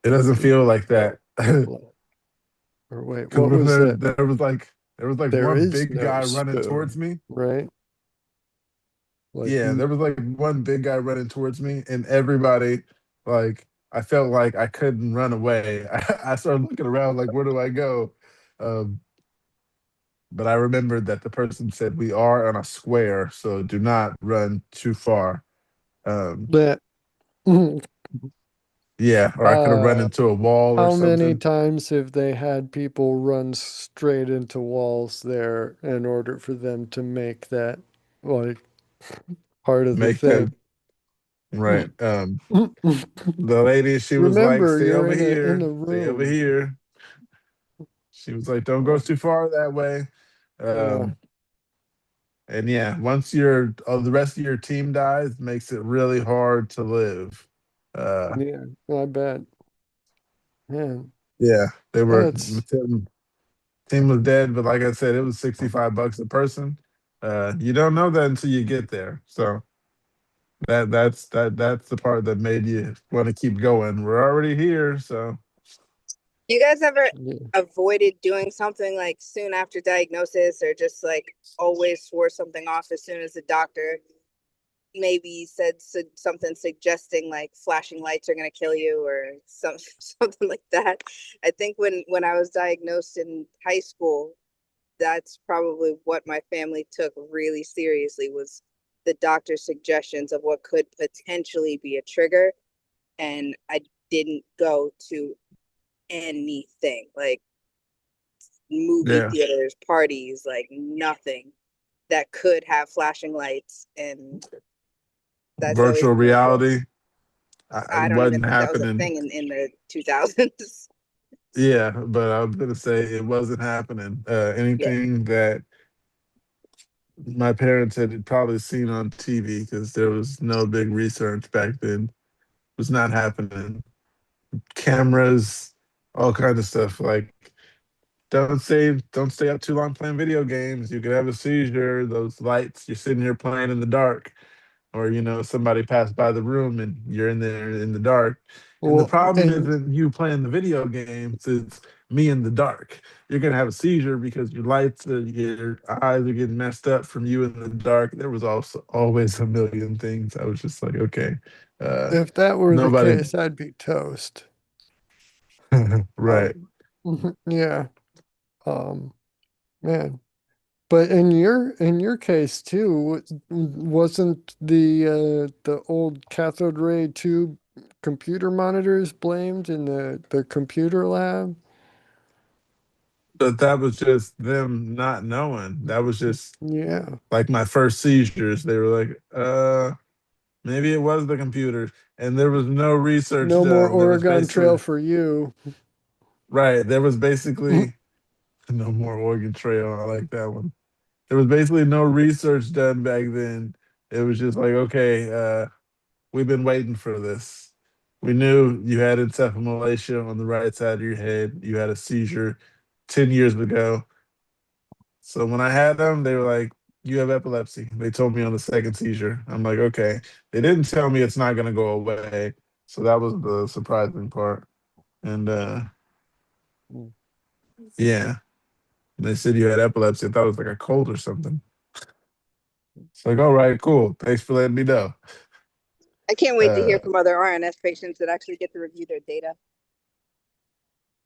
it doesn't feel like that. What- Or wait, Because what when was that? there was like There one is big no guy running towards spoon, me. right? Like, Yeah, there was like one big guy running towards me, and everybody, like, I felt like I couldn't run away. I started looking around like, where do I go? Um, but I remembered that the person said we are on a square, so do not run too far. Um, that. Yeah, or I could have run into a wall or How many something. times have they had people run straight into walls there in order for them to make that like part of the Make that thing? right. The lady, she was like, Remember, "Stay you're over in a here, stay over room. here." She was like, "Don't go too far that way." Yeah, Um, and yeah, once the rest of your team dies, makes it really hard to live. Uh, yeah, I bet. Man, yeah, they were that's team was dead, but like I said, it was $65 a person. You don't know that until you get there. So that's the part that made you want to keep going. We're already here, so You guys ever yeah. avoided doing something like soon after diagnosis, or just like always swore something off as soon as the doctor maybe said something suggesting like flashing lights are going to kill you or something like that? I think when I was diagnosed in high school, that's probably what my family took really seriously, was the doctor's suggestions of what could potentially be a trigger. And I didn't go to anything like movie yeah. theaters, parties, like nothing that could have flashing lights. And that's always Virtual been a thing. reality, it I don't even wasn't think that was a happening. thing in the 2000s. Yeah, but I was gonna say it wasn't happening. Yeah. Anything that my parents had probably seen on TV, because there was no big research back then, was not happening. Cameras, all kinds of stuff. Like, don't stay up too long playing video games. You could have a seizure. Those lights, you're sitting here playing in the dark, or somebody passed by the room and you're in there in the dark. And the Well, problem and isn't you playing the video games, it's me in the dark. You're gonna have a seizure because your eyes are getting messed up from you in the dark. There was also always a million things. I was just like, okay, uh if that were the nobody. case, I'd be toast. Right. Yeah. Um, man. But in your case too, wasn't the old cathode ray tube computer monitors blamed in the computer lab? But that was just them not knowing. That was just Yeah. like my first seizures. They were like, maybe it was the computer. And there was no research No more done. There was Oregon Trail basically, for you. right, there was basically no more Oregon Trail. I like that one. There was basically no research done back then. It was just like, okay, we've been waiting for this. We knew you had encephalomalacia on the right side of your head. You had a seizure 10 years ago. So when I had them, they were like, "You have epilepsy." They told me on the second seizure. I'm like, "Okay." They didn't tell me it's not going to go away. So that was the surprising part. And yeah, they said you had epilepsy. I thought it was like a cold or something. It's like, all right, cool. Thanks for letting me know. I can't wait to Uh, hear from other RNS patients that actually get to review their data.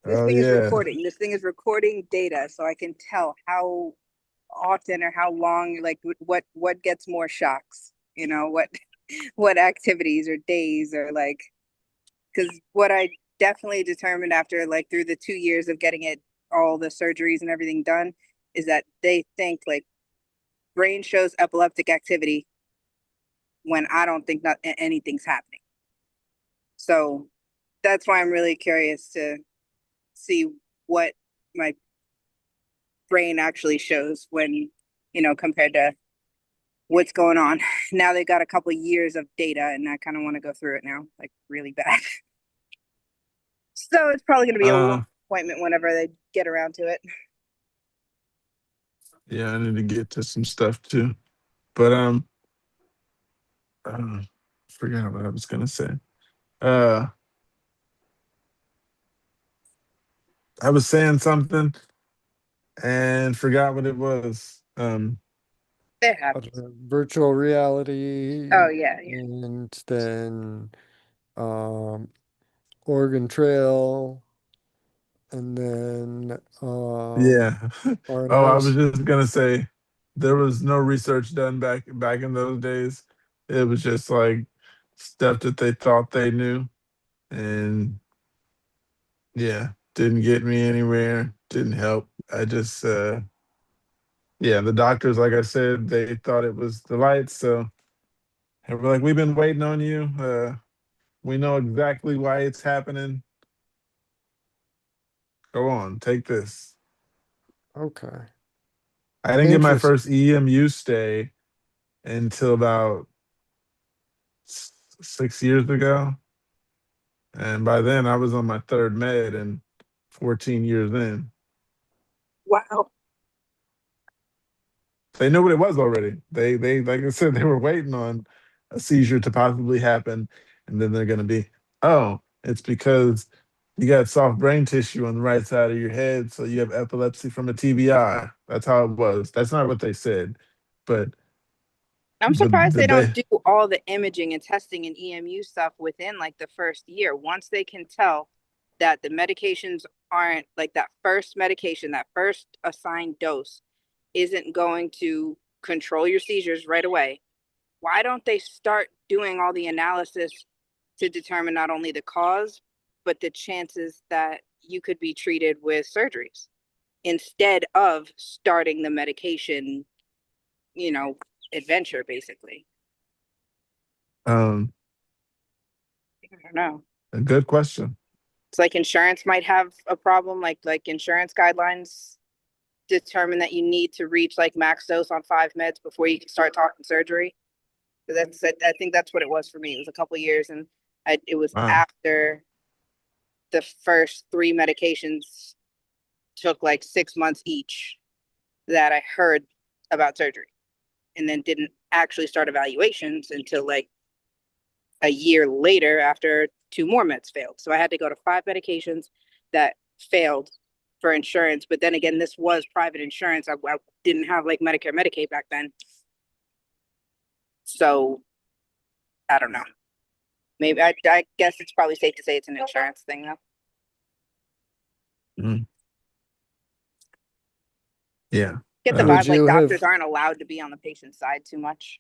This oh thing is yeah. recording. This thing is recording data, so I can tell how often or how long, like what gets more shocks. What what activities or days, or like, because what I definitely determined after like through the 2 years of getting it, all the surgeries and everything done, is that they think like brain shows epileptic activity when I don't think anything's happening. So that's why I'm really curious to see what my brain actually shows when, compared to what's going on. Now they got a couple of years of data, and I kind of want to go through it now, like really bad. So it's probably going to be a long Uh, appointment whenever they get around to it. yeah, I need to get to some stuff too. But forgot what I was gonna say. Uh, I was saying something and forgot what it was. It happens. Virtual reality, Oh yeah, yeah. and then um, Oregon Trail, and then Yeah. Oh, I was RNS. just gonna say there was no research done back in those days. It was just like stuff that they thought they knew, and yeah, didn't get me anywhere, didn't help. I just yeah, the doctors, like I said, they thought it was the lights, so they were like, we've been waiting on you. We know exactly why it's happening. Go on, take this. Okay. I didn't get my Interesting. first EMU stay until about 6 years ago. And by then I was on my third med and 14 years in. Wow. They knew what it was already. They like I said, they were waiting on a seizure to possibly happen. And then they're gonna be, oh, it's because you got soft brain tissue on the right side of your head, so you have epilepsy from a TBI. That's how it was. That's not what they said. But I'm the surprised the they don't ba- do all the imaging and testing and EMU stuff within like the first year. Once they can tell that the medications aren't like that first medication, that first assigned dose isn't going to control your seizures right away, why don't they start doing all the analysis to determine not only the cause, but the chances that you could be treated with surgeries instead of starting the medication, you know, adventure basically? um I don't know. a good question. It's like insurance might have a problem, like insurance guidelines determine that you need to reach like max dose on 5 meds before you can start talking surgery. So I think that's what it was for me. It was a couple of years, and it was Wow. after the first 3 medications took like 6 months each that I heard about surgery, and then didn't actually start evaluations until like a year later after 2 more meds failed. So I had to go to 5 medications that failed for insurance. But then again, this was private insurance. I didn't have like Medicare, Medicaid back then. So I don't know. Maybe I guess it's probably safe to say it's an insurance thing though. Mm. Yeah. Get the Would vibe like you doctors have aren't allowed to be on the patient's side too much.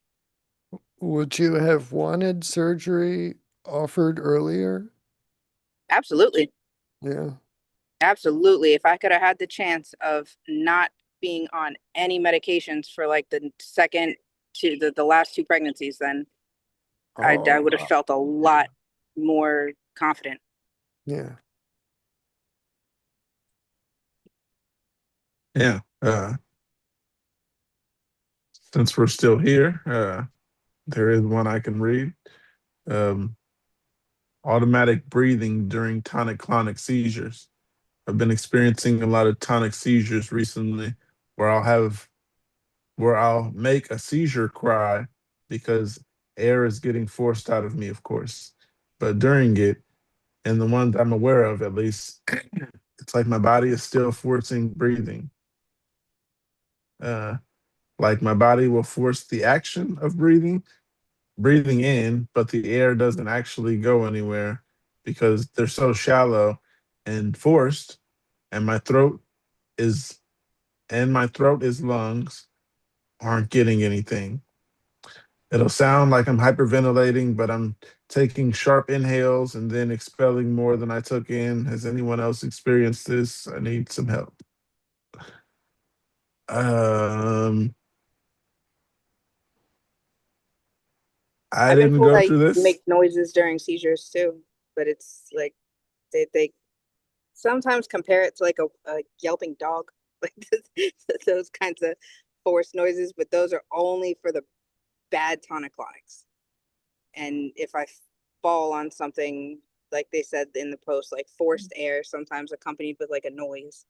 would you have wanted surgery offered earlier? Absolutely. Yeah. Absolutely. If I could have had the chance of not being on any medications for like the second to the last 2 pregnancies, then I Oh, would have felt a lot more confident. yeah. Yeah. Since we're still here, there is one I can read. Um, automatic breathing during tonic-clonic seizures. I've been experiencing a lot of tonic seizures recently, where I'll make a seizure cry because air is getting forced out of me, of course. But during it, and the ones I'm aware of at least, it's like my body is still forcing breathing. Uh, like my body will force the action of breathing in, but the air doesn't actually go anywhere because they're so shallow and forced, and is my throat is lungs aren't getting anything. It'll sound like I'm hyperventilating, but I'm taking sharp inhales and then expelling more than I took in. Has anyone else experienced this? I need some help. Um, I I've been didn't told go I through this. make noises during seizures too, but it's like they sometimes compare it to like a yelping dog, like those kinds of forced noises, but those are only for the bad tonic-clonics. And if I fall on something, like they said in the post, like forced air, sometimes accompanied with like a noise,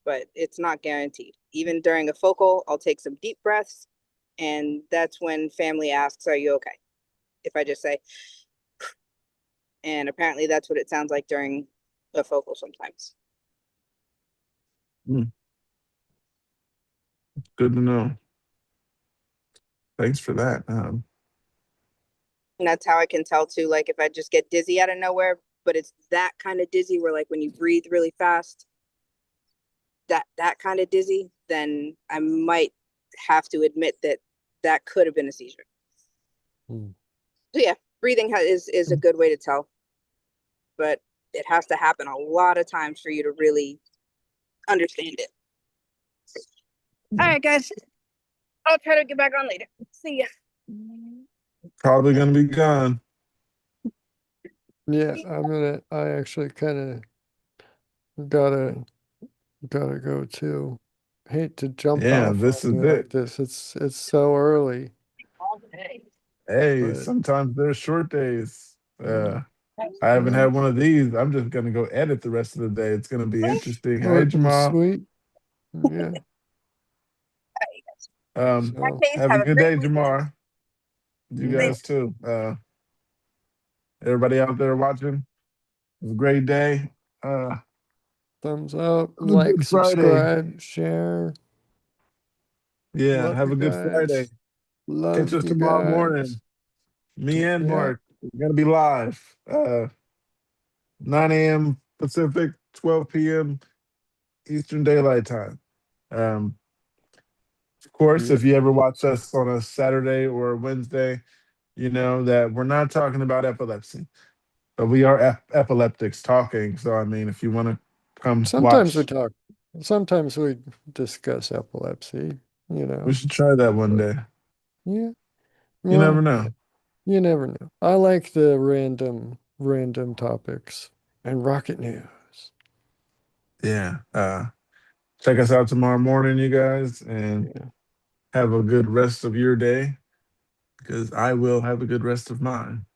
but it's not guaranteed. Even during a focal, I'll take some deep breaths, and that's when family asks, "Are you okay?" If I just say, and apparently that's what it sounds like during a focal sometimes. Hmm, good to know. Thanks for that. And that's how I can tell too, like if I just get dizzy out of nowhere, but it's that kind of dizzy where like when you breathe really fast, that kind of dizzy, then I might have to admit that that could have been a seizure. So yeah, breathing is a good way to tell, but it has to happen a lot of times for you to really understand it. All right, guys. I'll try to get back on later. See ya. Probably gonna be gone. Yeah, I actually kind of gotta go too. Hate to jump Yeah, off this on is you like it. this. It's so early, Hey, but sometimes there's short days. yeah. I haven't Yeah. had one of these. I'm just gonna go edit the rest of the day. It's gonna be interesting. Hey, Short and Jamal. sweet. Yeah. So Have a Have a good great day, weekend. Jamar. You yeah. guys too. Everybody out there watching, it was a great day. Thumbs up, Have a like, good Friday. subscribe, share. Yeah, Love have you a good Friday. guys. Catch Love us you tomorrow guys. morning. Me and Yeah. Mark. We're gonna be live. 9 a.m. Pacific, 12 p.m. Eastern Daylight Time. Of course, Yeah. if you ever watch us on a Saturday or a Wednesday, you know that we're not talking about epilepsy, but we are epileptics talking. So, I mean, if you want to come Sometimes we watch, talk. Sometimes we discuss epilepsy. You we know. should try that one But day. yeah. You never Well, know. you never know. I like the random topics and rocket news. Yeah. Check us out tomorrow morning, you guys, and Yeah. have a good rest of your day because I will have a good rest of mine.